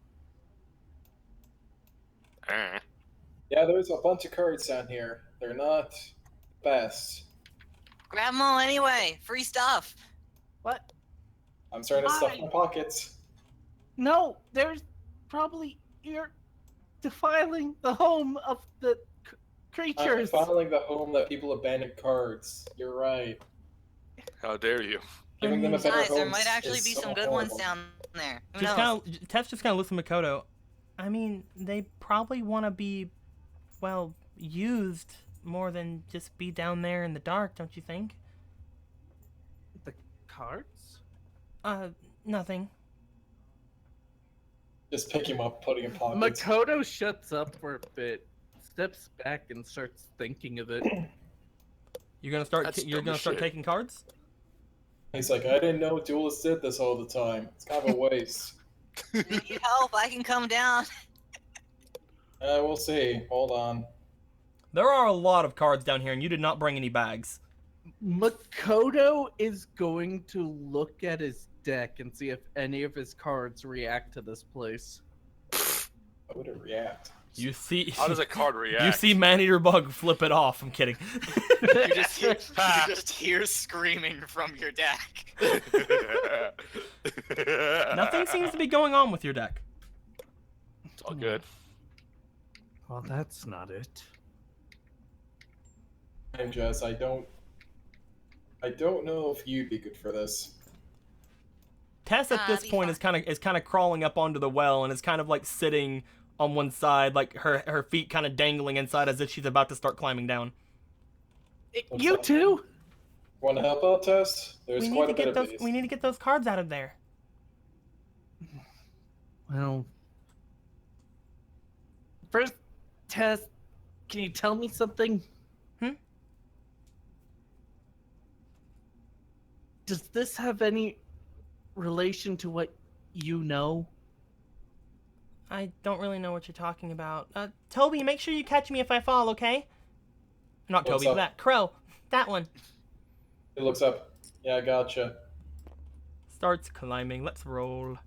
Eh. Yeah, there's a bunch of cards down here. They're not best. grab them all anyway. Free stuff. What? I'm starting to stuff Why? my pockets. No, there's probably you're defiling the home of the I'm creatures. filing the home that people abandoned cards. You're right. How dare you? Giving them a better Guys, there home might actually is be so some good horrible. ones down there. Who Just knows? Tess just kind of looks at Makoto. I mean, they probably want to be, well, used more than just be down there in the dark, don't you think? The cards? Nothing. Just pick him up, put him in pockets. Makoto shuts up for a bit, steps back, and starts thinking of it. You're gonna start. That's You're dumb gonna as start shit. taking cards. He's like, I didn't know duelists did this all the time. It's kind of a waste. If you need help, I can come down. We'll see. Hold on. There are a lot of cards down here, and you did not bring any bags. Makoto is going to look at his deck and see if any of his cards react to this place. How would it react? You see, How does a card react? you see Maneater Bug flip it off. I'm kidding. You just hear screaming from your deck. Nothing seems to be going on with your deck. It's all good. Well, that's not it. And Jess, I don't know if you'd be good for this. Tess at this Be point is kind of crawling up onto the well and is kind of like sitting on one side, like her feet kind of dangling inside as if she's about to start climbing down. You too? Want to help out, Tess? There's We need quite to a bit get of those. these. We need to get those cards out of there. Well, first, Tess, can you tell me something? Does this have any relation to what you know? I don't really know what you're talking about. Toby, make sure you catch me if I fall, okay? Not What's Toby, up? that Crow. That one. It looks up. Yeah, I gotcha. Starts climbing. Let's roll.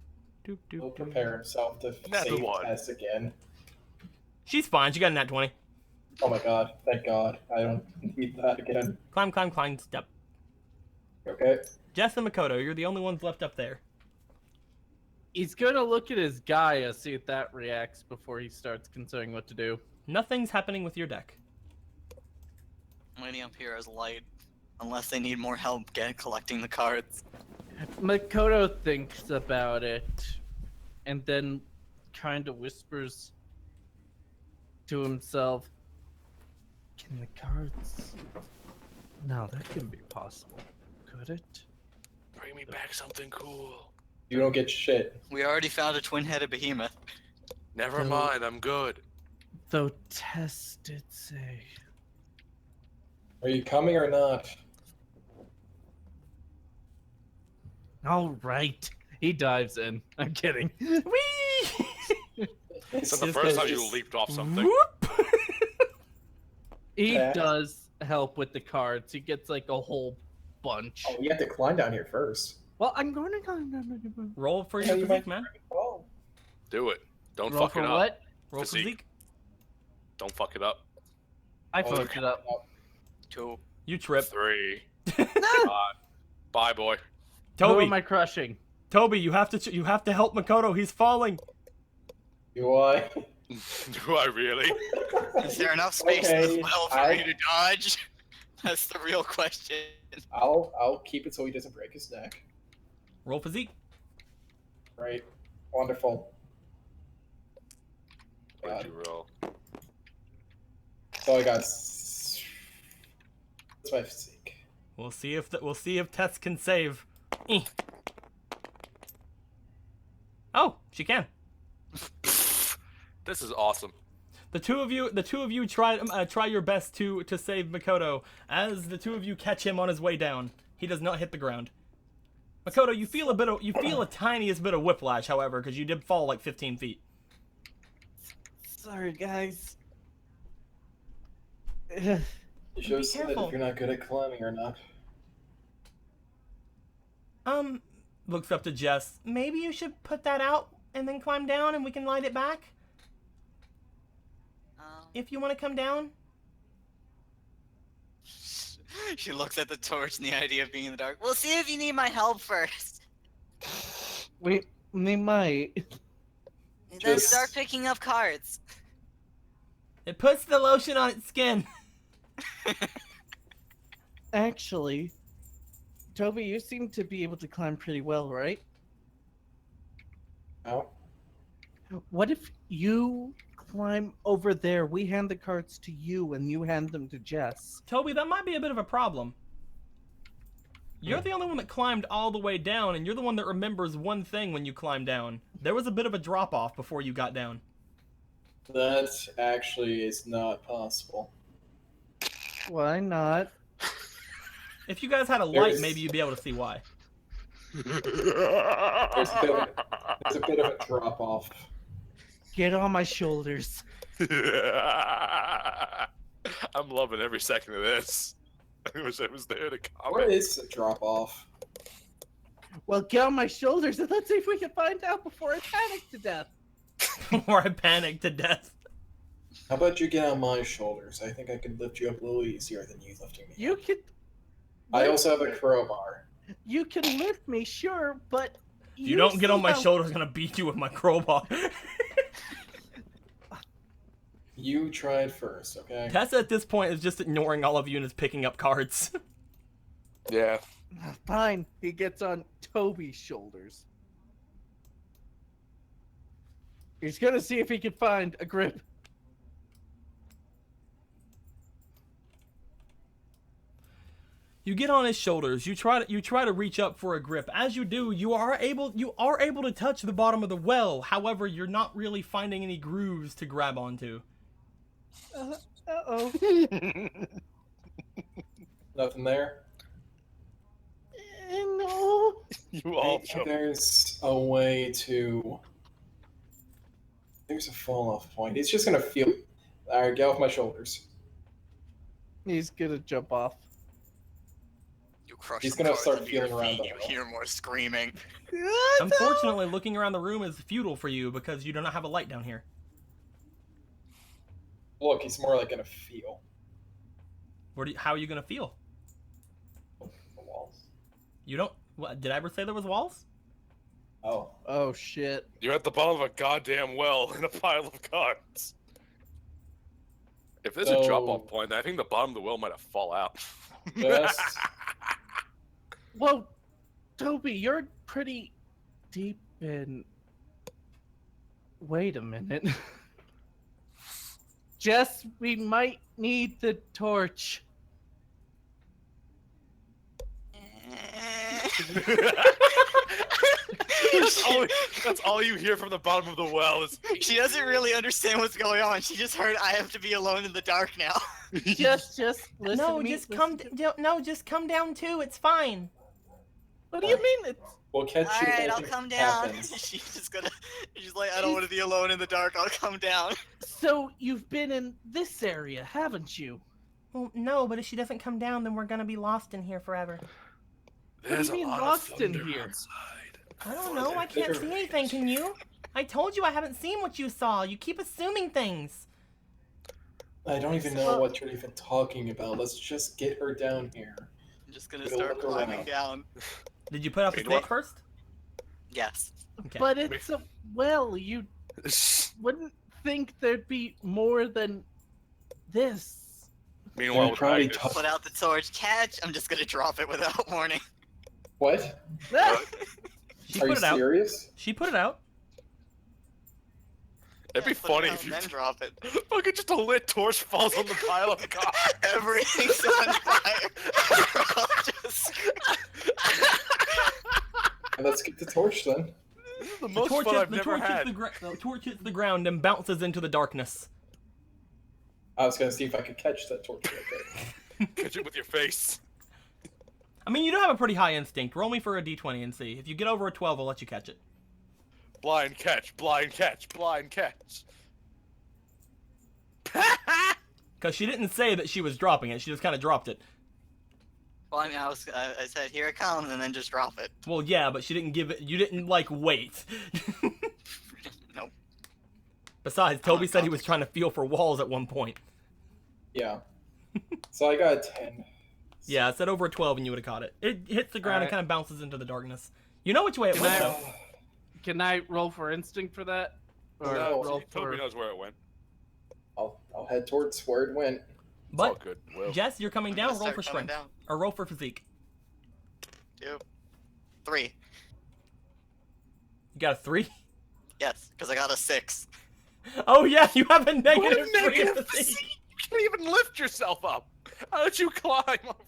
Doop, doop, He'll doop. prepare himself to Nat save one. Tess again. She's fine. She got a nat 20. Oh my god, thank god. I don't need that again. Climb, climb, climb. Step. Okay. Jess and Makoto, you're the only ones left up there. He's gonna look at his Gaia, see if that reacts before he starts considering what to do. Nothing's happening with your deck. I'm waiting up here as light, unless they need more help collecting the cards. Makoto thinks about it, and then kind of whispers to himself, "Can the cards? No, that couldn't be possible, could it?" Bring me back something cool. You don't get shit. We already found a twin-headed behemoth. Never No. mind, I'm good. Though Tess did say. Are you coming or not? All right. He dives in. I'm kidding. Whee! It's the This first guy's time you just- leaped off something. Whoop! He Yeah. does help with the cards. He gets like a whole bunch. Oh, you have to climb down here first. Well, I'm going to go. Roll for Yeah, your you physique, might- man. Oh. Do it. Don't Roll fuck for it up. what? Roll for Physique. physique. Don't fuck it up. I Oh, fucked it up. 2. You trip. 3. Bye, boy. Who Toby, am I crushing? Toby, you have to help Makoto. He's falling. Do I? Do I really? Is there enough space in Okay, this well for me to dodge? That's the real question. I'll keep it so he doesn't break his neck. Roll physique. Right. Wonderful. What God. did you roll? So I got. That's my physique. We'll see if Tess can save. Eh. Oh, she can. This is awesome. The two of you try your best to save Makoto. As the two of you catch him on his way down, he does not hit the ground. Makoto, you feel a tiniest bit of whiplash, however, because you did fall like 15 feet. Sorry, guys. It shows that careful. if you're not good at climbing or not. Looks up to Jess. Maybe you should put that out and then climb down, and we can light it back if you want to come down. She looks at the torch and the idea of being in the dark. We'll see if you need my help first. We might. Then Just- start picking up cards. It puts the lotion on its skin. Actually, Toby, you seem to be able to climb pretty well, right? No. What if you climb over there? We hand the cards to you and you hand them to Jess. Toby, that might be a bit of a problem. You're the only one that climbed all the way down, and you're the one that remembers one thing when you climbed down. There was a bit of a drop-off before you got down. That actually is not possible. Why not? If you guys had a light, There's- maybe you'd be able to see why. There's a bit of a drop off. Get on my shoulders. I'm loving every second of this. I wish I was there to Where comment. is the drop off? Well, get on my shoulders and let's see if we can find out before I panic to death. Or I panic to death. How about you get on my shoulders? I think I could lift you up a little easier than you lifting me. You can. I also have a crowbar. You can lift me, sure, but If you don't get on my somehow- shoulders, I'm gonna beat you with my crowbar. You tried first, okay? Tessa at this point is just ignoring all of you and is picking up cards. Yeah. Fine. He gets on Toby's shoulders. He's gonna see if he can find a grip. You get on his shoulders. You try to reach up for a grip. As you do, you are able to touch the bottom of the well. However, you're not really finding any grooves to grab onto. Uh-oh. Nothing there? No. You all Maybe jump. there's a way to... There's a fall-off point. He's just gonna feel... Alright, get off my shoulders. He's gonna jump off. You crush He's the gonna cards start under your feeling around feet, the You hole. hear more screaming. Unfortunately, looking around the room is futile for you because you do not have a light down here. Look, he's more like gonna feel How are you gonna feel? the walls. You don't. What, did I ever say there was walls? Oh. Oh shit. You're at the bottom of a goddamn well in a pile of cards. If there's a So- drop-off point, I think the bottom of the well might have fall out. Just... Well, Toby, you're pretty deep in. Wait a minute. Jess, we might need the torch. That's all you hear from the bottom of the well is She doesn't really understand what's going on. She just heard I have to be alone in the dark now. Just listen No, to me. just come. No, just come down too. It's fine. What do you mean? It's... We'll catch you if Alright, I'll anything come down. happens. She's just gonna. She's like, I don't want to be alone in the dark. I'll come down. So you've been in this area, haven't you? Well, no, but if she doesn't come down, then we're gonna be lost in here forever. there's do you a mean lot lost of in thunder here? outside. I don't know. I can't see anything. Can you? I told you I haven't seen what you saw. You keep assuming things. I don't even know what you're even talking about. Let's just get her down here. I'm just gonna We'll start look climbing around. down. Did you put up the Wait, stake what? first? Yes. Okay. But it's a well. You wouldn't think there'd be more than this. Meanwhile, They're with probably Magnus, tough. Put out the torch. Catch. I'm just gonna drop it without warning. What? She Are put you it out. serious? She put it out. it'd be Yeah, put it funny out if you and then drop it. fucking just a lit torch falls on the pile of cards. Everything's on fire. Just... And let's get the torch then. This is the The most torch, fun hits, I've the, never torch hits had. the torch hits the ground and bounces into the darkness. I was gonna see if I could catch that torch right there. Catch it with your face. I mean, you do have a pretty high instinct. Roll me for a d20 and see. If you get over a 12, I'll let you catch it. Blind catch, blind catch, blind catch. Because she didn't say that she was dropping it. She just kind of dropped it. Well, I mean, I said, here it comes, and then just drop it. Well, yeah, but she didn't give it. You didn't, like, wait. Nope. Besides, Toby said he was trying to feel for walls at one point. Yeah. So I got a 10. Yeah, I said over a 12 and you would have caught it. It hits the ground and Alright. kind of bounces into the darkness. You know which way it Can went, I- though. Can I roll for instinct for that? Or No. roll for... Toby knows where it went. I'll head towards where it went. It's all But, good. Will. Jess, you're coming down. I'm gonna Roll for start coming strength. down. Or roll for physique. 2, 3. You got a 3? Yes, because I got a 6. Oh, yeah, you have a What negative a 3 in negative physique. physique. You can't even lift yourself up. How did you climb up?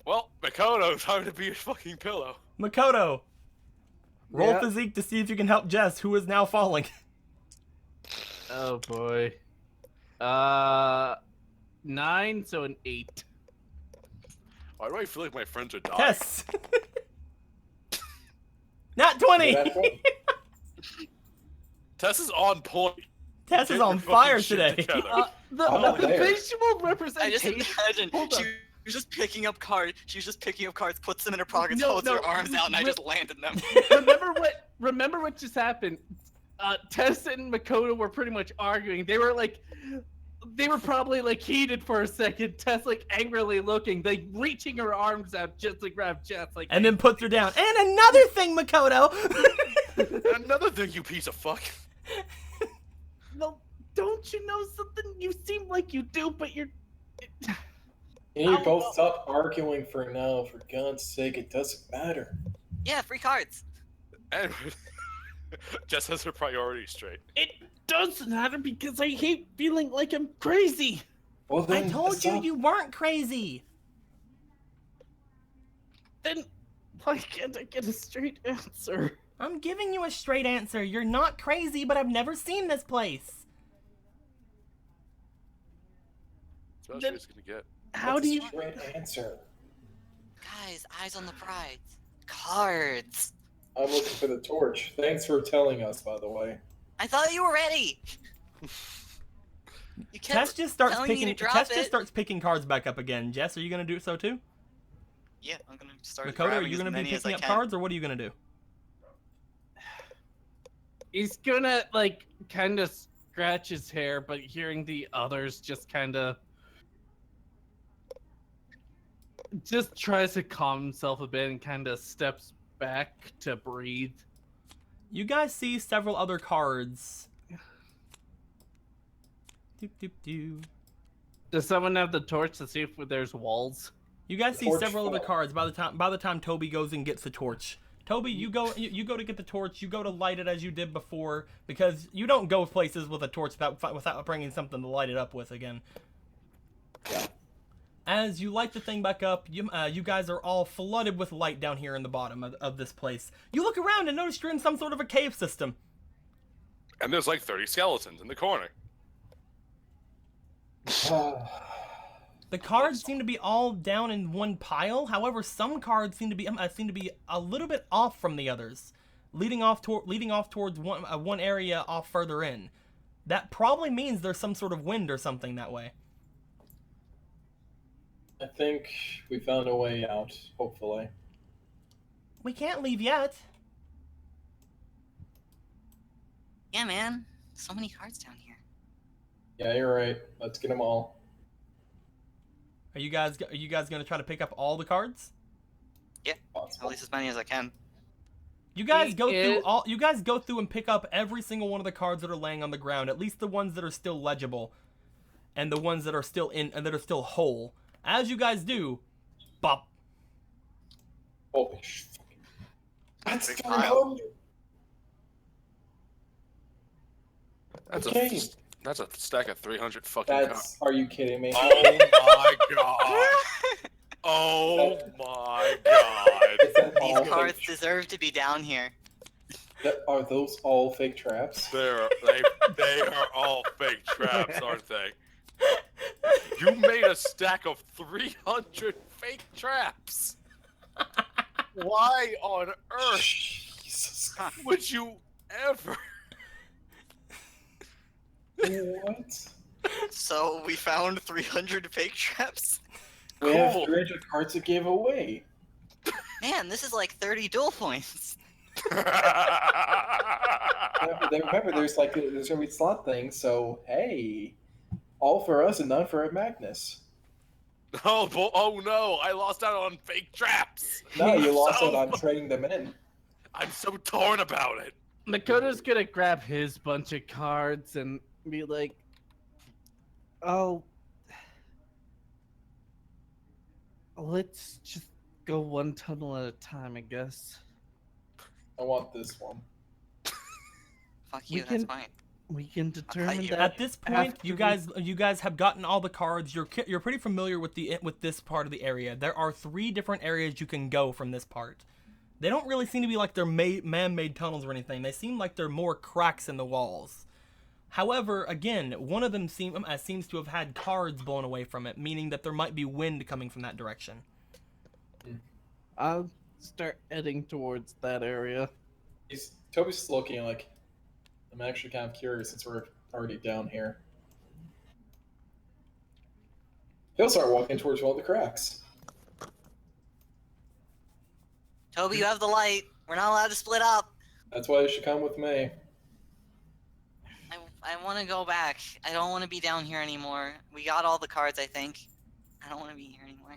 Well, Makoto, time to be your fucking pillow. Makoto, roll Yeah. physique to see if you can help Jess, who is now falling. Oh boy. 9, so an 8. Why do I feel like my friends are dying? Tess. Not 20. That point. Tess is on point. Tess is Get on your fucking fire shit today. together. The I'm not there. visual I just representation. imagine Hold on. she was just picking up cards. She was just picking up cards, puts them in her pockets, No, holds no, her arms out, and I just landed them. Remember what just happened? Tess and Makoto were pretty much arguing. They were probably like heated for a second. Tess like angrily looking, like reaching her arms out just to grab Jess, like. And then puts her down. And another thing, Makoto. Another thing, you piece of fuck. No, don't you know something? You seem like you do, but you're. Can you both stop arguing for now? For God's sake, it doesn't matter. Yeah, free cards. And Jess has her priorities straight. It doesn't matter because I hate feeling like I'm crazy. Well, I then, told you stop. you weren't crazy. Then why can't I get a straight answer? I'm giving you a straight answer. You're not crazy, but I've never seen this place. So that's what she's gonna get. How What's do a you? straight answer? Guys, eyes on the prize. Cards. I'm looking for the torch. Thanks for telling us, by the way. I thought you were ready. You Tess kept just starts telling me picking. to drop Tess it. just starts picking cards back up again. Jess, are you gonna do so too? Yeah, I'm gonna start. Makoto, are grabbing you as gonna be many as picking I up can. cards, or what are you gonna do? He's gonna like kind of scratch his hair, but hearing the others just kind of just tries to calm himself a bit and kind of steps back to breathe. You guys see several other cards. Doop, doop, doop. Does someone have the torch to see if there's walls? You guys see Torch several other fell. cards by the time Toby goes and gets the torch. Toby, you go to get the torch. You go to light it as you did before because you don't go places with a torch without bringing something to light it up with again. Yeah. As you light the thing back up, you guys are all flooded with light down here in the bottom of this place. You look around and notice you're in some sort of a cave system. And there's like 30 skeletons in the corner. The cards seem to be all down in one pile. However, some cards seem to be a little bit off from the others, leading off towards one area off further in. That probably means there's some sort of wind or something that way. I think we found a way out, hopefully. We can't leave yet. Yeah, man. So many cards down here. Yeah, you're right. Let's get them all. Are you guys gonna try to pick up all the cards? At Possible. least as many as I can. You guys go Yeah. through You guys go through and pick up every single one of the cards that are laying on the ground, at least the ones that are still legible, and the ones that are still whole. As you guys do, bop. Holy sh! That's Big 300. That's Okay. that's a stack of 300 fucking cards. That's. Are you kidding me? Oh my god. Oh my god. Is that all These cards fake- deserve to be down here. Are those all fake traps? They are all fake traps, aren't they? You made a stack of 300 fake traps. Why on earth Jesus. would you ever? What? So we found 300 fake traps. We have Cool. 300 cards to give away. Man, this is like 30 duel points. Remember, there's gonna be slot things. So hey, all for us and none for Magnus. Oh no! I lost out on fake traps. No, you lost So- out on trading them in. I'm so torn about it. Makoto's gonna grab his bunch of cards and be like, "Oh, let's just go one tunnel at a time, I guess. I want this one. Fuck We you, that's can- fine. We can determine you. that At this point, after you guys have gotten all the cards. You're pretty familiar with this part of the area. There are 3 different areas you can go from this part. They don't really seem to be like they're man-made tunnels or anything. They seem like they're more cracks in the walls. However, again, one of them seems to have had cards blown away from it, meaning that there might be wind coming from that direction. I'll start heading towards that area. Toby's just looking like. I'm actually kind of curious since we're already down here. He'll start walking towards one of the cracks. Toby, you have the light. We're not allowed to split up. That's why you should come with me. I want to go back. I don't want to be down here anymore. We got all the cards, I think. I don't want to be here anymore.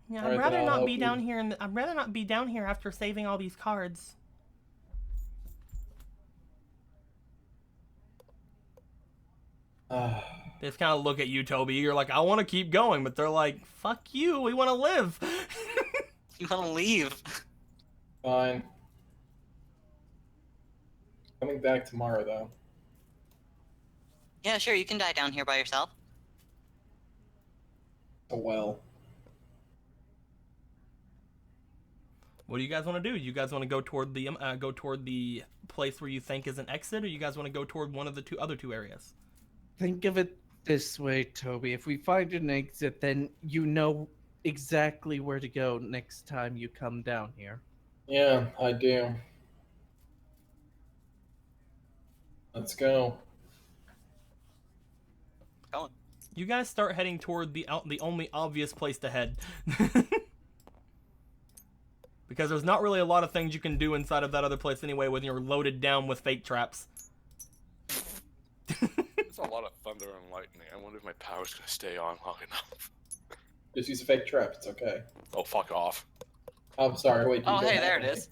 Yeah, Alright, I'd rather then I'll not help be you. down here, and I'd rather not be down here after saving all these cards. They just kind of look at you, Toby. You're like, I want to keep going, but they're like, fuck you. We want to live. You want to leave? Fine. Coming back tomorrow, though. Yeah, sure. You can die down here by yourself. Oh well. What do you guys want to do? You guys want to go toward the place where you think is an exit, or you guys want to go toward one of the other two areas? Think of it this way, Toby. If we find an exit, then you know exactly where to go next time you come down here. Yeah, I do. Let's go. Going. You guys start heading toward the only obvious place to head. Because there's not really a lot of things you can do inside of that other place anyway when you're loaded down with fate traps. There's a lot of thunder and lightning. I wonder if my power's gonna stay on long enough. Just use a fake trap. It's okay. Oh, fuck off. I'm sorry. Wait. Oh, you don't hey, have there it any. is.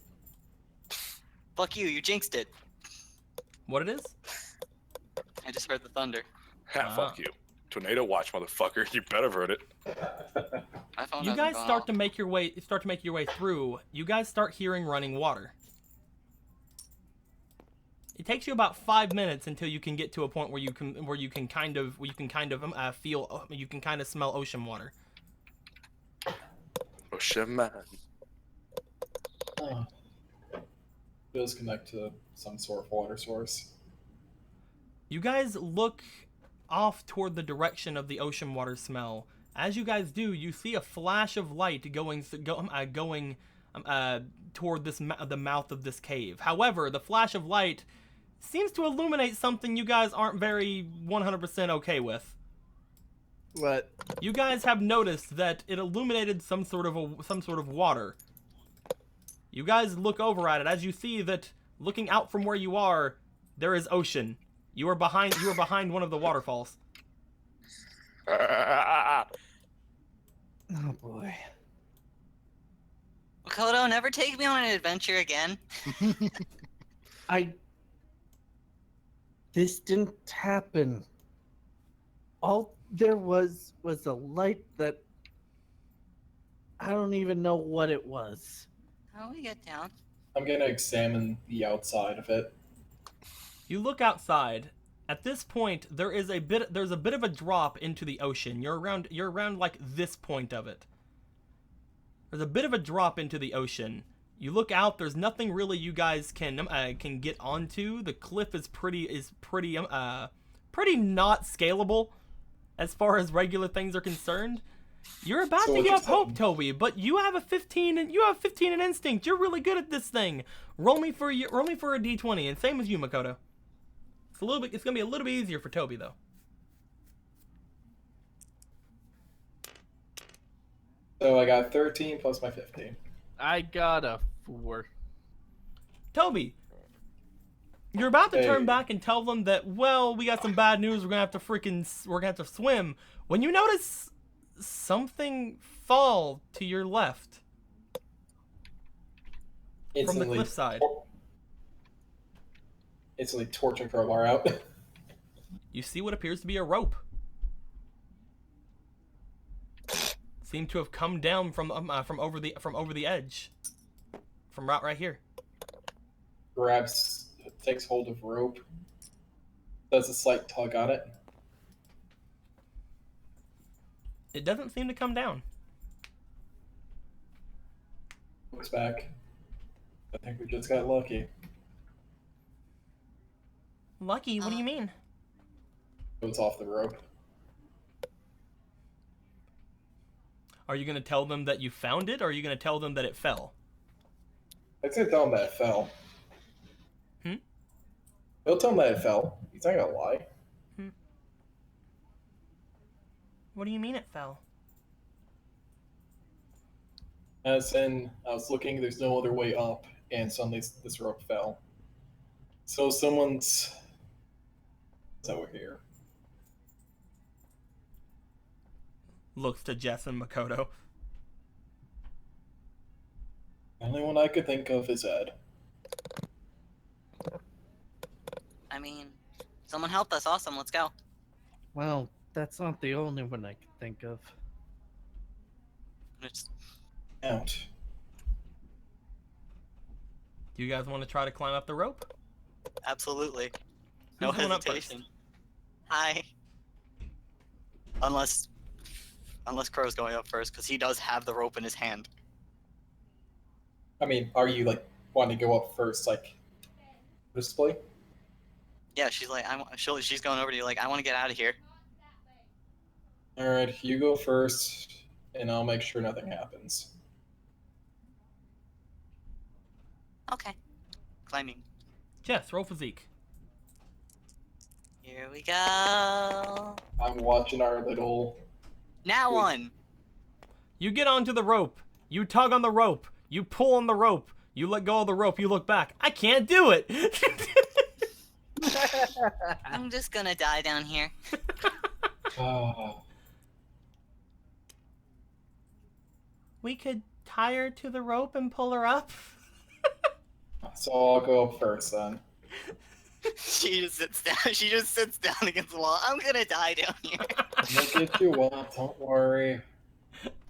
Fuck you. You jinxed it. What it is? I just heard the thunder. Ha, fuck you. Tornado watch, motherfucker. You better heard it. My phone You hasn't guys gone start off. to make your way through. You guys start hearing running water. It takes you about 5 minutes until you can get to a point where you can kind of smell ocean water. Ocean man. Oh. Does connect to some sort of water source. You guys look off toward the direction of the ocean water smell. As you guys do, you see a flash of light going toward the mouth of this cave. However, the flash of light seems to illuminate something you guys aren't very 100% okay with. What? You guys have noticed that it illuminated some sort of water. You guys look over at it as you see that looking out from where you are, there is ocean. You are behind one of the waterfalls. Oh boy. Makoto, never take me on an adventure again. This didn't happen. All there was a light that I don't even know what it was. How do we get down? I'm gonna examine the outside of it. You look outside. At this point, there's a bit of a drop into the ocean. You're around like this point of it. There's a bit of a drop into the ocean. You look out. There's nothing really you guys can get onto. The cliff is pretty not scalable as far as regular things are concerned. You're about So to what give you're up hope, saying- Toby, but you have a 15 in instinct. You're really good at this thing. Roll me for a d20, and same as you, Makoto. It's gonna be a little bit easier for Toby though. So I got 13 plus my 15. I got a 4. Toby, you're about to turn Hey. back and tell them that, well, we got some bad news. We're gonna have to swim. When you notice something fall to your left from the cliffside. Instantly torch and crowbar out. You see what appears to be a rope. Seem to have come down from over the edge. From right here. Takes hold of rope. Does a slight tug on it. It doesn't seem to come down. Looks back. I think we just got lucky. Lucky? What do you mean? Goes off the rope. Are you gonna tell them that you found it, or are you gonna tell them that it fell? I'd say tell him that it fell. Hmm? He'll tell him that it fell. He's not gonna lie. What do you mean it fell? As in, I was looking, there's no other way up, and suddenly this rope fell. So someone's... It's over here. Looks to Jess and Makoto. The only one I could think of is Ed. I mean, someone helped us. Awesome. Let's go. Well, that's not the only one I can think of. It's, Out. Do you guys want to try to climb up the rope? absolutely. No Who's going up first? hesitation. Hi. Unless Crow's going up first, because he does have the rope in his hand. I mean, are you, like, wanting to go up first, like, display? Yeah, she's like, she's going over to you like, I want to get out of here. Alright, you go first, and I'll make sure nothing happens. Okay. Climbing. Jess, roll physique. Here we go. I'm watching our little... Now one. You get onto the rope. You tug on the rope. You pull on the rope. You let go of the rope. You look back. I can't do it. I'm just gonna die down here. We could tie her to the rope and pull her up. So I'll go up first, then. She just sits down. She just sits down against the wall. I'm gonna die down here. I'll get you up, don't worry.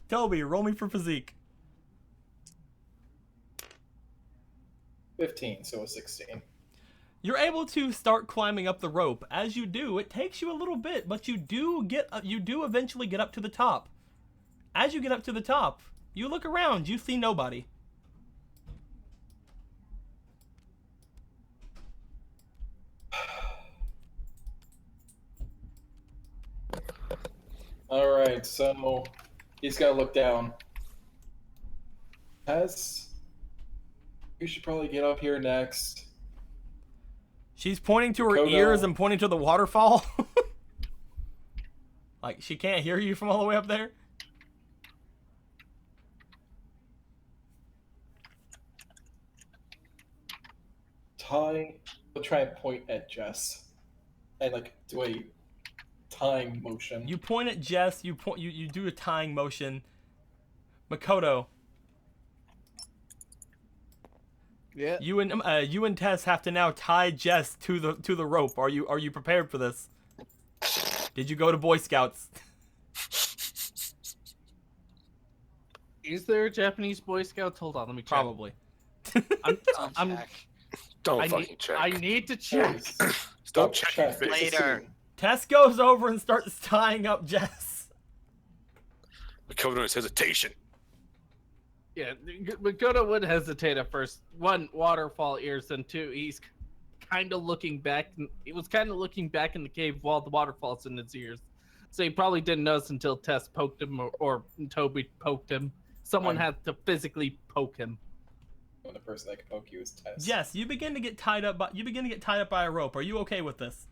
Toby, roll me for physique. 15, so a 16. You're able to start climbing up the rope. As you do, it takes you a little bit, but you do eventually get up to the top. As you get up to the top, you look around. You see nobody. Alright, so he's gotta look down. Tess, you should probably get up here next. She's pointing to her Makoto. ears and pointing to the waterfall. Like, she can't hear you from all the way up there? Ty, I'll try and point at Jess. And, like, do a tying motion. You point at Jess, you do a tying motion. Makoto, Yeah. you and Tess have to now tie Jess to the rope. Are you prepared for this? Did you go to Boy Scouts? Is there a Japanese Boy Scouts? Hold on, let me check. Probably. I'm Don't I fucking need, check. I need to check. Stop checking check. face. Later. Tess goes over and starts tying up Jess. Makoto has hesitation. Yeah, Makoto would hesitate at first. One, waterfall ears, and two, he's kind of looking back. He was kind of looking back in the cave while the waterfall's in his ears. So he probably didn't notice until Tess poked him or Toby poked him. Someone had to physically poke him. The only person that can poke you is Tess. Jess, you begin to get tied up by a rope. Are you okay with this?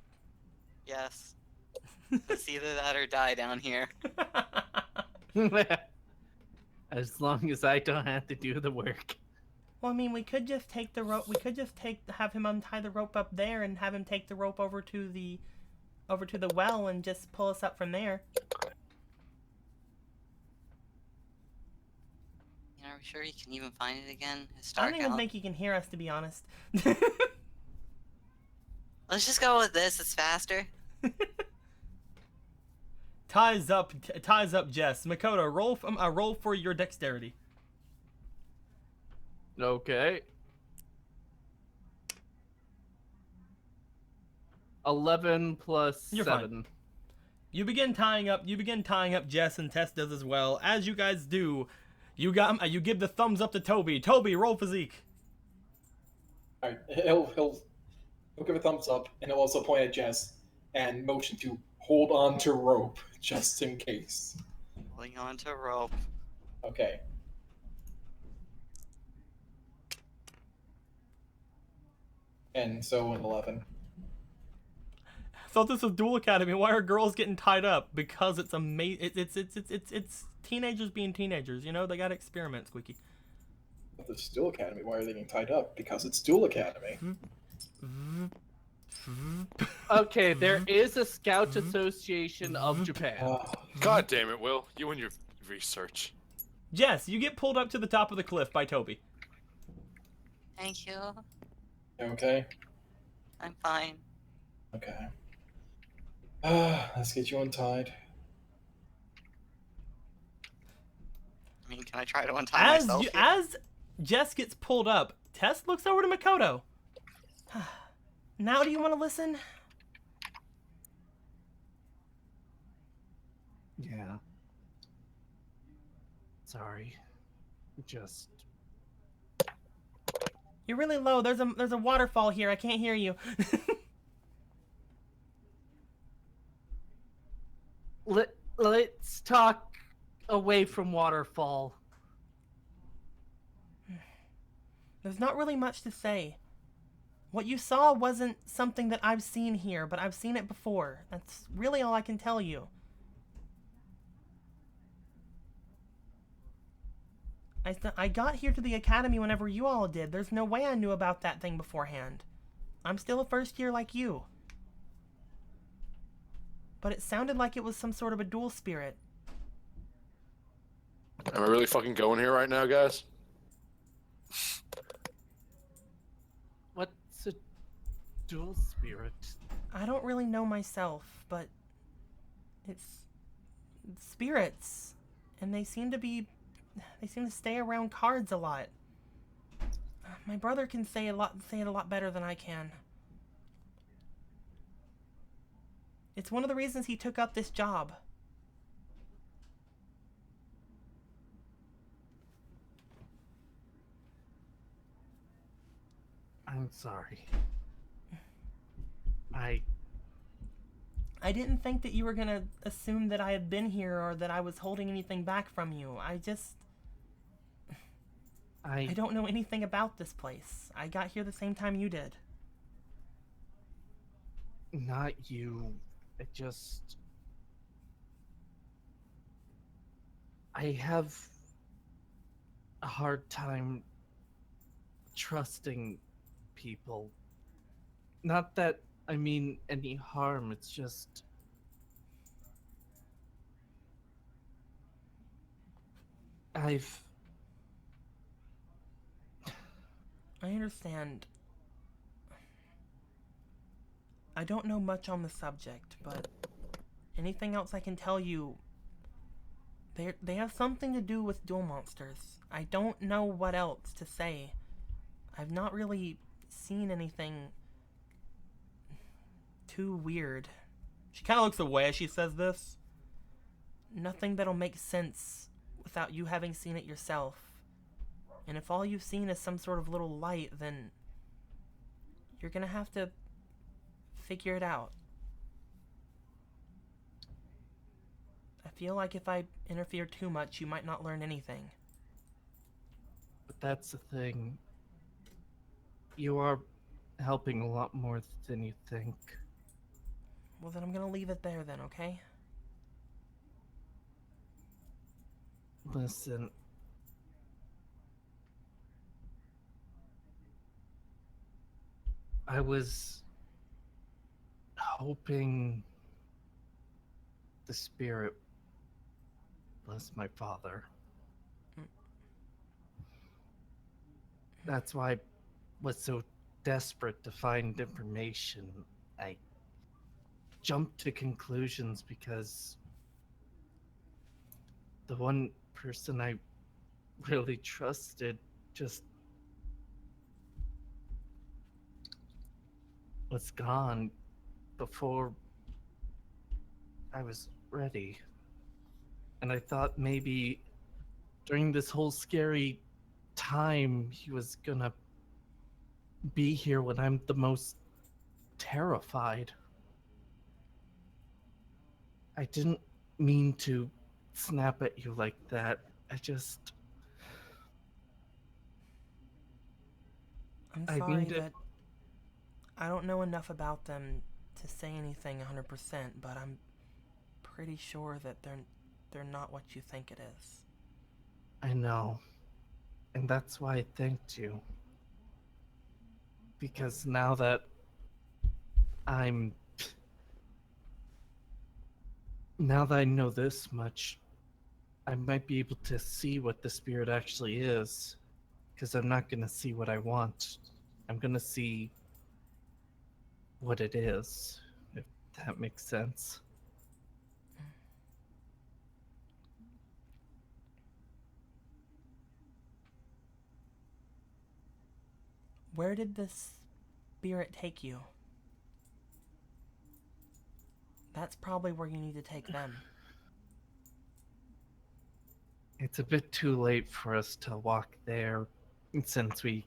Yes. It's either that or die down here. As long as I don't have to do the work. Well, I mean, we could just take the rope. We could just have him untie the rope up there and have him take the rope over to the well and just pull us up from there. Are we sure you can even find it again? It's I dark don't even out. think he can hear us, to be honest. Let's just go with this. It's faster. Ties up Jess. Makoto, roll for your dexterity. Okay. 11 plus You're 7. fine. You begin tying up Jess, and Tess does as well. As you guys do, you give the thumbs up to Toby. Toby, roll physique. Alright, he'll give a thumbs up, and he'll also point at Jess and motion to hold on to rope, just in case. Holding on to rope. Okay. And so an 11. thought this was Duel Academy. Why are girls getting tied up? Because it's it's teenagers being teenagers. You know, they got to experiment, Squeaky. This is Duel Academy. Why are they getting tied up? Because it's Duel Academy. Okay, there is a Scout Association of Japan. God damn it, Will. You and your research. Jess, you get pulled up to the top of the cliff by Toby. Thank you. You okay? I'm fine. Okay. Let's get you untied. I mean, can I try to untie myself? As Jess gets pulled up, Tess looks over to Makoto. Now do you want to listen? Yeah. Sorry. Just... You're really low. There's a waterfall here. I can't hear you. Let's talk away from waterfall. There's not really much to say. What you saw wasn't something that I've seen here, but I've seen it before. That's really all I can tell you. I got here to the academy whenever you all did. There's no way I knew about that thing beforehand. I'm still a first year like you. But it sounded like it was some sort of a duel spirit. Am I really fucking going here right now, guys? What's a duel spirit? I don't really know myself, but it's spirits, and they seem to stay around cards a lot. My brother can say it a lot better than I can. It's one of the reasons he took up this job. I'm sorry. I didn't think that you were gonna assume that I had been here or that I was holding anything back from you. I don't know anything about this place. I got here the same time you did. Not you. I have a hard time trusting people. Not that I mean any harm, it's just... I understand. I don't know much on the subject, but anything else I can tell you, they have something to do with duel monsters. I don't know what else to say. I've not really seen anything too weird. She kind of looks away as she says this. Nothing that'll make sense without you having seen it yourself. And if all you've seen is some sort of little light, then you're gonna have to figure it out. I feel like if I interfere too much, you might not learn anything. But that's the thing. You are helping a lot more than you think. Well, then I'm gonna leave it there then, okay? Listen. I was hoping the spirit was my father. That's why I was so desperate to find information. I jumped to conclusions because the one person I really trusted just was gone before I was ready. And I thought maybe during this whole scary time he was gonna be here when I'm the most terrified. I didn't mean to snap at you like that. I'm I sorry, mean to- but I don't know enough about them to to say anything 100%, but I'm pretty sure that they're not what you think it is. I know. And that's why I thanked you. Because now that I know this much, I might be able to see what the spirit actually is. Because I'm not going to see what I want. I'm going to see what it is, if that makes sense. Where did this spirit take you? That's probably where you need to take them. It's a bit too late for us to walk there since we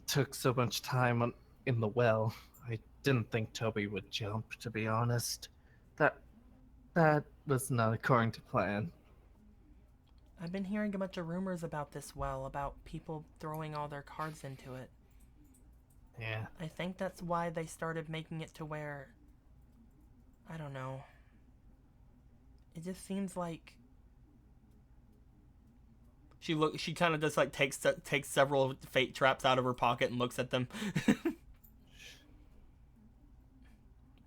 took so much time in the well. I didn't think Toby would jump, to be honest. That was not according to plan. I've been hearing a bunch of rumors about this well, about people throwing all their cards into it. Yeah. I think that's why they started making it to where... I don't know. It just seems like... She kind of just like takes several fate traps out of her pocket and looks at them.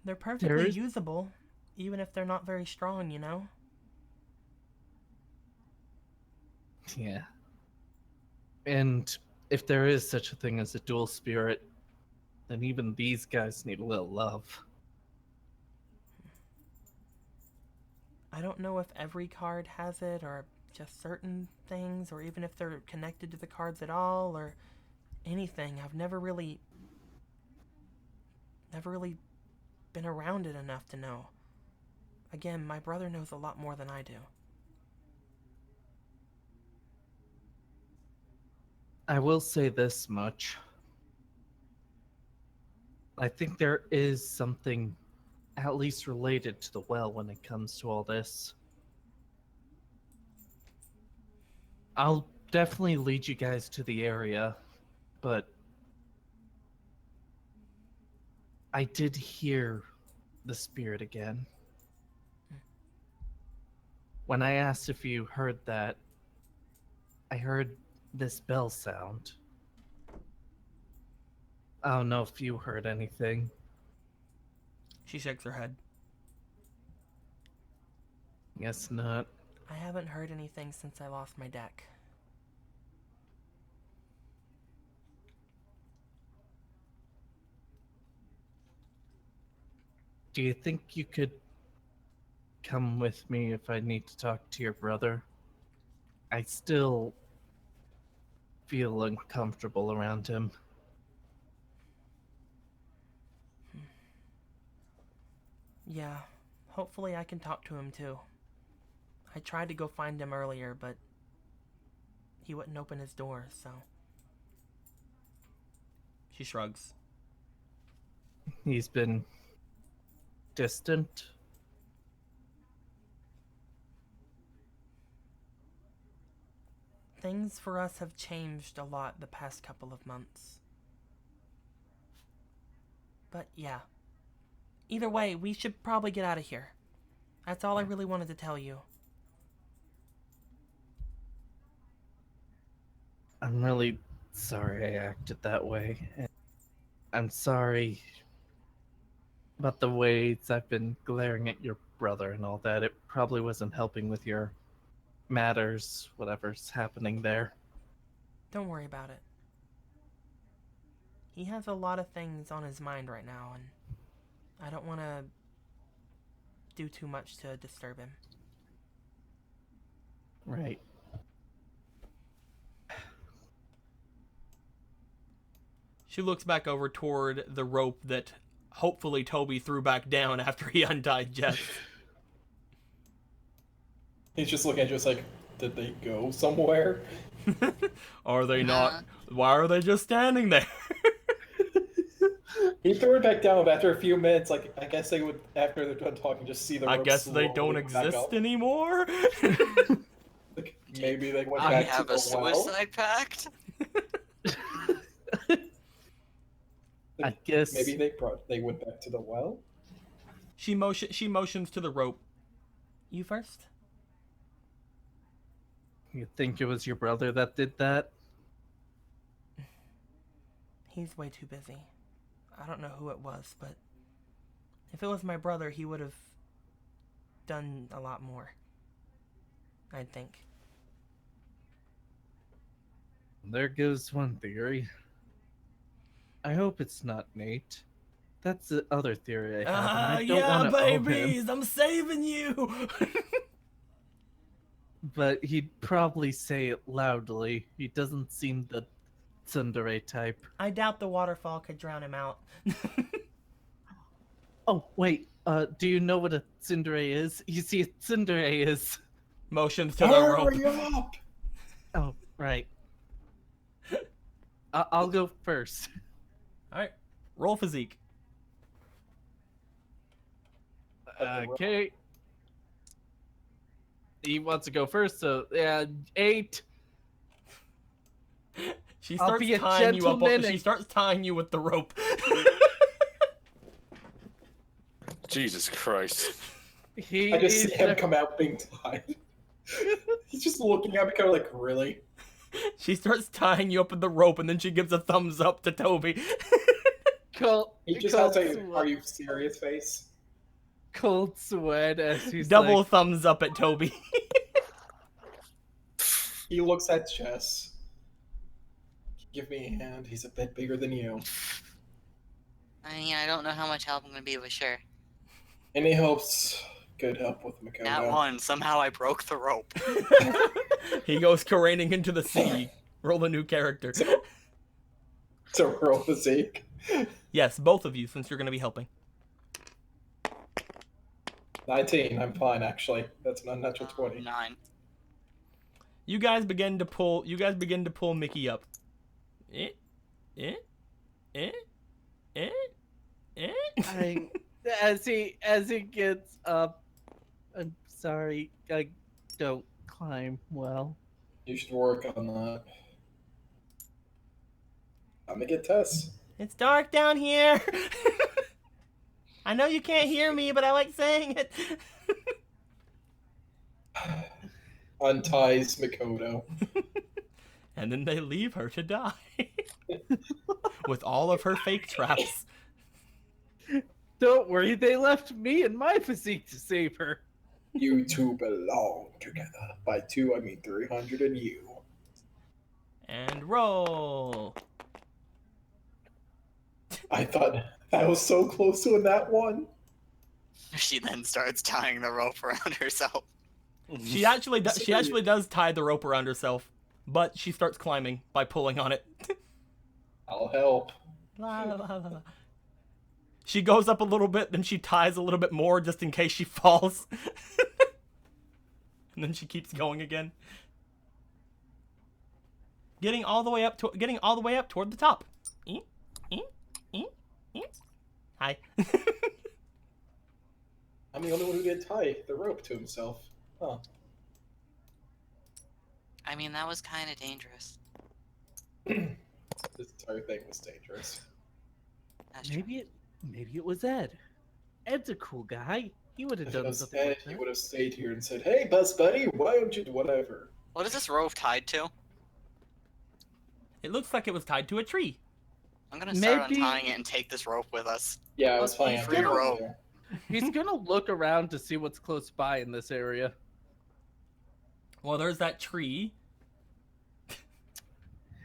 They're perfectly usable, even if they're not very strong, you know? Yeah. And if there is such a thing as a dual spirit, then even these guys need a little love. I don't know if every card has it, or just certain things, or even if they're connected to the cards at all, or anything. I've never really been around it enough to know. Again, my brother knows a lot more than I do. I will say this much. I think there is something at least related to the well when it comes to all this. I'll definitely lead you guys to the area, but I did hear the spirit again. When I asked if you heard that, I heard this bell sound. I don't know if you heard anything. She shakes her head. Guess not. I haven't heard anything since I lost my deck. Do you think you could come with me if I need to talk to your brother? I still feel uncomfortable around him. Yeah, hopefully I can talk to him too. I tried to go find him earlier, but he wouldn't open his door, so... She shrugs. He's been distant. Things for us have changed a lot the past couple of months. But yeah. Either way, we should probably get out of here. That's all I really wanted to tell you. I'm really sorry I acted that way. And I'm sorry about the ways I've been glaring at your brother and all that. It probably wasn't helping with your matters, whatever's happening there. Don't worry about it. He has a lot of things on his mind right now, and I don't want to do too much to disturb him. Right. She looks back over toward the rope that hopefully Toby threw back down after he untied Jess. He's just looking at you, just like, did they go somewhere? Are they not? Why are they just standing there? He threw it back down, but after a few minutes, like, I guess they would, after they're done talking, just see the I rope guess they don't slowly back exist up. anymore. Like, maybe they went I back have to a the well. suicide pact. I guess Maybe they went back to the well. She motions to the rope. You first. you think it was your brother that did that. He's way too busy. I don't know who it was, but if it was my brother, he would have done a lot more. I think. There goes one theory. I hope it's not Nate. That's the other theory I have, and I don't yeah, want to owe him. babies, I'm saving you. But he'd probably say it loudly. He doesn't seem the tsundere type. I doubt the waterfall could drown him out. Oh, wait. Do you know what a tsundere is? You see, a tsundere is... Motions to the rope. Hurry up! Oh, right. I'll go first. All right, roll physique. Okay. He wants to go first, so 8. She I'll starts be a tying you up. gentleman She and- starts tying you with the rope. Jesus Christ. He I just is see him come out being tied. He's just looking at me, kind of like, really? She starts tying you up with the rope, and then she gives a thumbs up to Toby. cold. He just has a "Are you serious?" face. Cold sweat as he's Double like, thumbs up at Toby. He looks at Jess. Give me a hand. He's a bit bigger than you. I mean, I don't know how much help I'm gonna be, but sure. Any hopes? Good help with Makoto. That one, somehow I broke the rope. He goes careening into the sea. Roll a new character. So roll physique. Yes, both of you, since you're going to be helping. 19. I'm fine, actually. That's an unnatural 20. 9. You guys begin to pull. Mickey up. Eh, eh, eh, eh, eh. as he gets up, I'm sorry, I don't climb well. You should work on that. I'm gonna get Tess. It's dark down here. I know you can't hear me, but I like saying it. Unties Makoto. And then they leave her to die. With all of her fake traps. Don't worry, they left me and my physique to save her. You two belong together. By two, I mean 300 and you. And roll. I thought that was so close to a nat one. She then starts tying the rope around herself. She actually does tie the rope around herself, but she starts climbing by pulling on it. I'll help. La, la, la, la. She goes up a little bit, then she ties a little bit more just in case she falls. And then she keeps going again. Getting all the way up toward the top. Hi. I'm the only one who didn't tie the rope to himself. Huh. I mean, that was kind of dangerous. This entire thing was dangerous. That's true. Maybe it was Ed. Ed's a cool guy. He would have If it done was something Ed, like he that. would have stayed here and said, "Hey, bus buddy, why don't you do whatever?" What is this rope tied to? It looks like it was tied to a tree. I'm gonna start Maybe- untying it and take this rope with us. Yeah, I was playing Free rope. He's gonna look around to see what's close by in this area. Well, there's that tree.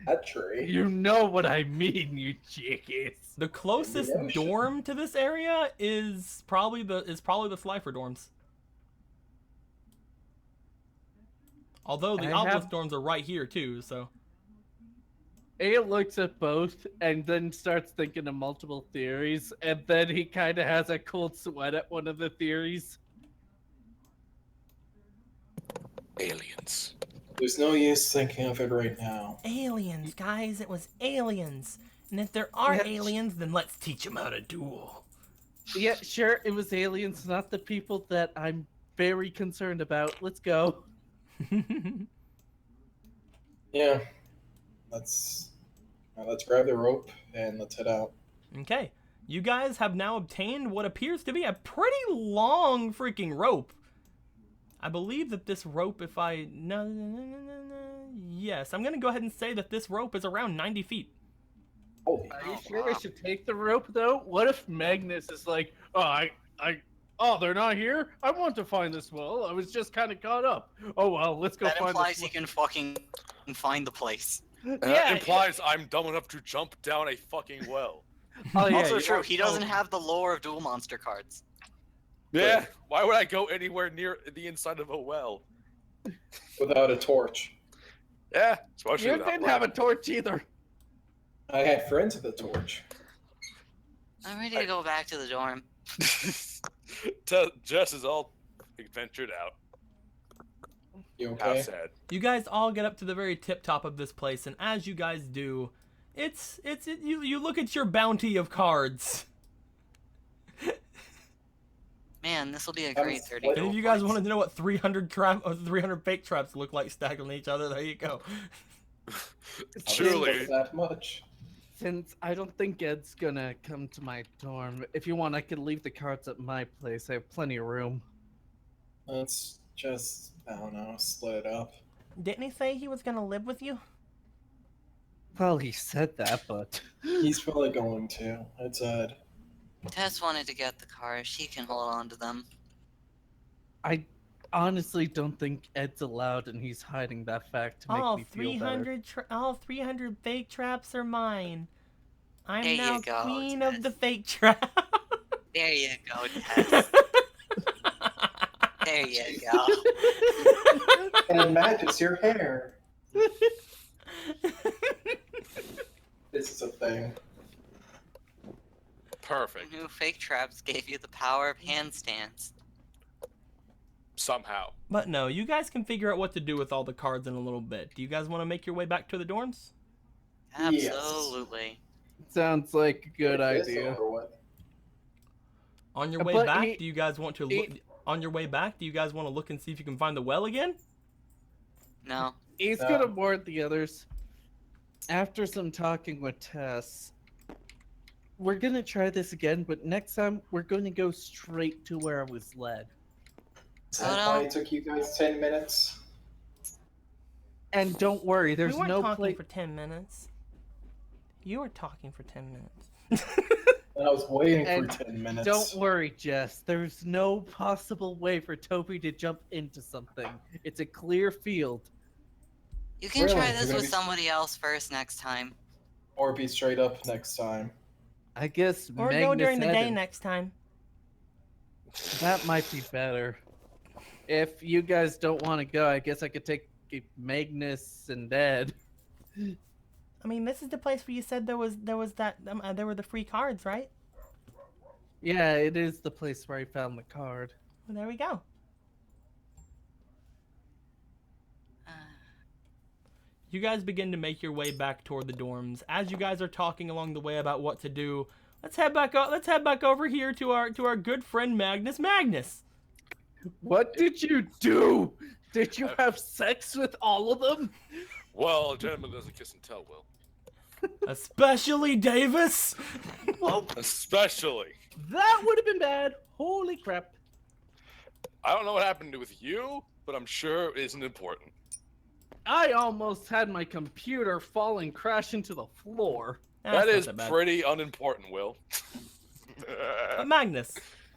That tree. You know what I mean, you jackass. The closest ocean. dorm to this area is probably the Slifer dorms. Although the Obelisk dorms are right here too, so. A looks at both and then starts thinking of multiple theories, and then he kind of has a cold sweat at one of the theories. Aliens. There's no use thinking of it right now. Aliens, guys, it was aliens. And if there are Yeah. aliens, then let's teach them how to duel. Yeah, sure, it was aliens, not the people that I'm very concerned about. Let's go. Yeah. Let's grab the rope and let's head out. Okay. You guys have now obtained what appears to be a pretty long freaking rope. I believe that this rope, if I... Yes, I'm going to go ahead and say that this rope is around 90 feet. Holy Are you Oh, sure wow. I should take the rope though? What if Magnus is like, oh, they're not here? I want to find this well. I was just kind of caught up. Oh well, let's go That find implies this he can fucking find the place. And Yeah, that implies I'm dumb enough to jump down a fucking well. Oh, yeah, Also you true, are he doesn't so- have the lore of dual monster cards. Yeah, why would I go anywhere near the inside of a well? Without a torch. Yeah, especially You without didn't have a light. torch either. I had friends with a torch. I'm ready to go back to the dorm. Jess is all adventured out. You How okay? sad. You guys all get up to the very tip top of this place, and as you guys do, you look at your bounty of cards. Man, this will be a I'm great 30 split. And if you guys wanted to know what 300 fake traps look like stacked on each other, there you go. Truly. That much. Since I don't think Ed's gonna come to my dorm, if you want, I could leave the cards at my place. I have plenty of room. Let's just, I don't know, split it up. Didn't he say he was gonna live with you? Well, he said that, but He's probably going to. It's Ed. Tess wanted to get the cards. She can hold on to them. I honestly don't think Ed's allowed, and he's hiding that fact to make All me feel better. all 300 fake traps are mine. I'm There you now go, queen of the Tess. fake trap. There you go, Tess. There you go. And it matches your hair. This is a thing. Perfect. New fake traps gave you the power of handstands. Somehow. But no, you guys can figure out what to do with all the cards in a little bit. Do you guys want to make your way back to the dorms? Yes. Absolutely. Sounds like a good Like this idea. or what? On your way But back, do you guys want to look? he- On your way back, do you guys want to look and see if you can find the well again? No. He's No. gonna warn the others. After some talking with Tess, we're gonna try this again, but next time we're gonna go straight to where I was led. That's why it took you guys 10 minutes. And don't worry, there's we weren't no talking place. for 10 minutes. You were talking for 10 minutes. And I was waiting And for 10 minutes. Don't worry, Jess. There's no possible way for Toby to jump into something. It's a clear field. You can Really? try You're this gonna with be- somebody else first next time. Or be straight up next time. I guess Or Magnus go during the had day him. next time. That might be better. If you guys don't want to go, I guess I could take Magnus and Ed. I mean, this is the place where you said there were the free cards, right? Yeah, it is the place where I found the card. Well, there we go. You guys begin to make your way back toward the dorms. As you guys are talking along the way about what to do, let's head back over here to our good friend Magnus. Magnus, What did you do? Did you have sex with all of them? Well, a gentleman doesn't kiss and tell, Will. especially Davis. Well, Especially. that would have been bad. Holy crap. I don't know what happened with you, but I'm sure it isn't important. I almost had my computer fall and crash into the floor. That That's not is that bad. pretty unimportant, Will. But Magnus,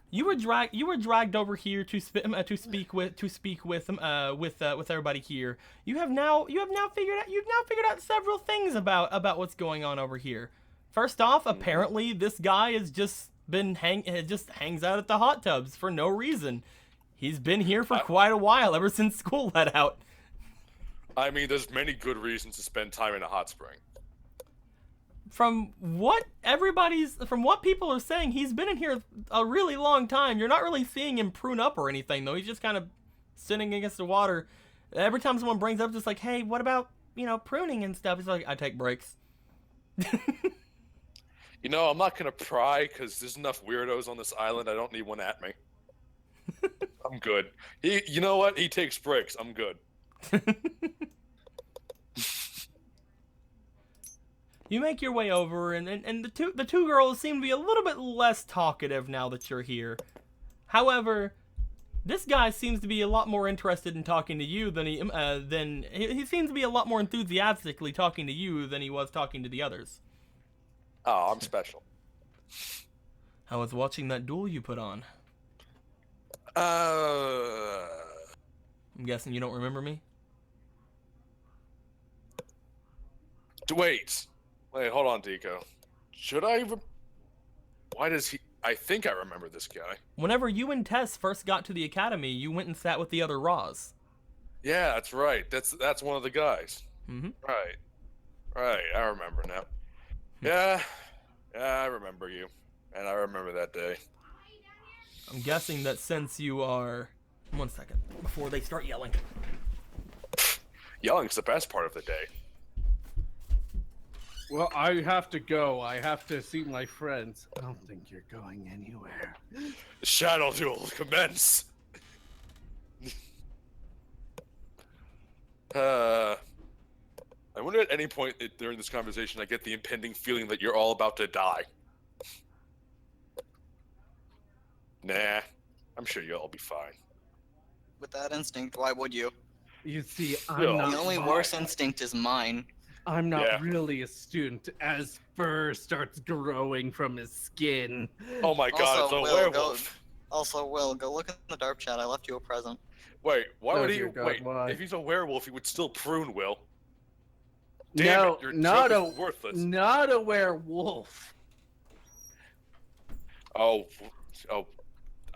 you were dragged over here to speak with everybody here. You've now figured out several things about what's going on over here. First off, apparently this guy has just hangs out at the hot tubs for no reason. He's been here for quite a while, ever since school let out. I mean, there's many good reasons to spend time in a hot spring. From what people are saying, he's been in here a really long time. You're not really seeing him prune up or anything, though. He's just kind of sitting against the water. Every time someone brings up, just like, hey, what about, pruning and stuff? He's like, I take breaks. You know, I'm not gonna pry because there's enough weirdos on this island. I don't need one at me. I'm good. You know what? He takes breaks. I'm good. You make your way over, and the two girls seem to be a little bit less talkative now that you're here. However, this guy seems to be a lot more interested in talking to you than he seems to be a lot more enthusiastically talking to you than he was talking to the others. Oh, I'm special. I was watching that duel you put on. Uh, I'm guessing you don't remember me? wait, hold on, Deco. Should I even? Why does he? I think I remember this guy. Whenever you and Tess first got to the academy, you went and sat with the other Raws. Yeah, that's right. That's one of the guys. Mm-hmm. Right. I remember now. Yeah, I remember you, and I remember that day. I'm guessing that since you are... 1 second, before they start yelling. Yelling's the best part of the day. Well, I have to go. I have to see my friends. I don't think you're going anywhere. Shadow duel commence. I wonder at any point during this conversation I get the impending feeling that you're all about to die. Nah, I'm sure you'll all be fine. With that instinct, why would you? You see, Yeah. I'm not. The only worst instinct is mine. I'm not Yeah. really a student. As fur starts growing from his skin. Oh my god, Also, it's a Will, werewolf. Will, go look in the dark chat. I left you a present. Wait, why Oh, would he? dear God, Wait, why? if he's a werewolf, he would still prune Will. Damn No, it, your not joke is a worthless. not a werewolf. Oh,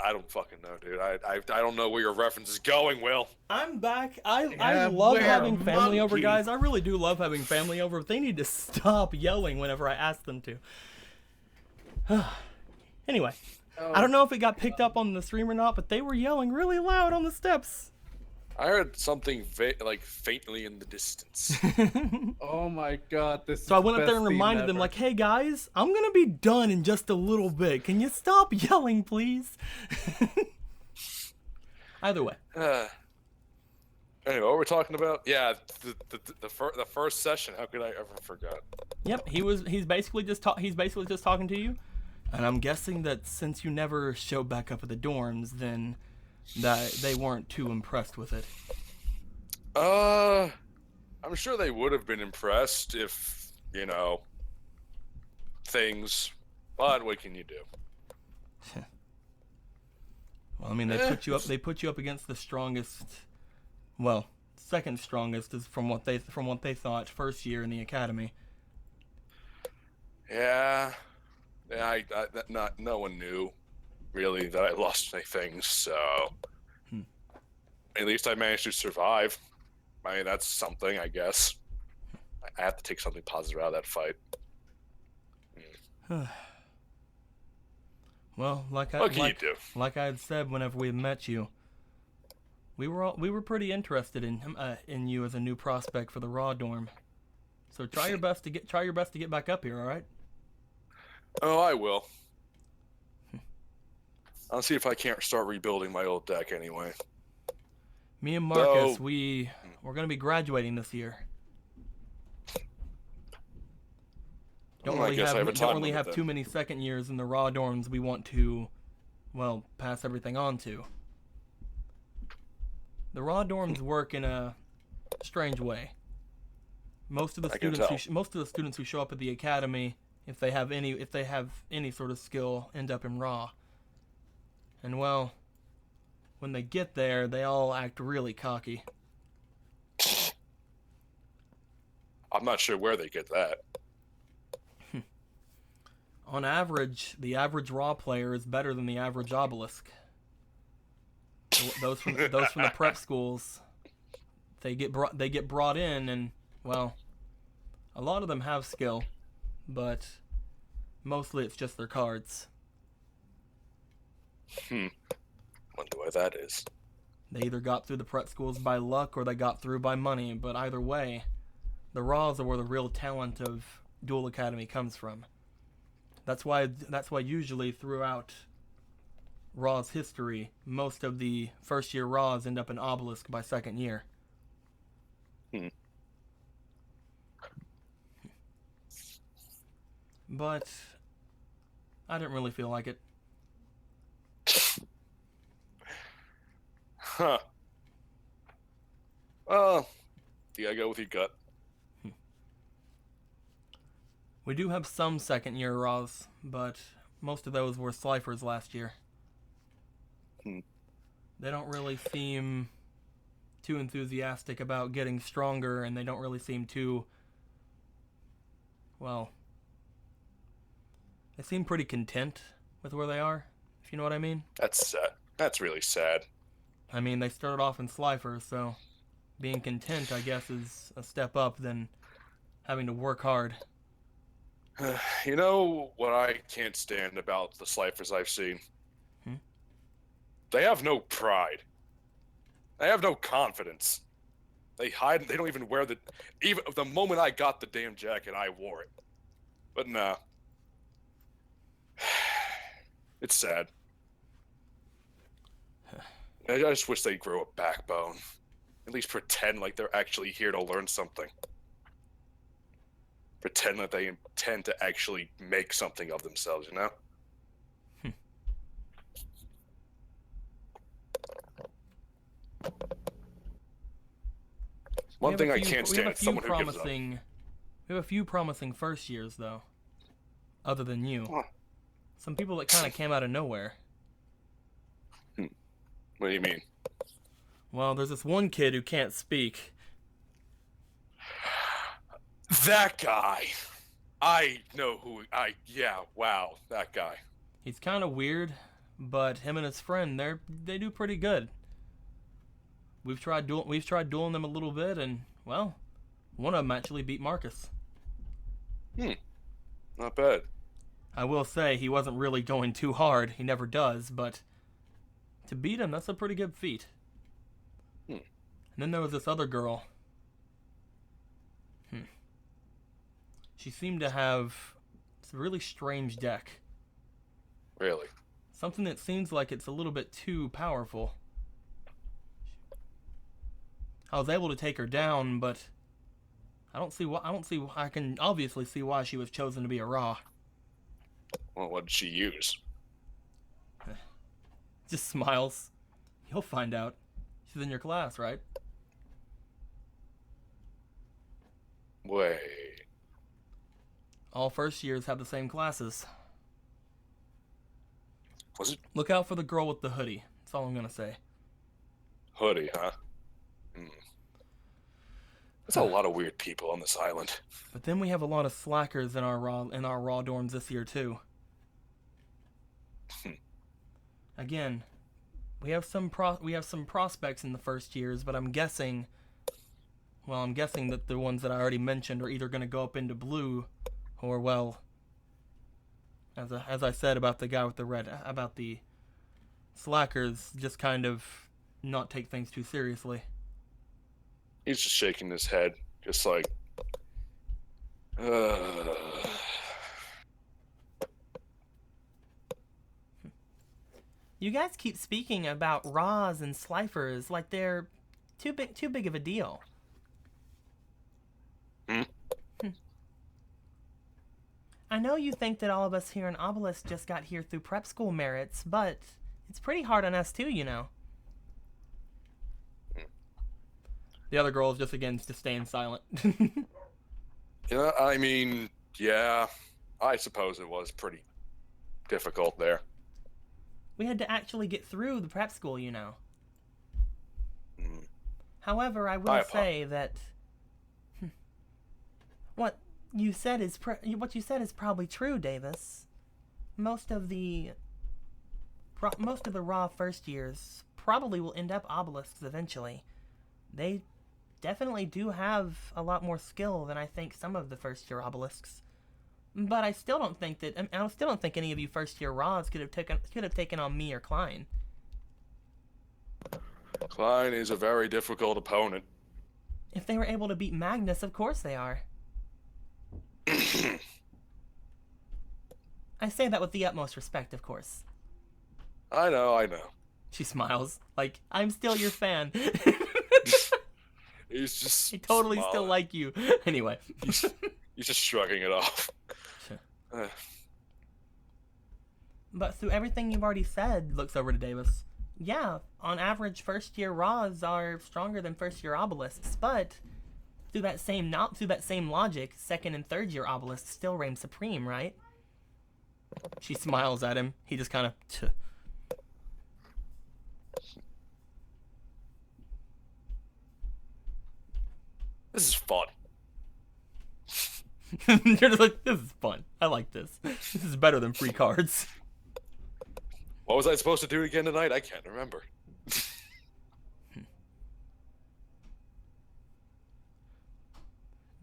I don't fucking know, dude. I don't know where your reference is going, Will. I'm back. I Yeah, love we're having family over, monkey. guys. I really do love having family over, but they need to stop yelling whenever I ask them to. Anyway, I don't know if it got picked up on the stream or not, but they were yelling really loud on the steps. I heard something faintly in the distance. Oh my god, this So I went up there and reminded them, like, hey guys, I'm gonna be done in just a little bit. Can you stop yelling, please? Either way. Anyway, what we're talking about? Yeah, the first session. How could I ever forget? Yep, he's basically just talking to you, and I'm guessing that since you never showed back up at the dorms, then that they weren't too impressed with it. I'm sure they would have been impressed if, things. But what can you do? Well, I mean, they put you up against the strongest, well, second strongest is from what they thought first year in the academy. Yeah, no one knew really that I lost my things, so at least I managed to survive. I mean, that's something, I guess. I have to take something positive out of that fight. Well, like I had said whenever we met you, we were pretty interested in you as a new prospect for the Raw dorm. So try your best to get back up here, all right? Oh, I will. I'll see if I can't start rebuilding my old deck anyway. Me and Marcus, we're gonna be graduating this year. Don't really have too many second years in the Raw dorms we want to, well, pass everything on to. The Raw dorms work in a strange way. Most of the students who show up at the academy, if they have any sort of skill, end up in Raw. And well, when they get there, they all act really cocky. I'm not sure where they get that. On average, the average Raw player is better than the average obelisk. Those from the prep schools, they get brought in, and well, a lot of them have skill, but mostly it's just their cards. Wonder why that is. They either got through the prep schools by luck or they got through by money, but either way, the Raws are where the real talent of Duel Academy comes from. That's why usually throughout Raw's history, most of the first year Raws end up in Obelisk by second year. but I didn't really feel like it. Huh. Well, you gotta go with your gut. We do have some second-year Raws, but most of those were Slifers last year. They don't really seem too enthusiastic about getting stronger, and they don't really seem too... Well, they seem pretty content with where they are, if you know what I mean. That's sad. That's really sad. I mean, they started off in Slifers, so being content, I guess, is a step up than having to work hard. You know what I can't stand about the Slifers I've seen? They have no pride. They have no confidence. They hide. They don't even wear the... Even the moment I got the damn jacket, I wore it. But nah. It's sad. I just wish they'd grow a backbone. At least pretend like they're actually here to learn something. Pretend that they intend to actually make something of themselves, you know? One thing I can't stand is someone who gives up. We have a few promising first years, though. Other than you. Huh. Some people that kind of came out of nowhere. What do you mean? Well, there's this one kid who can't speak. That guy! I know who... Yeah, wow, that guy. He's kind of weird, but him and his friend, they do pretty good. We've tried dueling them a little bit, and, well, one of them actually beat Marcus. Not bad. I will say, he wasn't really going too hard. He never does, but to beat him, that's a pretty good feat. And then there was this other girl. She seemed to have a really strange deck. Really? Something that seems like it's a little bit too powerful. I was able to take her down, but I can obviously see why she was chosen to be a Raw. Well, what did she use? Just smiles. You'll find out. She's in your class, right? Wait. All first years have the same classes. Was it Look out for the girl with the hoodie. That's all I'm gonna say. hoodie, huh? There's a lot of weird people on this island. But then we have a lot of slackers in our raw dorms this year too. Again, we have some prospects in the first years, but I'm guessing that the ones that I already mentioned are either going to go up into blue, or well, as I said about the guy with the red, about the slackers, just kind of not take things too seriously. He's just shaking his head, just like, You guys keep speaking about Raws and Slifers like they're too big of a deal. I know you think that all of us here in Obelisk just got here through prep school merits, but it's pretty hard on us too, you know. The other girl is just staying silent. Yeah, I mean, yeah, I suppose it was pretty difficult there. We had to actually get through the prep school, you know. However, I will say that what you said is probably true, Davis. Most of the raw first years probably will end up obelisks eventually. They definitely do have a lot more skill than I think some of the first year obelisks. But I still don't think any of you first year Raws could have taken on me or Klein. Klein is a very difficult opponent. If they were able to beat Magnus, of course they are. I say that with the utmost respect, of course. I know. She smiles, like, I'm still your fan. He's just I totally smiling. still like you. Anyway. He's just shrugging it off. But through everything you've already said, looks over to Davis. Yeah, on average, first-year Raws are stronger than first-year obelisks, but through that same logic, second and third-year obelisks still reign supreme, right? She smiles at him. He just kind of. This is fun. You're just like, this is fun. I like this. This is better than free cards. What was I supposed to do again tonight? I can't remember.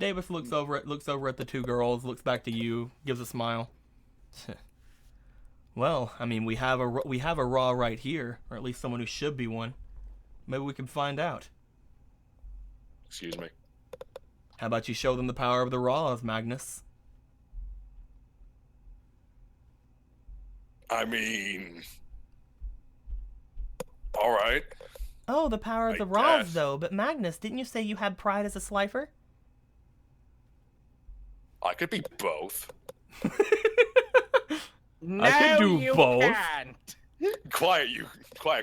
Davis looks over at the two girls, looks back to you, gives a smile. Well, I mean, we have a Raw right here, or at least someone who should be one. Maybe we can find out. Excuse me. How about you show them the power of the Raws, Magnus? I mean, all right. Oh, the power of I the Raws, guess. though. But Magnus, didn't you say you had pride as a slifer? I could be both. No, I could do you both. Can't. Quiet,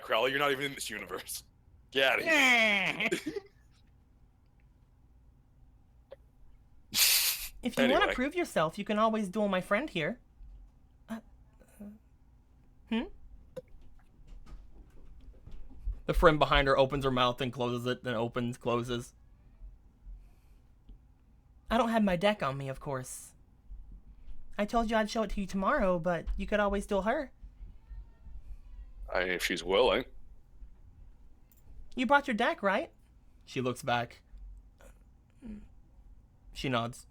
Crowley. You're not even in this universe. Get out of here. If you want Anyway. to prove yourself, you can always duel my friend here. The friend behind her opens her mouth and closes it, then opens, closes. I don't have my deck on me, of course. I told you I'd show it to you tomorrow, but you could always duel her. I mean, if she's willing. You brought your deck, right? She looks back. She nods.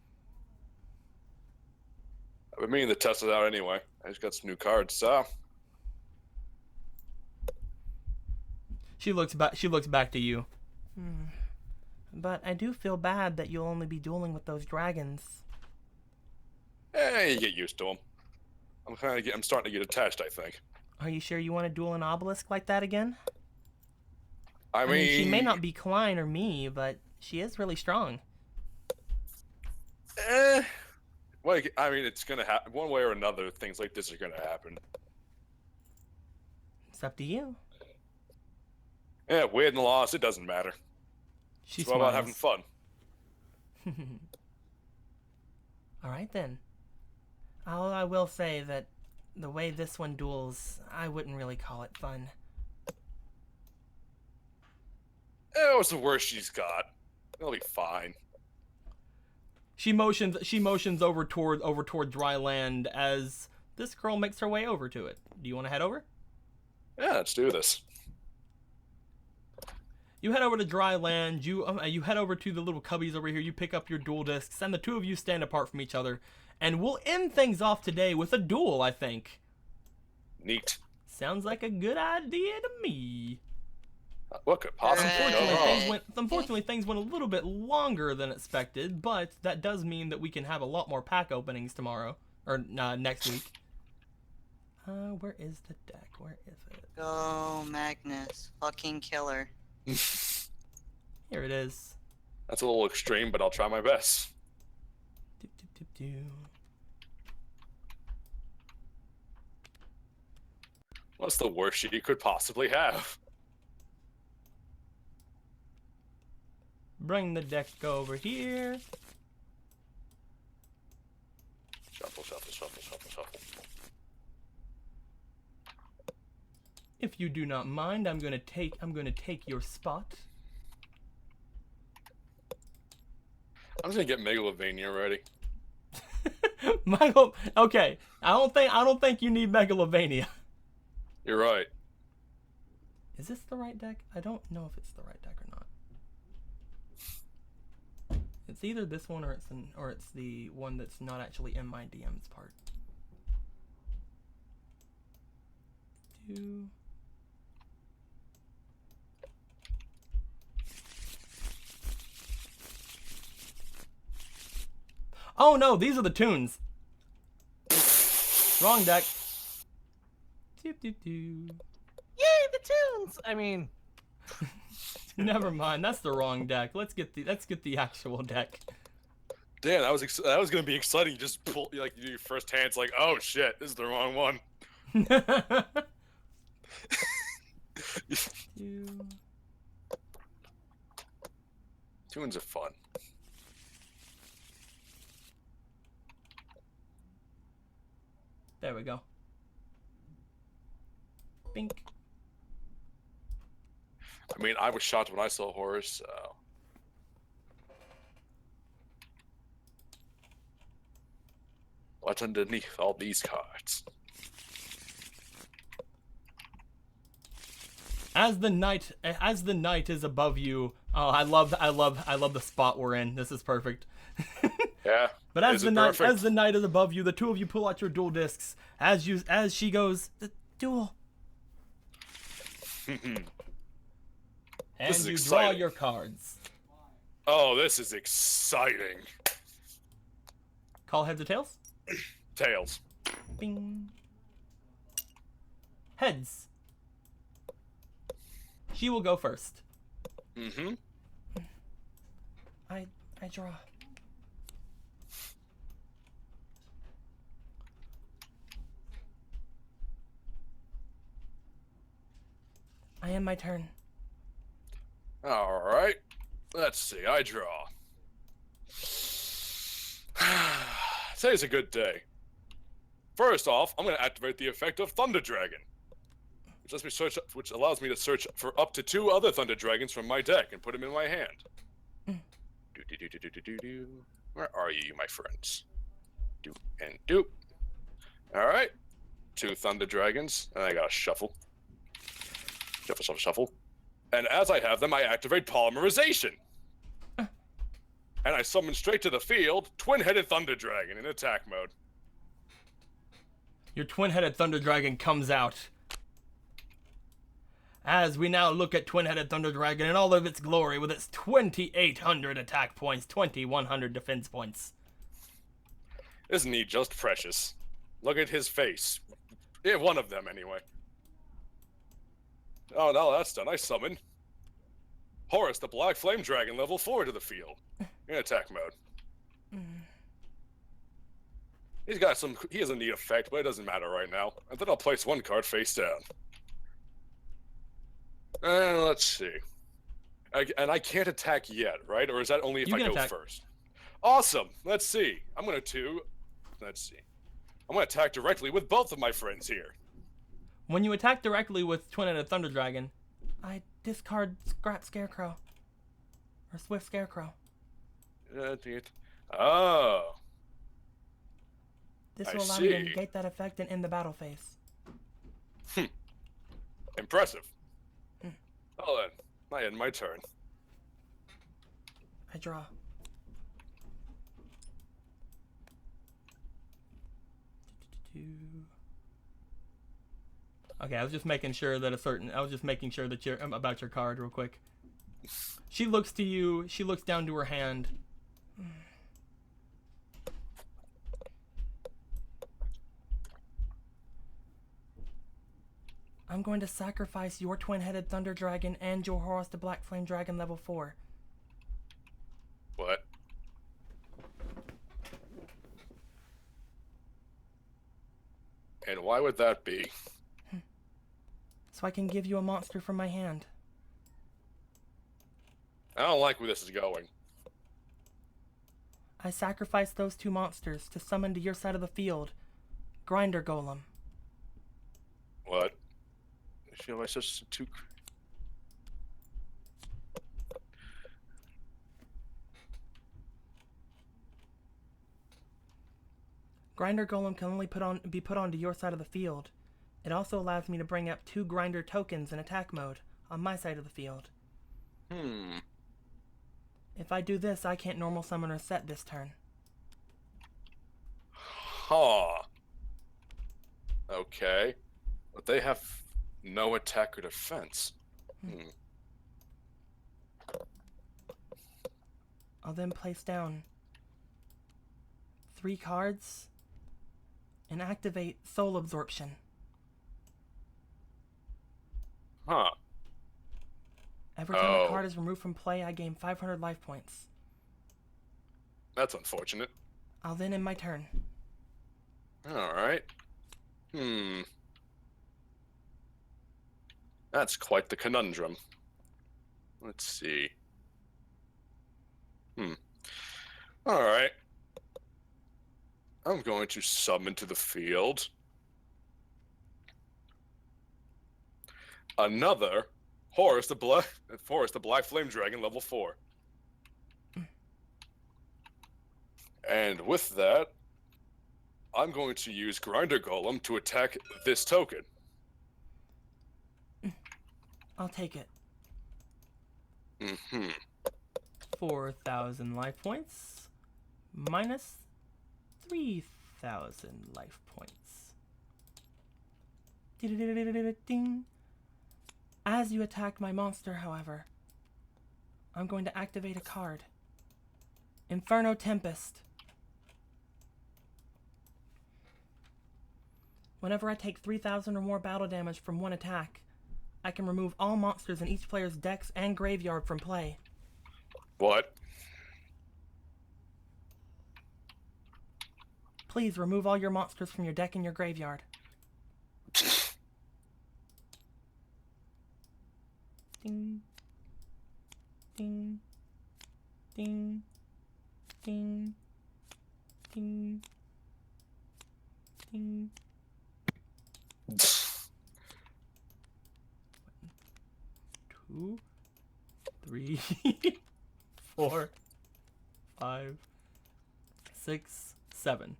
I've been meaning to test it out anyway. I just got some new cards, so. She looks back to you. But I do feel bad that you'll only be dueling with those dragons. You get used to them. I'm starting to get attached, I think. Are you sure you want to duel an obelisk like that again? I mean, she may not be Klein or me, but she is really strong. Well, I mean, it's gonna happen one way or another. Things like this are gonna happen. It's up to you. Yeah, win and loss, it doesn't matter. She It's all about having fun. All right then. I will say that the way this one duels, I wouldn't really call it fun. What's the worst she's got? It'll be fine. She motions over toward dry land as this girl makes her way over to it. Do you want to head over? Yeah, let's do this. You head over to dry land. You head over to the little cubbies over here. You pick up your duel discs, and the two of you stand apart from each other. And we'll end things off today with a duel, I think. Neat. Sounds like a good idea to me. What could possibly go wrong? Unfortunately, things went a little bit longer than expected, but that does mean that we can have a lot more pack openings tomorrow, or next week. Where is the deck? Where is it? Go, Magnus. Fucking killer. Here it is. That's a little extreme, but I'll try my best. Do, do, do, do. What's the worst she could possibly have? Bring the deck over here. Shuffle, shuffle, shuffle, shuffle, shuffle. If you do not mind, I'm gonna take your spot. I'm just gonna get Megalovania ready. Michael, okay. I don't think you need Megalovania. You're right. Is this the right deck? I don't know if it's the right deck or not. It's either this one or it's the one that's not actually in my DM's part. Oh no, these are the tunes. Wrong deck. Doop, doop, doop. Yay, the tunes! I mean, Never mind, that's the wrong deck. Let's get the actual deck. Damn, that was gonna be exciting. You just pull, like, you do your first hand. It's like, oh shit, this is the wrong one. Two ones are fun. There we go. Bink. I mean, I was shocked when I saw Horus, so. What's underneath all these cards? As the night is above you. Oh, I love the spot we're in. This is perfect. Yeah. But as the night perfect? is above you, the two of you pull out your duel discs as she goes, the duel. And This is you exciting. draw your cards. Oh, this is exciting. Call heads or tails? Tails. Bing. Heads. She will go first. Mm-hmm. I draw. I end my turn. All right. Let's see. I draw. Today's a good day. First off, I'm going to activate the effect of Thunder Dragon, which allows me to search for up to 2 other Thunder Dragons from my deck and put them in my hand. Where are you, my friends? Doop and doop. All right. 2 Thunder Dragons, and I got to shuffle. Shuffle, shuffle, shuffle. And as I have them, I activate Polymerization. And I summon straight to the field Twin-Headed Thunder Dragon in attack mode. Your twin-headed Thunder Dragon comes out. As we now look at Twin-Headed Thunder Dragon in all of its glory with its 2,800 attack points, 2,100 defense points. Isn't he just precious? Look at his face. Yeah, one of them, anyway. Oh, now that's done. I summon Horus, the Black Flame Dragon, level 4 to the field in attack mode. He has a neat effect, but it doesn't matter right now. And then I'll place 1 card face down. And let's see. And I can't attack yet, right? Or is that only if I go first? Awesome. Let's see. Let's see. I'm going to attack directly with both of my friends here. When you attack directly with Twin-Headed Thunder Dragon, I discard Scrap Scarecrow. Or Swift Scarecrow. Oh. This will allow me to negate that effect and end the battle phase. Impressive. Well then, I end my turn. I draw. Okay, I was just making sure that you're about your card real quick. She looks to you, she looks down to her hand. I'm going to sacrifice your Twin-Headed Thunder Dragon and your Horus the Black Flame Dragon level 4. What? And why would that be? So I can give you a monster from my hand. I don't like where this is going. I sacrifice those 2 monsters to summon to your side of the field. Grinder Golem. What? Feel like such 2. Grinder Golem can only be put onto your side of the field. It also allows me to bring up 2 Grinder tokens in attack mode on my side of the field. If I do this, I can't normal summon or set this turn. Huh. Okay. But they have no attack or defense. I'll then place down 3 cards and activate Soul Absorption. Huh. Every time a card is removed from play, I gain 500 life points. That's unfortunate. I'll then end my turn. All right. That's quite the conundrum. Let's see. All right. I'm going to summon to the field another Forest of Black Flame Dragon level 4. And with that, I'm going to use Grinder Golem to attack this token. I'll take it. 嗯哼 4,000 life points minus 3,000 life points. Ding. As you attack my monster, however, I'm going to activate a card. Inferno Tempest. Whenever I take 3,000 or more battle damage from one attack, I can remove all monsters in each player's decks and graveyard from play. What? Please remove all your monsters from your deck and your graveyard. Ding. Ding. Ding. Ding. Ding. Ding. 2, 3, 4, 5, 6, 7.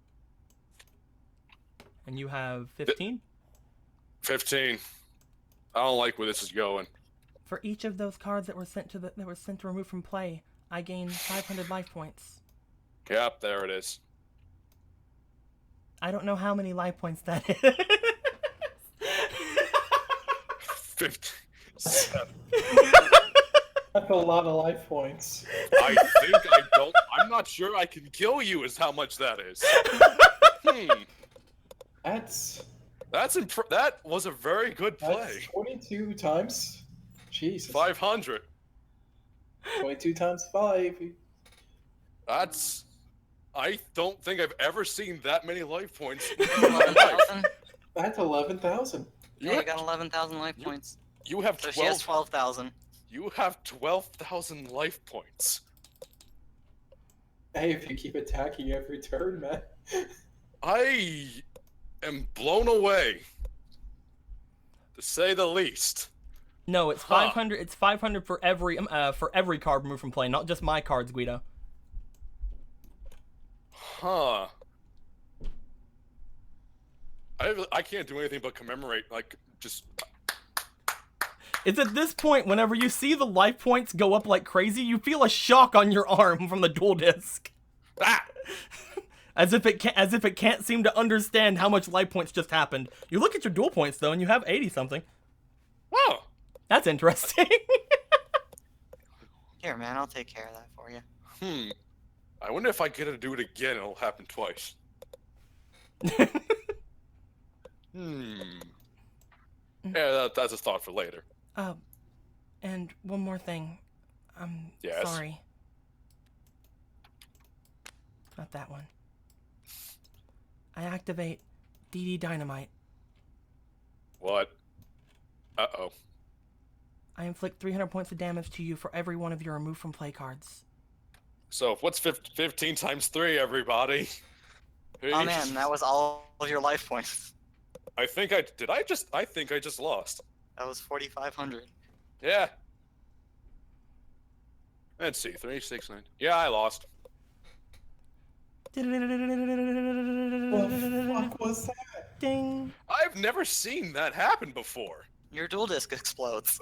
And you have 15? 15. I don't like where this is going. For each of those cards that were sent to remove from play, I gain 500 life points. Yep, there it is. I don't know how many life points that is. 57. That's a lot of life points. I think I don't. I'm not sure I can kill you. Is how much that is. That was a very good play. That's 22 times. Jesus. 500. 22 times 5. That's. I don't think I've ever seen that many life points in my life. 11,000? That's 11,000. Yeah, you got 11,000 life points. You have So she has 12. 12,000. You have 12,000 life points. Hey, if you keep attacking every turn, man. I am blown away, to say the least. No, it's 500. It's 500 for every card removed from play, not just my cards, Guido. Huh. I can't do anything but commemorate, like, just... It's at this point, whenever you see the life points go up like crazy, you feel a shock on your arm from the dual disc. Ah! As if it can't seem to understand how much life points just happened. You look at your dual points, though, and you have 80-something. Oh! That's interesting. Here, man, I'll take care of that for you. I wonder if I get to do it again, it'll happen twice. Yeah, that's a thought for later. And one more thing. I'm Yes? sorry. Not that one. I activate DD Dynamite. What? Uh-oh. I inflict 300 points of damage to you for every one of your removed from play cards. So, what's 15 times 3, everybody? Oh man, that was all of your life points. I think I just lost. That was 4,500. Yeah. Let's see, 3, 6, 9. Yeah, I lost. What the fuck was that? Ding. I've never seen that happen before. Your dual disc explodes.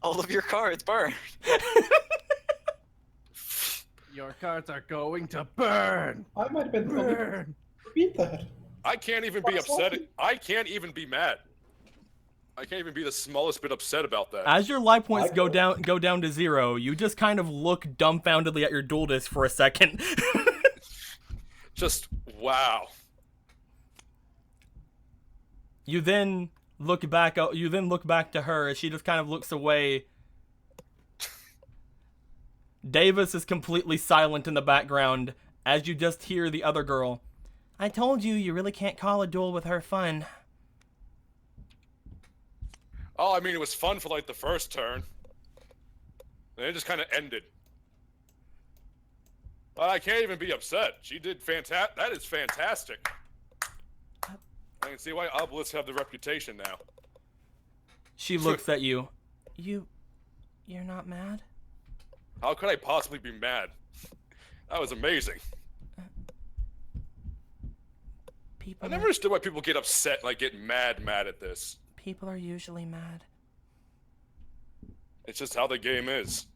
All of your cards burn. Your cards are going to burn. I might have been Burn. repeat that. I can't even be upset. I can't even be mad. I can't even be the smallest bit upset about that. As your life points go down to 0, you just kind of look dumbfoundedly at your dual disc for a second. Just wow. You then look back to her as she just kind of looks away. Davis is completely silent in the background as you just hear the other girl. I told you, you really can't call a duel with her fun. Oh, I mean, it was fun for like the first turn. And it just kind of ended. I can't even be upset. She did fantastic. That is fantastic. I can see why obelisks have the reputation now. She looks at you. You're not mad? How could I possibly be mad? That was amazing. I never understood why people get upset, like get mad at this. People are usually mad. It's just how the game is.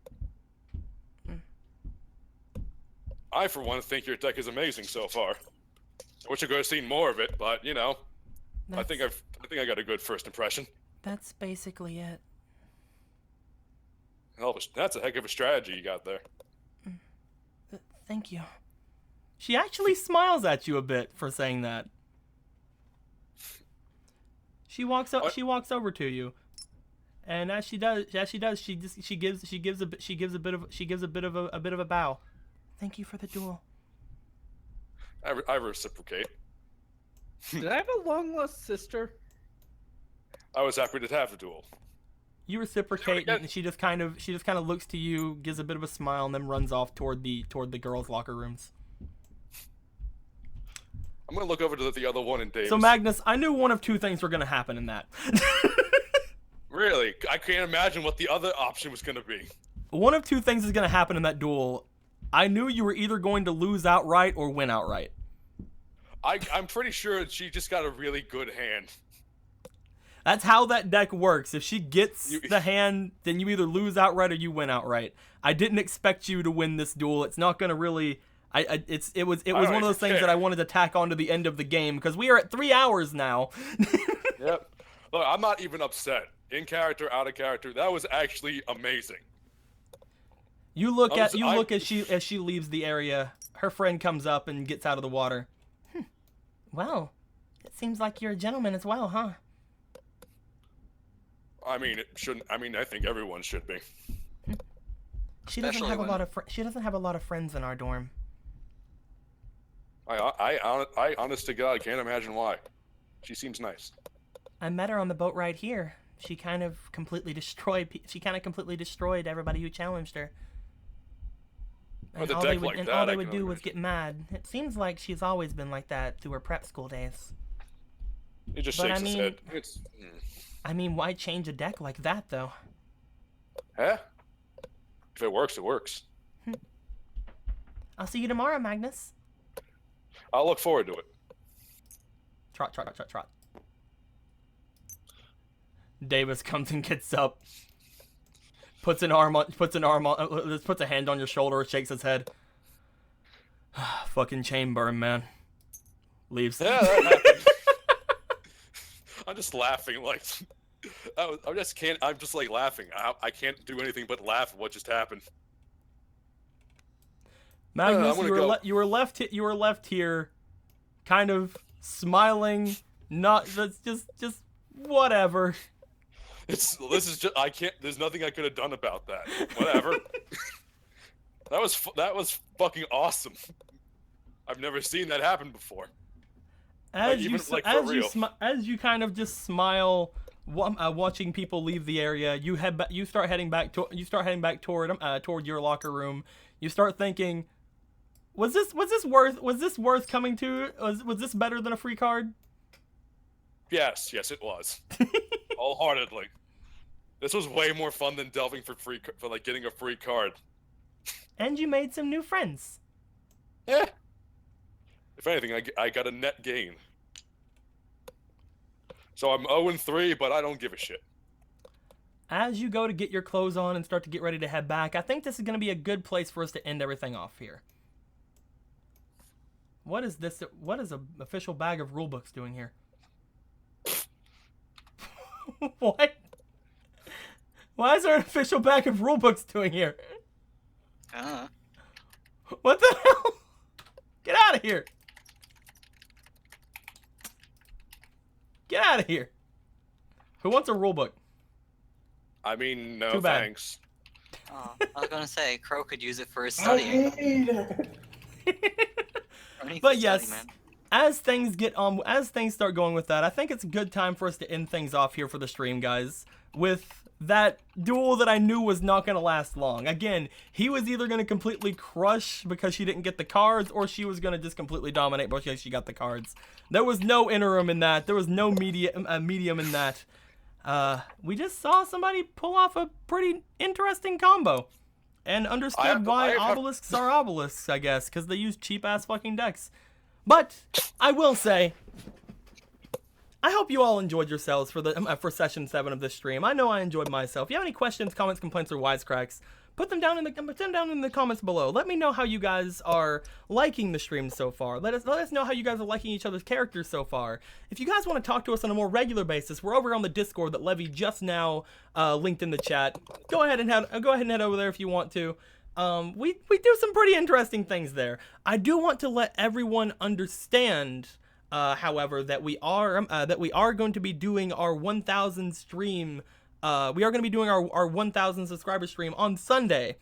I, for one, think your deck is amazing so far. I wish I could have seen more of it, but you know, I think I got a good first impression. That's basically it. Hell, that's a heck of a strategy you got there. Thank you. She actually smiles at you a bit for saying that. She walks up. She walks over to you, and as she gives a bit of a bow. Thank you for the duel. I reciprocate. Did I have a long lost sister? I was happy to have the duel. You reciprocate, and she just kind of looks to you, gives a bit of a smile, and then runs off toward the girls' locker rooms. I'm gonna look over to the other one in Davis. So Magnus, I knew one of two things were gonna happen in that. Really? I can't imagine what the other option was gonna be. One of two things is gonna happen in that duel. I knew you were either going to lose outright or win outright. I'm pretty sure she just got a really good hand. That's how that deck works. If she gets the hand, then you either lose outright or you win outright. I didn't expect you to win this duel. It's not gonna really. It was one of those things that I wanted to tack on to the end of the game because we are at 3 hours now. Yep. Look, I'm not even upset. In character, out of character, that was actually amazing. You look as she leaves the area. Her friend comes up and gets out of the water. Well, it seems like you're a gentleman as well, huh? I mean, it shouldn't. I mean, I think everyone should be. She doesn't have a lot of. She doesn't have a lot of friends in our dorm. I honest to God, can't imagine why. She seems nice. I met her on the boat ride here. She kind of completely destroyed. She kind of completely destroyed everybody who challenged her. And all they would do was get mad. It seems like she's always been like that through her prep school days. He just shakes his head. I mean, why change a deck like that, though? Huh? If it works, it works. I'll see you tomorrow, Magnus. I'll look forward to it. Trot. Davis comes and gets up, puts a hand on your shoulder, shakes his head. Fucking chain burn, man. Leaves. Yeah, that happened. I'm just laughing, like I'm just like laughing. I can't do anything but laugh at what just happened. Magnus, you were left here, kind of smiling. That's just whatever. This is just There's nothing I could have done about that. Whatever. That was fucking awesome. I've never seen that happen before. As you kind of just smile, watching people leave the area, you start heading back toward your locker room. You start thinking, was this worth coming to? Was this better than a free card? Yes, it was. Wholeheartedly. This was way more fun than delving for like getting a free card. And you made some new friends. Yeah. If anything, I got a net gain. So I'm 0-3, but I don't give a shit. As you go to get your clothes on and start to get ready to head back, I think this is going to be a good place for us to end everything off here. What is this? What is an official bag of rulebooks doing here? What? Why is there an official bag of rulebooks doing here? What the hell? Get out of here. Get out of here. Who wants a rulebook? I mean, no Too bad. thanks. Oh, I was gonna say Crow could use it for his I studying. hate it. Crow needs But to yes, study, man. as things start going with that, I think it's a good time for us to end things off here for the stream, guys, with that duel that I knew was not going to last long. Again, he was either going to completely crush because she didn't get the cards, or she was going to just completely dominate because she got the cards. There was no interim in that. There was no medium in that. We just saw somebody pull off a pretty interesting combo. And understood why obelisks are obelisks, I guess, because they use cheap-ass fucking decks. But I will say, I hope you all enjoyed yourselves for session 7 of this stream. I know I enjoyed myself. If you have any questions, comments, complaints, or wisecracks, put them down in the comments below. Let me know how you guys are liking the stream so far. Let us know how you guys are liking each other's characters so far. If you guys want to talk to us on a more regular basis, we're over on the Discord that Levy just now linked in the chat. Go ahead and head over there if you want to. We do some pretty interesting things there. I do want to let everyone understand, however, that we are going to be doing our 1,000 stream. We are going to be doing our 1,000 subscriber stream on Sunday,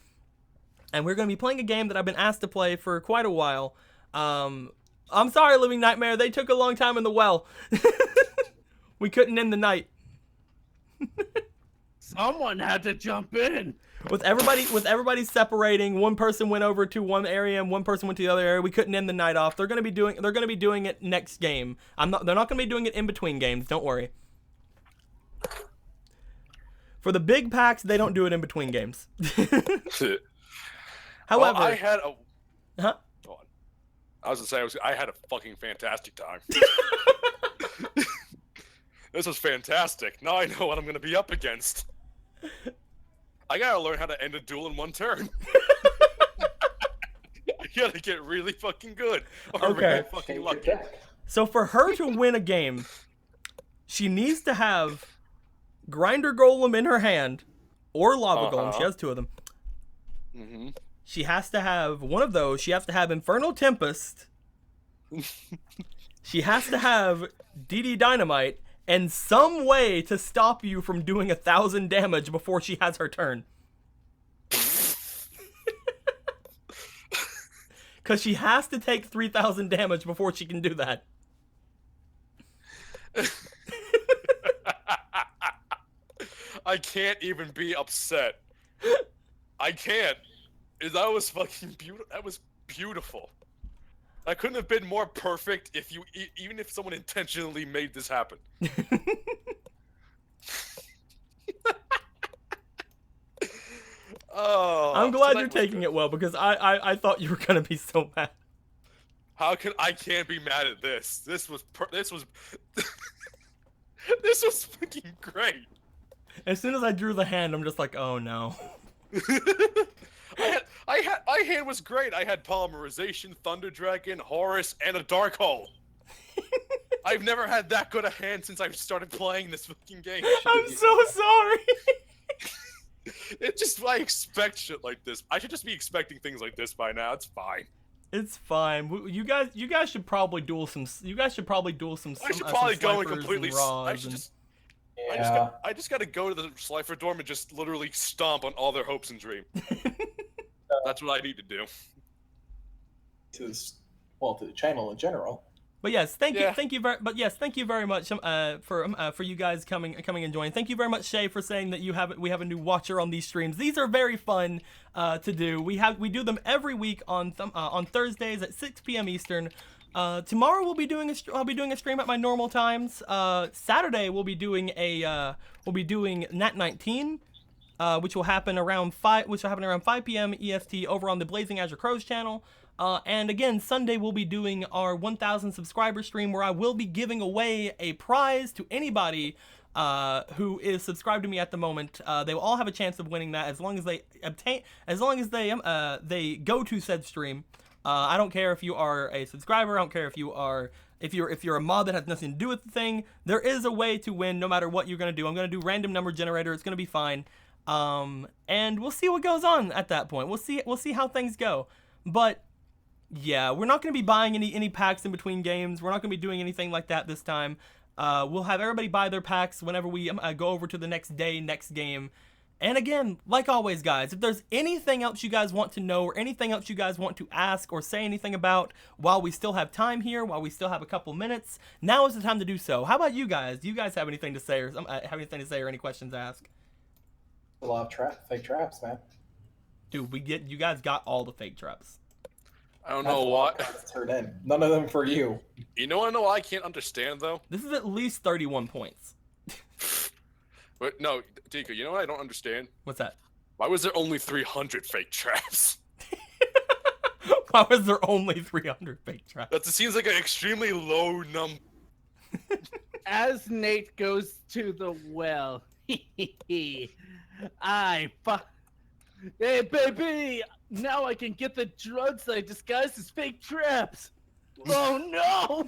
and we're going to be playing a game that I've been asked to play for quite a while. I'm sorry, Living Nightmare. They took a long time in the well. We couldn't end the night. Someone had to jump in. With everybody separating, one person went over to one area and one person went to the other area. We couldn't end the night off. They're gonna be doing it next game. They're not gonna be doing it in between games. Don't worry. For the big packs, they don't do it in between games. However, well, I had a. Huh? Hold on. I was gonna say I had a fucking fantastic time. This was fantastic. Now I know what I'm gonna be up against. I gotta learn how to end a duel in one turn. You gotta get really fucking good. Or Okay. really fucking lucky. So for her to win a game, she needs to have Grinder Golem in her hand, or Lava Golem. She has 2 of them. Mm-hmm. She has to have one of those. She has to have Infernal Tempest. She has to have DD Dynamite, and some way to stop you from doing 1,000 damage before she has her turn. Because she has to take 3,000 damage before she can do that. I can't even be upset. I can't. That was fucking beautiful. That was beautiful. That couldn't have been more perfect if you, even if someone intentionally made this happen. Oh, I'm glad you're taking it well, because I thought you were gonna be so mad. I can't be mad at this. This was this was fucking great. As soon as I drew the hand, I'm just like, oh no. My hand was great. I had Polymerization, Thunder Dragon, Horus, and a Dark Hole. I've never had that good a hand since I started playing this fucking game. I'm so sorry. I expect shit like this. I should just be expecting things like this by now. It's fine. It's fine. You guys should probably duel some. You guys should probably duel some. I should probably go and Sliffers completely. Raws I should just. Yeah. I just gotta go to the Slifer dorm and just literally stomp on all their hopes and dreams. That's what I need to do. To the channel in general. But yes, thank Yeah. you very much for you guys coming and joining. Thank you very much, Shay, for saying that we have a new watcher on these streams. These are very fun to do. We do them every week on Thursdays at 6 p.m. Eastern. Tomorrow I'll be doing a stream at my normal times. Saturday we'll be doing Nat 19. Which will happen around 5 p.m. EST over on the Blazing Azure Crows channel. And again, Sunday we'll be doing our 1,000 subscriber stream, where I will be giving away a prize to anybody who is subscribed to me at the moment. They will all have a chance of winning that as long as they go to said stream. I don't care if you are a subscriber. I don't care if you're a mod that has nothing to do with the thing. There is a way to win no matter what you're gonna do. I'm gonna do random number generator. It's gonna be fine. And we'll see what goes on at that point. We'll see how things go. But yeah, we're not going to be buying any packs in between games. We're not going to be doing anything like that this time. We'll have everybody buy their packs whenever we go over to the next game, And again, like always, guys, if there's anything else you guys want to know or anything else you guys want to ask or say anything about while we still have time here, while we still have a couple minutes, now is the time to do so. How about you guys? Do you guys have anything to say or any questions to ask? A lot of fake traps, man. Dude, you guys got all the fake traps. I don't know why. Turn in. None of them for you. You know what I know I can't understand though? This is at least 31 points. But no, Tika, you know what I don't understand? What's that? Why was there only 300 fake traps? Why was there only 300 fake traps? That seems like an extremely low number. As Nate goes to the well, hey baby, now I can get the drugs that I disguised as fake traps. Oh no!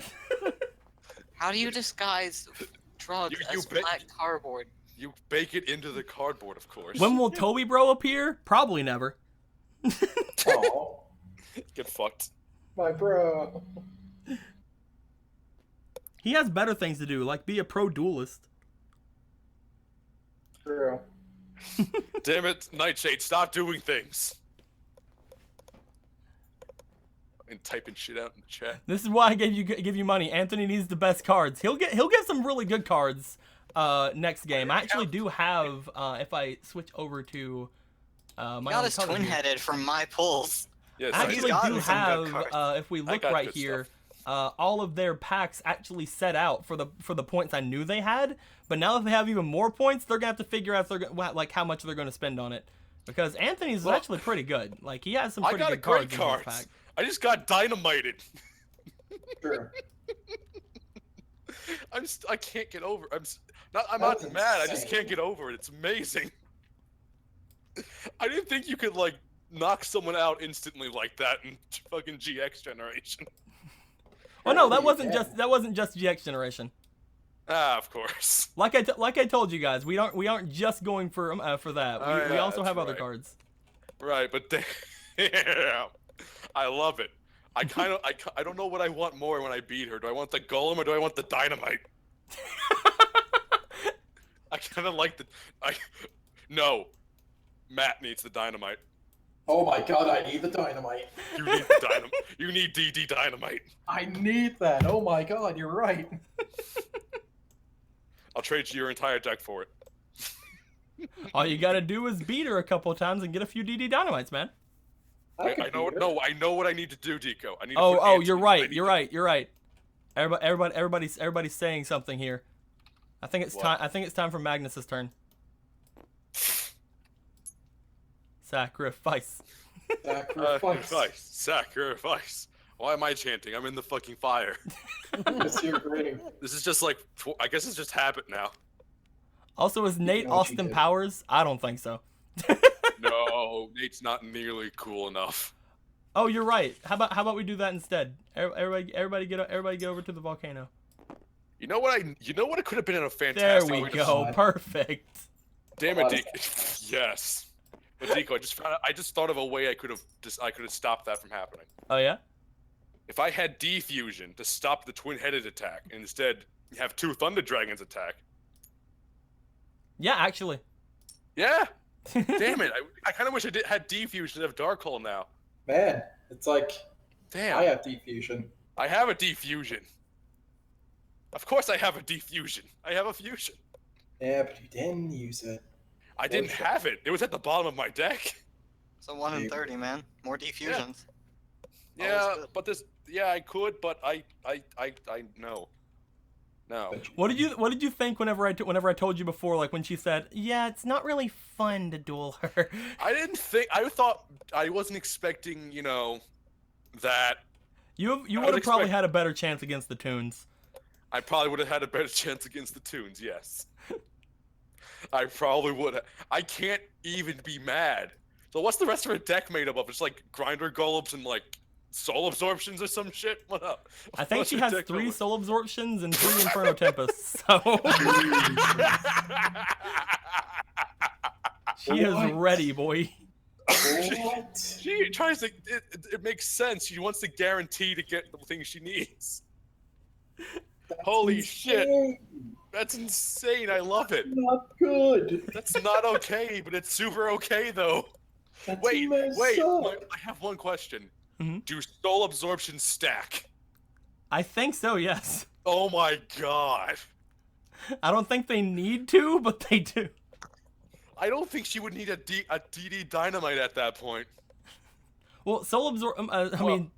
How do you disguise drugs You as black cardboard? You bake it into the cardboard, of course. When will Toby bro appear? Probably never. Oh, Get fucked. my bro. He has better things to do, like be a pro duelist. True. Damn it, Nightshade, stop doing things. And typing shit out in the chat. This is why I give you money. Anthony needs the best cards. He'll get some really good cards next game. I actually do have if I switch over to my Got own us color here. twin-headed from my pulls. Yes, I He's actually gotten do some good have cards. if we I look got right good here, stuff. all of their packs actually set out for the points I knew they had. But now that they have even more points, they're gonna have to figure out like how much they're gonna spend on it. Because Anthony's Well, actually pretty good. Like he has some I pretty got a good great cards in his cards. pack. I just got dynamited. True. I can't get over. I'm That's not mad. I just insane. can't get over it. It's amazing. I didn't think you could like knock someone out instantly like that in fucking GX generation. Oh no, that Apparently, wasn't just GX generation. Ah, of course. Like I told you guys, we aren't just going for that. Oh, We yeah, also that's have other right. cards. Right, but damn, I love it. I don't know what I want more when I beat her. Do I want the golem or do I want the dynamite? I kind of like no. Matt needs the dynamite. Oh my god, I need the dynamite. You need the dynamite. You need DD dynamite. I need that. Oh my god, you're right. I'll trade you your entire deck for it. All you gotta do is beat her a couple of times and get a few DD dynamites, man. I could know. beat her. No, I know what I need to do, Deco. I need. To put Oh, Anthony- you're I right. need You're to- right. You're right. Everybody's saying something here. I think it's What? time. I think it's time for Magnus's turn. Sacrifice. Sacrifice. Why am I chanting? I'm in the fucking fire. Yes, you're great. This is just like. I guess it's just habit now. Also, is Nate know what she Austin did. Powers? I don't think so. No, Nate's not nearly cool enough. Oh, you're right. How about we do that instead? Everybody get over to the volcano. You know what it could have been in a There fantastic. we way to- go. God. Perfect. Damn it, Deco. Yes. But Deco, I just thought of a way I could have stopped that from happening. Oh yeah. If I had defusion to stop the twin-headed attack, and instead have two Thunder Dragons attack. Yeah, actually. Yeah. Damn it. I kind of wish I had defusion instead of Darkhold now. Man, it's like Damn. I have defusion. I have a defusion. Of course I have a defusion. I have a fusion. Yeah, but you didn't use it. I didn't Bullshit. have it. It was at the bottom of my deck. So 1 in 30, man. More defusions. Yeah, good. but this. Yeah, I could, but I no. No. But you What did you think whenever I told you before, like when she said, "Yeah, it's not really fun to duel her." I didn't think. I thought I wasn't expecting. That You I would would have probably expect- had a better chance against the Toons. I probably would have had a better chance against the Toons. Yes. I probably would have. I can't even be mad. So what's the rest of her deck made up of? It's like grinder golems and like soul absorptions or some shit. What up? I think What's she her has deck 3 going? soul absorptions and 3 Inferno Tempests. So she is What? ready, boy. What? She tries to. It makes sense. She wants to guarantee to get the things she needs. That's Holy shit. insane. That's insane. I love it. Not good. That's not okay, but it's super okay though. That's Wait. messed up. I have one question. Mhm. Do soul absorption stack? I think so, yes. Oh my god. I don't think they need to, but they do. I don't think she would need a DD dynamite at that point. Well, soul absorb. I mean,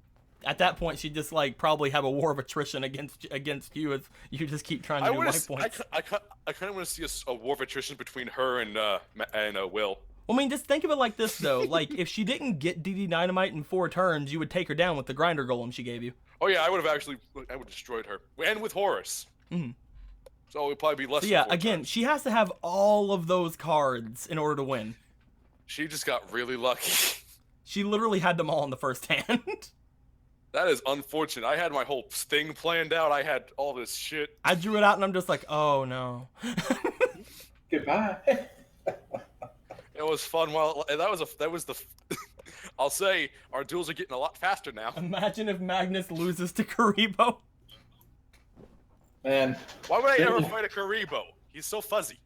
at that point, she'd just like probably have a war of attrition against you as you just keep trying to do life points. I kind of want to see a war of attrition between her and Will. Well, I mean, just think of it like this though. Like, if she didn't get DD Dynamite in 4 turns, you would take her down with the grinder golem she gave you. Oh yeah, I would have destroyed her, and with Horus. Mhm. So it would probably be less. So than yeah, 4 again, turns. she has to have all of those cards in order to win. She just got really lucky. She literally had them all in the first hand. That is unfortunate. I had my whole thing planned out. I had all this shit. I drew it out and I'm just like, oh no. Goodbye. It was fun. Well, that was the. I'll say our duels are getting a lot faster now. Imagine if Magnus loses to Karibo. Man. Why would I ever fight a Karibo? He's so fuzzy.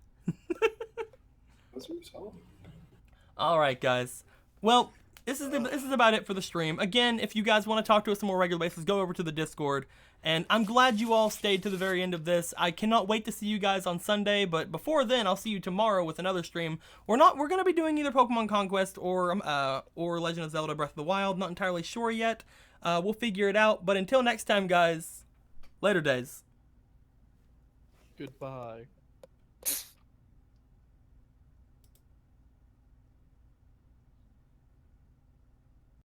What's your result? All right, guys. Well, this is about it for the stream. Again, if you guys want to talk to us on a more regular basis, go over to the Discord. And I'm glad you all stayed to the very end of this. I cannot wait to see you guys on Sunday, but before then, I'll see you tomorrow with another stream. We're going to be doing either Pokemon Conquest or Legend of Zelda Breath of the Wild. Not entirely sure yet. We'll figure it out. But until next time, guys, later days. Goodbye.